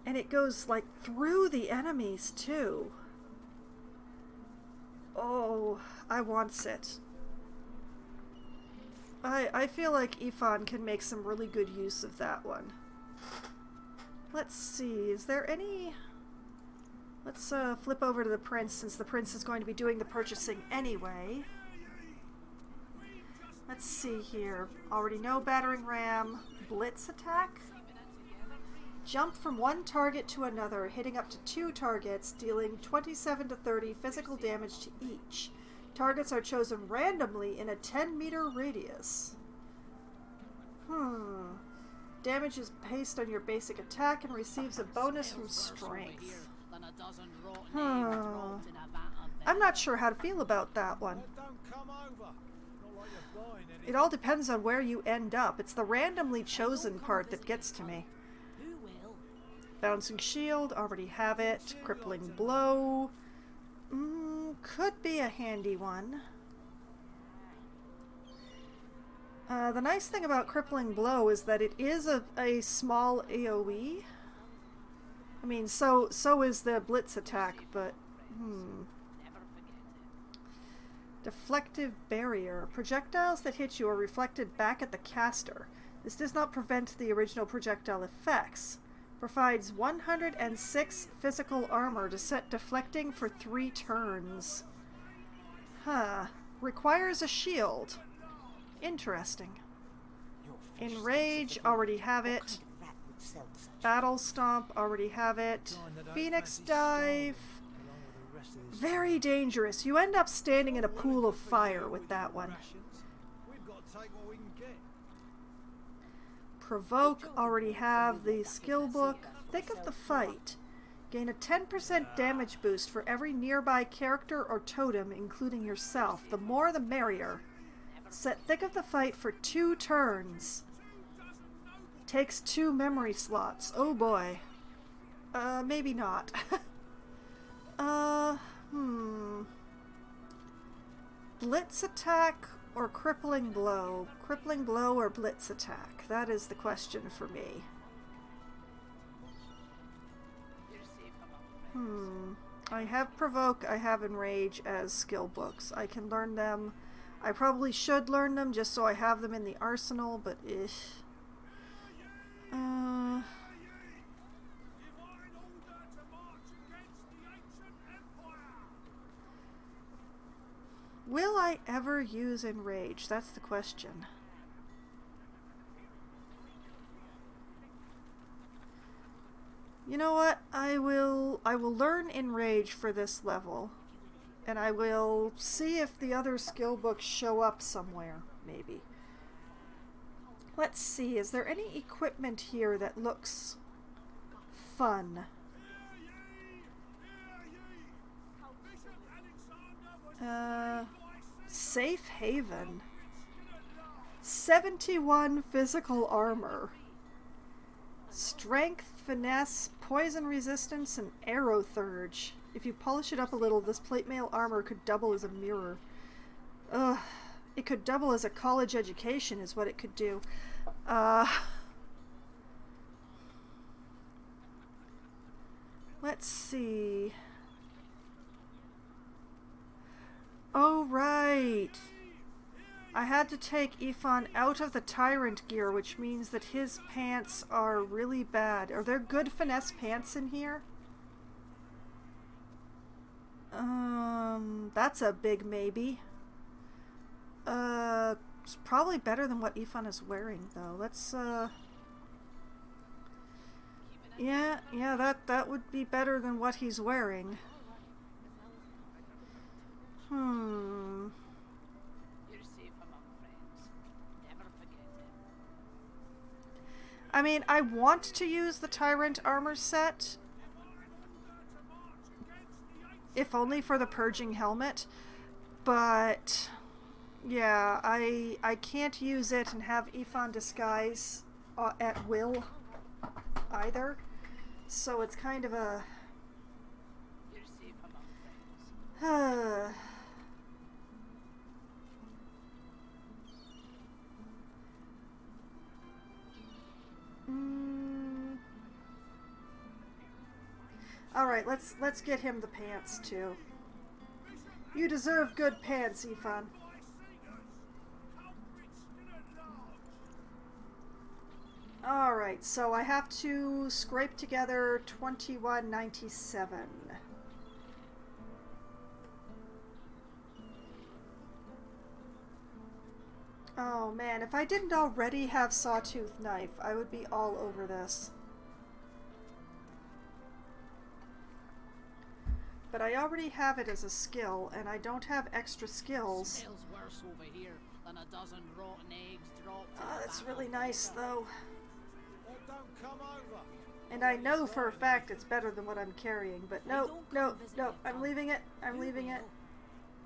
and it goes like through the enemies too. Oh, I wants it. I feel like Ifan can make some really good use of that one. Let's see, is there any... Let's flip over to the prince, since the prince is going to be doing the purchasing anyway. Let's see here. Already know battering ram. Blitz attack. Jump from one target to another, hitting up to 2 targets, dealing 27 to 30 physical damage to each. Targets are chosen randomly in a 10-meter radius. Damage is based on your basic attack and receives a bonus from strength. I'm not sure how to feel about that one. It all depends on where you end up. It's the randomly chosen part that gets to me. Bouncing shield, already have it. Crippling blow. Could be a handy one. The nice thing about crippling blow is that it is a small AoE. I mean, so is the blitz attack, but Deflective barrier. Projectiles that hit you are reflected back at the caster. This does not prevent the original projectile effects. Provides 106 physical armor to set deflecting for 3 turns. Requires a shield. Interesting. Enrage, already have it. Battle Stomp, already have it. Phoenix Dive. Very dangerous. You end up standing in a pool of fire with that one. Provoke, already have the skill book. Thick of the Fight. Gain a 10% damage boost for every nearby character or totem, including yourself. The more the merrier. Set Thick of the Fight for 2 turns. Takes 2 memory slots. Oh boy. Maybe not. Blitz attack or crippling blow? Crippling blow or blitz attack? That is the question for me. I have Provoke, I have Enrage as skill books. I can learn them. I probably should learn them just so I have them in the arsenal, but will I ever use Enrage? That's the question. You know what? I will learn Enrage for this level. And I will see if the other skill books show up somewhere, maybe. Let's see, is there any equipment here that looks fun? Safe Haven. 71 physical armor. Strength, finesse, poison resistance, and arrow thurge. If you polish it up a little, this plate mail armor could double as a mirror. Ugh. It could double as a college education is what it could do. Let's see. Oh, right. I had to take Ifan out of the Tyrant gear, which means that his pants are really bad. Are there good finesse pants in here? That's a big maybe. It's probably better than what Ifan is wearing, though. Let's, yeah, that would be better than what he's wearing. I mean, I want to use the Tyrant armor set, if only for the Purging Helmet, but yeah, I can't use it and have Ifan disguise at will either, so it's kind of a Alright, let's get him the pants too. You deserve good pants, Ifan. Alright, so I have to scrape together 2197. Oh man, if I didn't already have Sawtooth Knife, I would be all over this. But I already have it as a skill, and I don't have extra skills. Smells worse over here than a dozen rotten eggs dropped. Oh, that's really nice, though. Well, don't come over. And I know for a fact it's better than what I'm carrying, but no, I'm leaving it. I'm leaving it.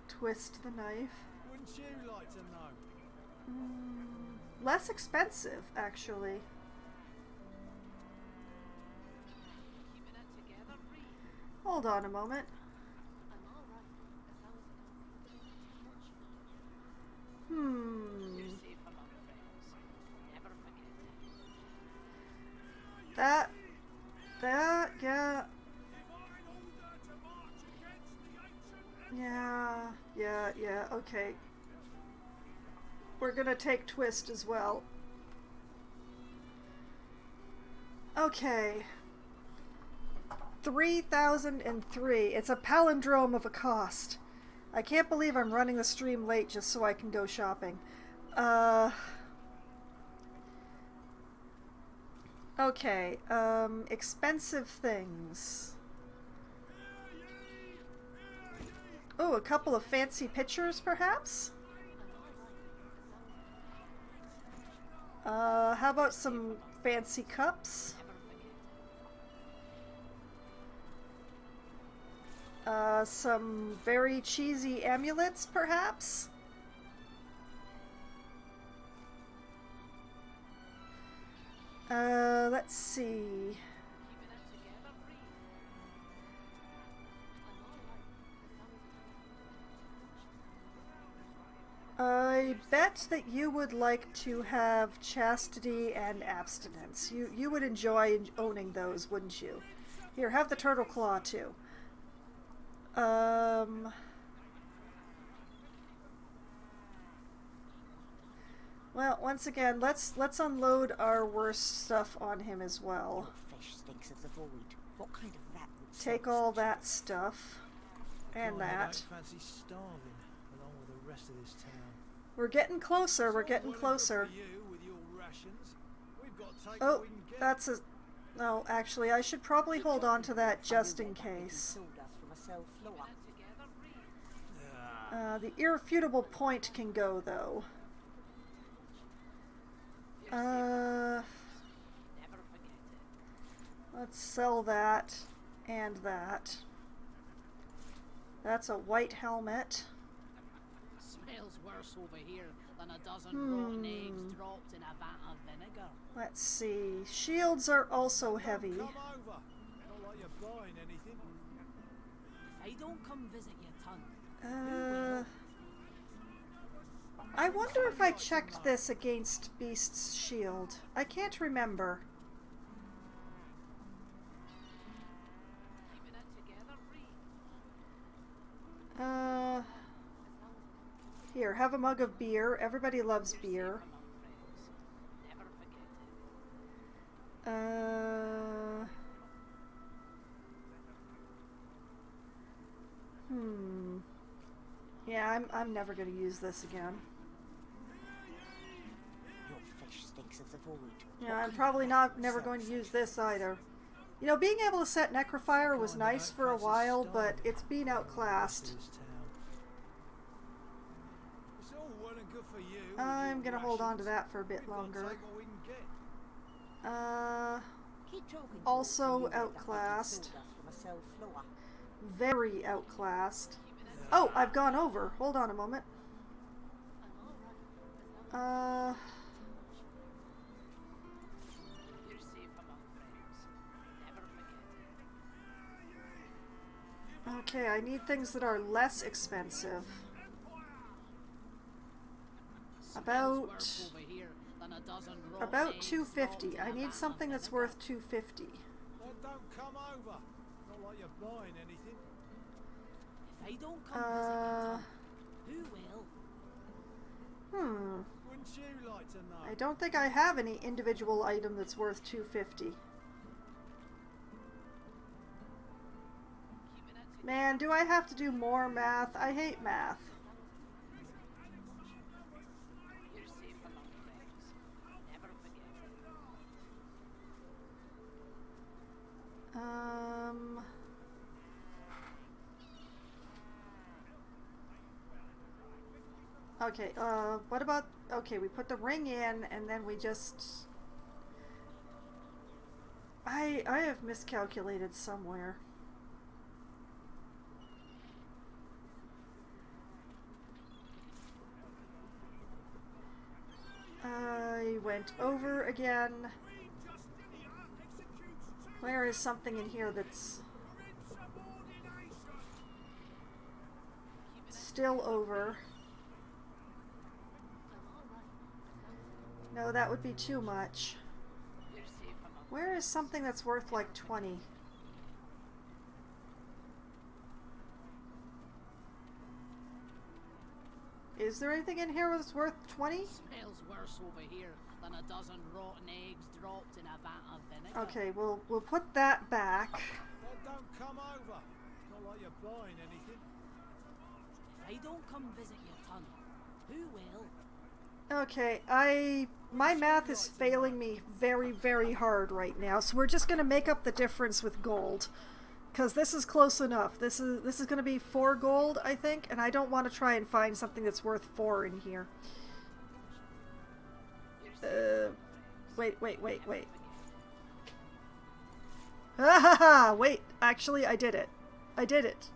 Twist the knife. Wouldn't you like to know? Less expensive, actually. Hold on a moment. Yeah. Yeah, okay. We're gonna take Twist as well. Okay. 3003. It's a palindrome of a cost. I can't believe I'm running the stream late just so I can go shopping. Okay, expensive things. Oh, a couple of fancy pictures, perhaps? How about some fancy cups? Some very cheesy amulets, perhaps? Let's see. I bet that you would like to have chastity and abstinence. You would enjoy owning those, wouldn't you? Here, have the turtle claw too. Well, once again, let's unload our worst stuff on him as well. Your fish stinks of the void. What kind of rat would Take all that stuff. And that. Fancy starving along with the rest of this town. We're getting closer, we're getting closer. Oh, that's a... No, actually, I should probably hold on to that just in case. The irrefutable point can go, though. Let's sell that and that. That's a white helmet. Smells worse over here than a dozen rotten eggs dropped in a vat of vinegar. Let's see. Shields are also heavy. Come over. Not like you're buying anything. If I don't come visit your ton, I wonder if I checked this against Beast's shield. I can't remember. Here, have a mug of beer. Everybody loves beer. Yeah, I'm never going to use this again. Your fish stinks of the void. Yeah, I'm probably never going to use this either. You know, being able to set Necrophire was nice for a while, but it's been outclassed. I'm gonna hold on to that for a bit longer. Also outclassed. Very outclassed. Oh, I've gone over. Hold on a moment. Okay, I need things that are less expensive. About 250. I need something that's worth 250. don't come over. Not like you're buying anything. If I don't come visit your ton, who will? Wouldn't you like to know? I don't think I have any individual item that's worth 250. Man, do I have to do more math? I hate math. Okay, what about... Okay, we put the ring in, and then we just... I have miscalculated somewhere. I went over again. Where is something in here that's still over? No, that would be too much. Where is something that's worth like 20? Is there anything in here that's worth 20? Smells worse over here than a dozen rotten eggs dropped in a vat of vinegar. Okay, we'll put that back. Don't come over. Not like you're buying anything. If I don't come visit your ton, who will? Okay, my math is failing me very, very hard right now, so we're just gonna make up the difference with gold. Because this is close enough. This is going to be 4 gold, I think, and I don't want to try and find something that's worth 4 in here. Wait. Ha ha ha! Wait, actually, I did it. I did it.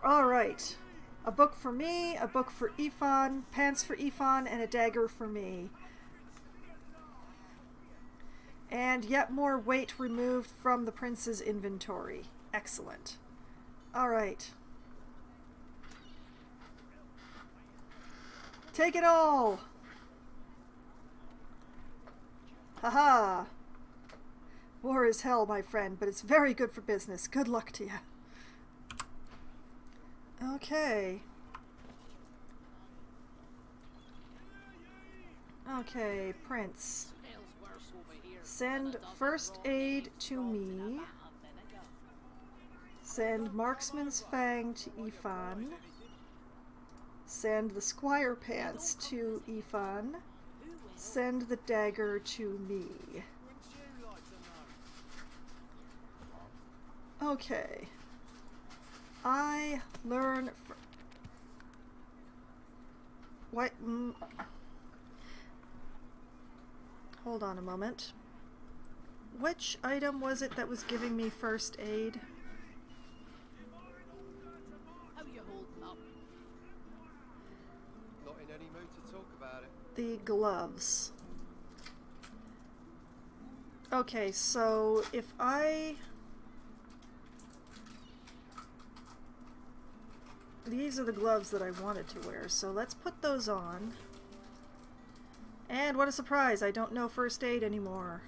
Alright. A book for me, a book for Ifan, pants for Ifan, and a dagger for me. And yet more weight removed from the prince's inventory. Excellent. Alright. Take it all! Haha! War is hell, my friend, but it's very good for business. Good luck to you. Okay. Okay, Prince. Send first aid to me. Send Marksman's Fang to Ifan. Send the Squire Pants to Ifan. Send the dagger to me. Okay. I learn... What? Hold on a moment. Which item was it that was giving me first aid? How you holding up? Not in any mood to talk about it. The gloves. Okay, so if I... These are the gloves that I wanted to wear, so let's put those on. And what a surprise, I don't know first aid anymore.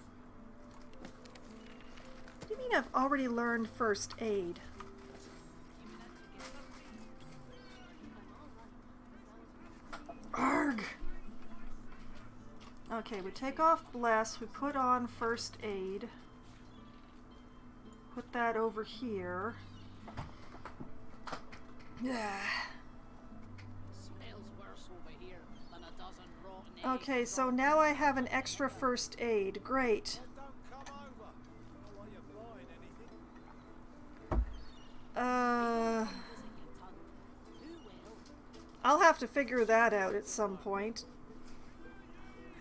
What do you mean I've already learned first aid? Arg! Okay, we take off Bless, we put on first aid. Put that over here. Yeah. Okay, so now I have an extra first aid. Great. I'll have to figure that out at some point.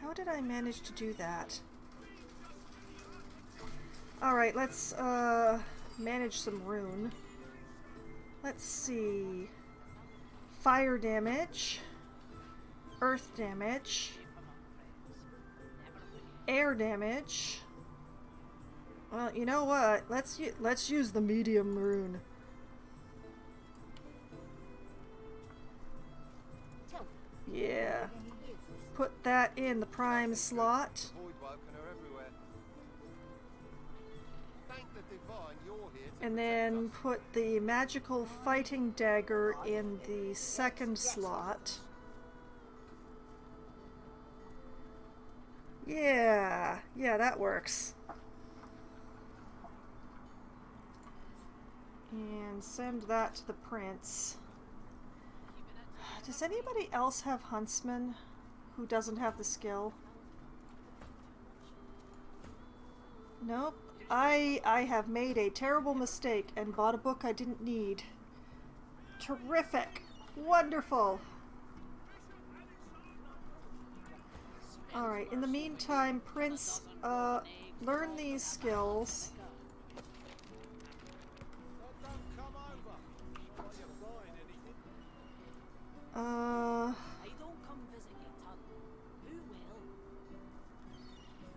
How did I manage to do that? Alright, let's manage some rune. Let's see. Fire damage. Earth damage. Air damage. Well, you know what? Let's use the medium rune. Yeah. Put that in the prime slot. And then put the magical fighting dagger in the second slot. Yeah, that works. And send that to the prince. Does anybody else have Huntsman who doesn't have the skill? Nope. I have made a terrible mistake and bought a book I didn't need. Terrific. Wonderful. Alright, in the meantime, Prince, learn these skills.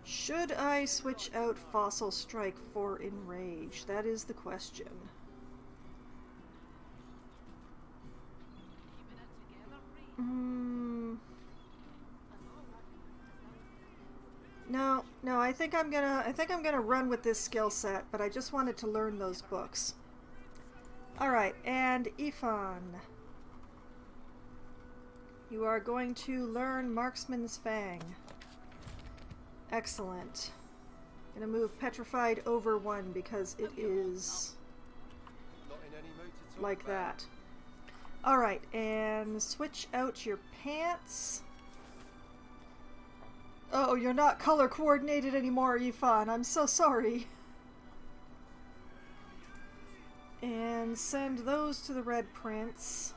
Should I switch out Fossil Strike for Enrage? That is the question. No, I think I'm gonna run with this skill set, but I just wanted to learn those books. Alright, and Ifan. You are going to learn Marksman's Fang. Excellent. I'm gonna move Petrified over one because it is like that. Alright, and switch out your pants. Oh, you're not color coordinated anymore, Ifan. I'm so sorry. And send those to the Red Prince.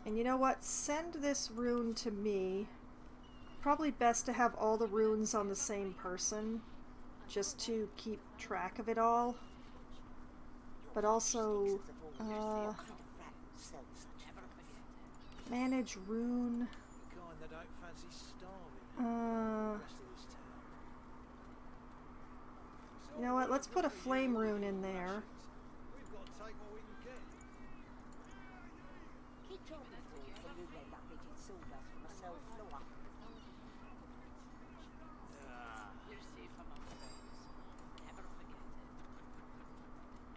And you know what? Send this rune to me. Probably best to have all the runes on the same person, just to keep track of it all. But also, manage rune. You know what? Let's put a flame rune in there.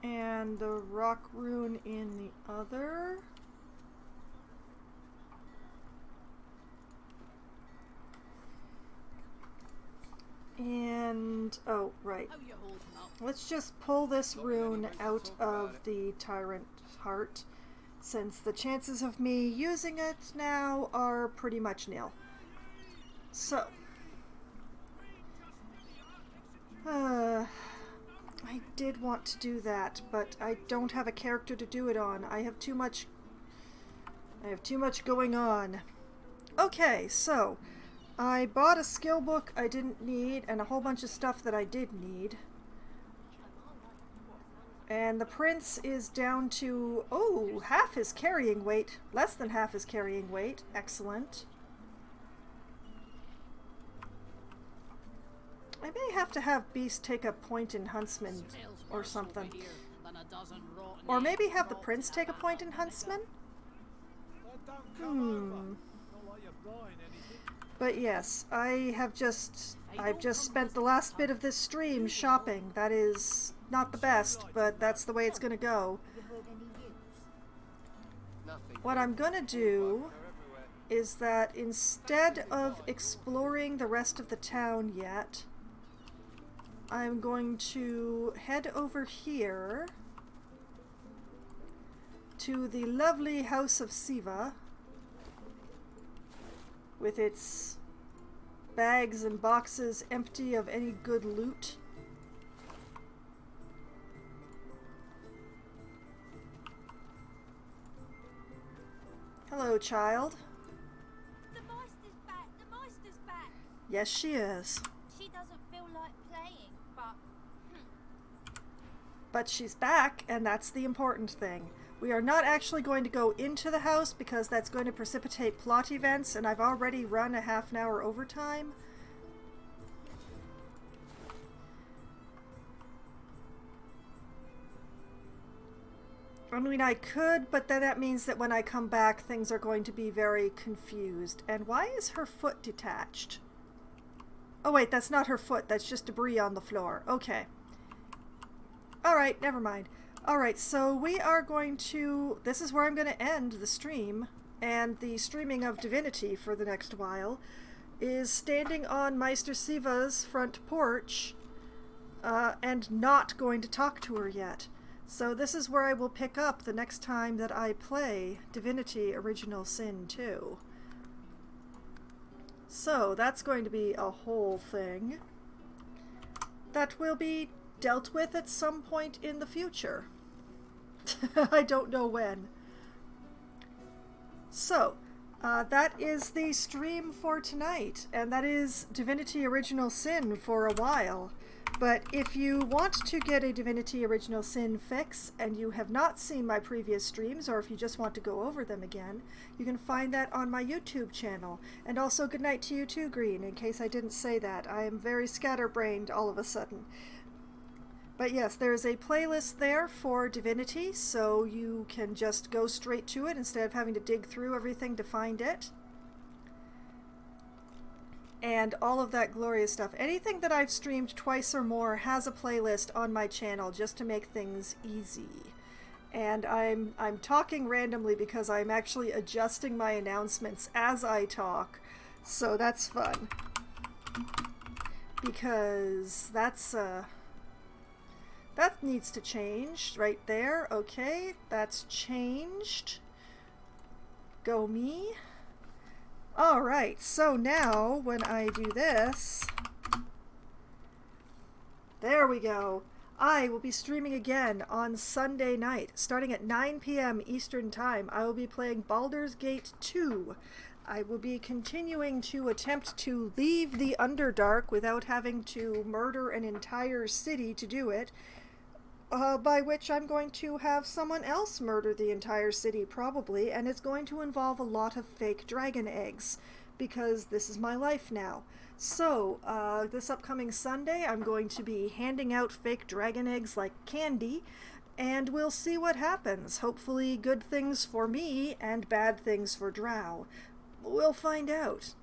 And the rock rune in the other. And, oh, right. Let's just pull this rune out of the Tyrant Heart, since the chances of me using it now are pretty much nil. So, I did want to do that, but I don't have a character to do it on. I have too much going on. Okay, so I bought a skill book I didn't need and a whole bunch of stuff that I did need. And the prince is down to, oh, half his carrying weight. Less than half his carrying weight. Excellent. I may have to have Beast take a point in Huntsman or something. Or maybe have the prince take a point in Huntsman? But yes, I've just spent the last bit of this stream shopping. That is not the best, but that's the way it's gonna go. What I'm gonna do is that instead of exploring the rest of the town yet, I'm going to head over here to the lovely House of Siva with its bags and boxes empty of any good loot. Hello, child. The Meister's back! The Meister's back! Yes, she is. She doesn't feel like playing, but... But she's back, and that's the important thing. We are not actually going to go into the house because that's going to precipitate plot events, and I've already run a half-an-hour overtime. I mean, I could, but then that means that when I come back, things are going to be very confused. And why is her foot detached? Oh wait, that's not her foot, that's just debris on the floor. Okay. Alright, never mind. Alright, so we are going to... This is where I'm going to end the stream, and the streaming of Divinity for the next while, is standing on Meister Siva's front porch, and not going to talk to her yet. So this is where I will pick up the next time that I play Divinity Original Sin 2. So that's going to be a whole thing that will be dealt with at some point in the future. I don't know when. So, that is the stream for tonight, and that is Divinity Original Sin for a while. But if you want to get a Divinity Original Sin fix and you have not seen my previous streams, or if you just want to go over them again, you can find that on my YouTube channel. And also good night to you too, Green, in case I didn't say that. I am very scatterbrained all of a sudden. But yes, there is a playlist there for Divinity, so you can just go straight to it instead of having to dig through everything to find it. And all of that glorious stuff. Anything that I've streamed twice or more has a playlist on my channel just to make things easy. And I'm talking randomly because I'm actually adjusting my announcements as I talk, so that's fun. Because that's that needs to change right there. Okay, that's changed. Go me. Alright, so now when I do this, there we go. I will be streaming again on Sunday night, starting at 9 p.m. Eastern Time. I will be playing Baldur's Gate 2. I will be continuing to attempt to leave the Underdark without having to murder an entire city to do it, by which I'm going to have someone else murder the entire city, probably, and it's going to involve a lot of fake dragon eggs, because this is my life now. So, this upcoming Sunday, I'm going to be handing out fake dragon eggs like candy, and we'll see what happens. Hopefully good things for me and bad things for Drow. We'll find out.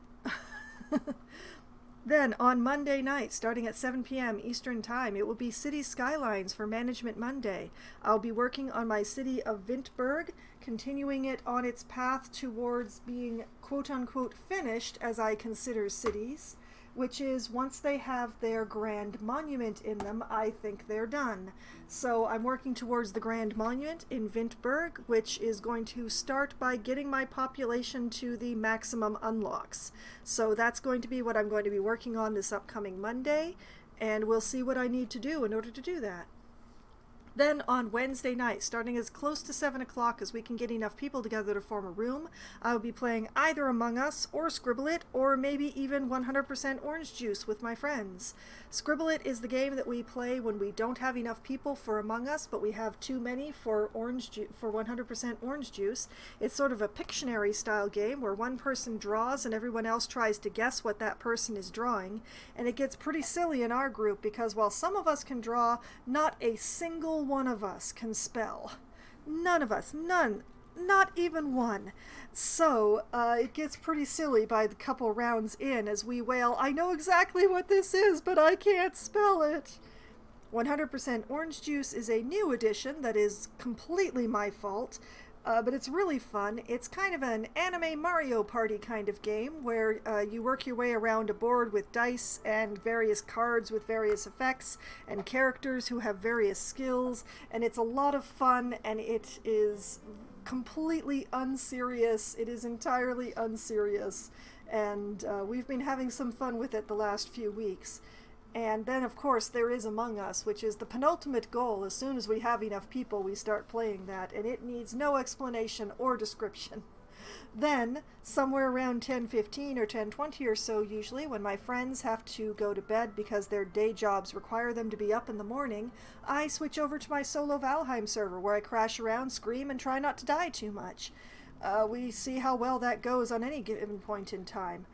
Then, on Monday night, starting at 7 p.m. Eastern Time, it will be City Skylines for Management Monday. I'll be working on my city of Vintberg, continuing it on its path towards being quote-unquote finished, as I consider cities, which is once they have their grand monument in them, I think they're done. So I'm working towards the grand monument in Vintberg, which is going to start by getting my population to the maximum unlocks. So that's going to be what I'm going to be working on this upcoming Monday, and we'll see what I need to do in order to do that. Then on Wednesday night, starting as close to 7 o'clock as we can get enough people together to form a room, I will be playing either Among Us or Scribble It, or maybe even 100% Orange Juice with my friends. Scribble It is the game that we play when we don't have enough people for Among Us, but we have too many for 100% Orange Juice. It's sort of a Pictionary style game where one person draws and everyone else tries to guess what that person is drawing, and it gets pretty silly in our group because while some of us can draw, not a single one of us can spell. None of us. None. Not even one. So, it gets pretty silly by the couple rounds in as we wail, I know exactly what this is, but I can't spell it. 100% Orange Juice is a new edition that is completely my fault, but it's really fun. It's kind of an anime Mario Party kind of game where you work your way around a board with dice and various cards with various effects and characters who have various skills, and it's a lot of fun, and it is completely unserious. It is entirely unserious, and we've been having some fun with it the last few weeks. And then, of course, there is Among Us, which is the penultimate goal. As soon as we have enough people, we start playing that, and it needs no explanation or description. Then, somewhere around 10:15 or 10:20 or so usually, when my friends have to go to bed because their day jobs require them to be up in the morning, I switch over to my solo Valheim server where I crash around, scream, and try not to die too much. We see how well that goes on any given point in time.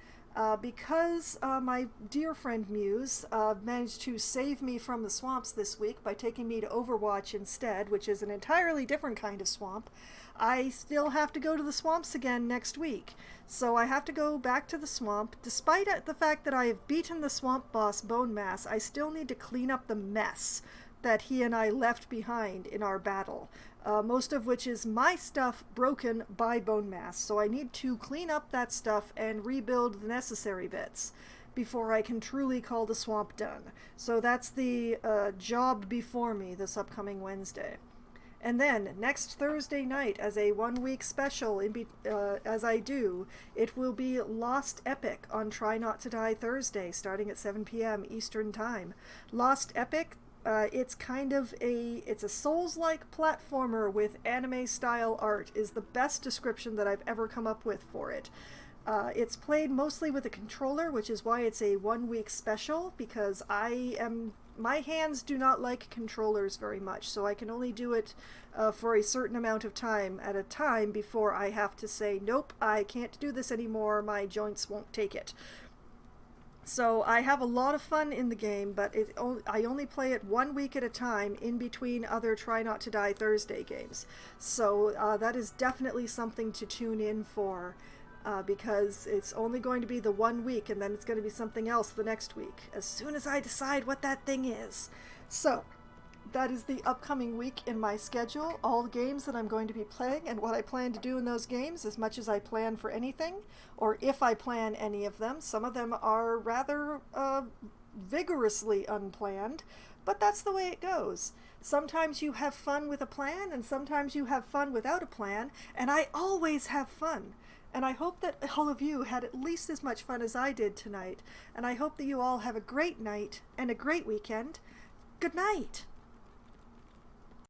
Because my dear friend Muse managed to save me from the swamps this week by taking me to Overwatch instead, which is an entirely different kind of swamp, I still have to go to the swamps again next week. So I have to go back to the swamp. Despite the fact that I have beaten the swamp boss Bone Mass, I still need to clean up the mess that he and I left behind in our battle. Most of which is my stuff broken by Bone Mass, so I need to clean up that stuff and rebuild the necessary bits before I can truly call the swamp done. So that's the job before me this upcoming Wednesday. And then, next Thursday night, as a one-week special, as I do, it will be Lost Epic on Try Not to Die Thursday, starting at 7 p.m. Eastern Time. Lost Epic, it's kind of it's a Souls-like platformer with anime-style art, is the best description that I've ever come up with for it. It's played mostly with a controller, which is why it's a one-week special, because my hands do not like controllers very much, so I can only do it for a certain amount of time at a time before I have to say, nope, I can't do this anymore, my joints won't take it. So I have a lot of fun in the game, but I only play it 1 week at a time in between other Try Not to Die Thursday games. So that is definitely something to tune in for. Because it's only going to be the 1 week, and then it's going to be something else the next week, as soon as I decide what that thing is. So, that is the upcoming week in my schedule, all the games that I'm going to be playing, and what I plan to do in those games, as much as I plan for anything, or if I plan any of them. Some of them are rather vigorously unplanned, but that's the way it goes. Sometimes you have fun with a plan, and sometimes you have fun without a plan, and I always have fun. And I hope that all of you had at least as much fun as I did tonight. And I hope that you all have a great night and a great weekend. Good night!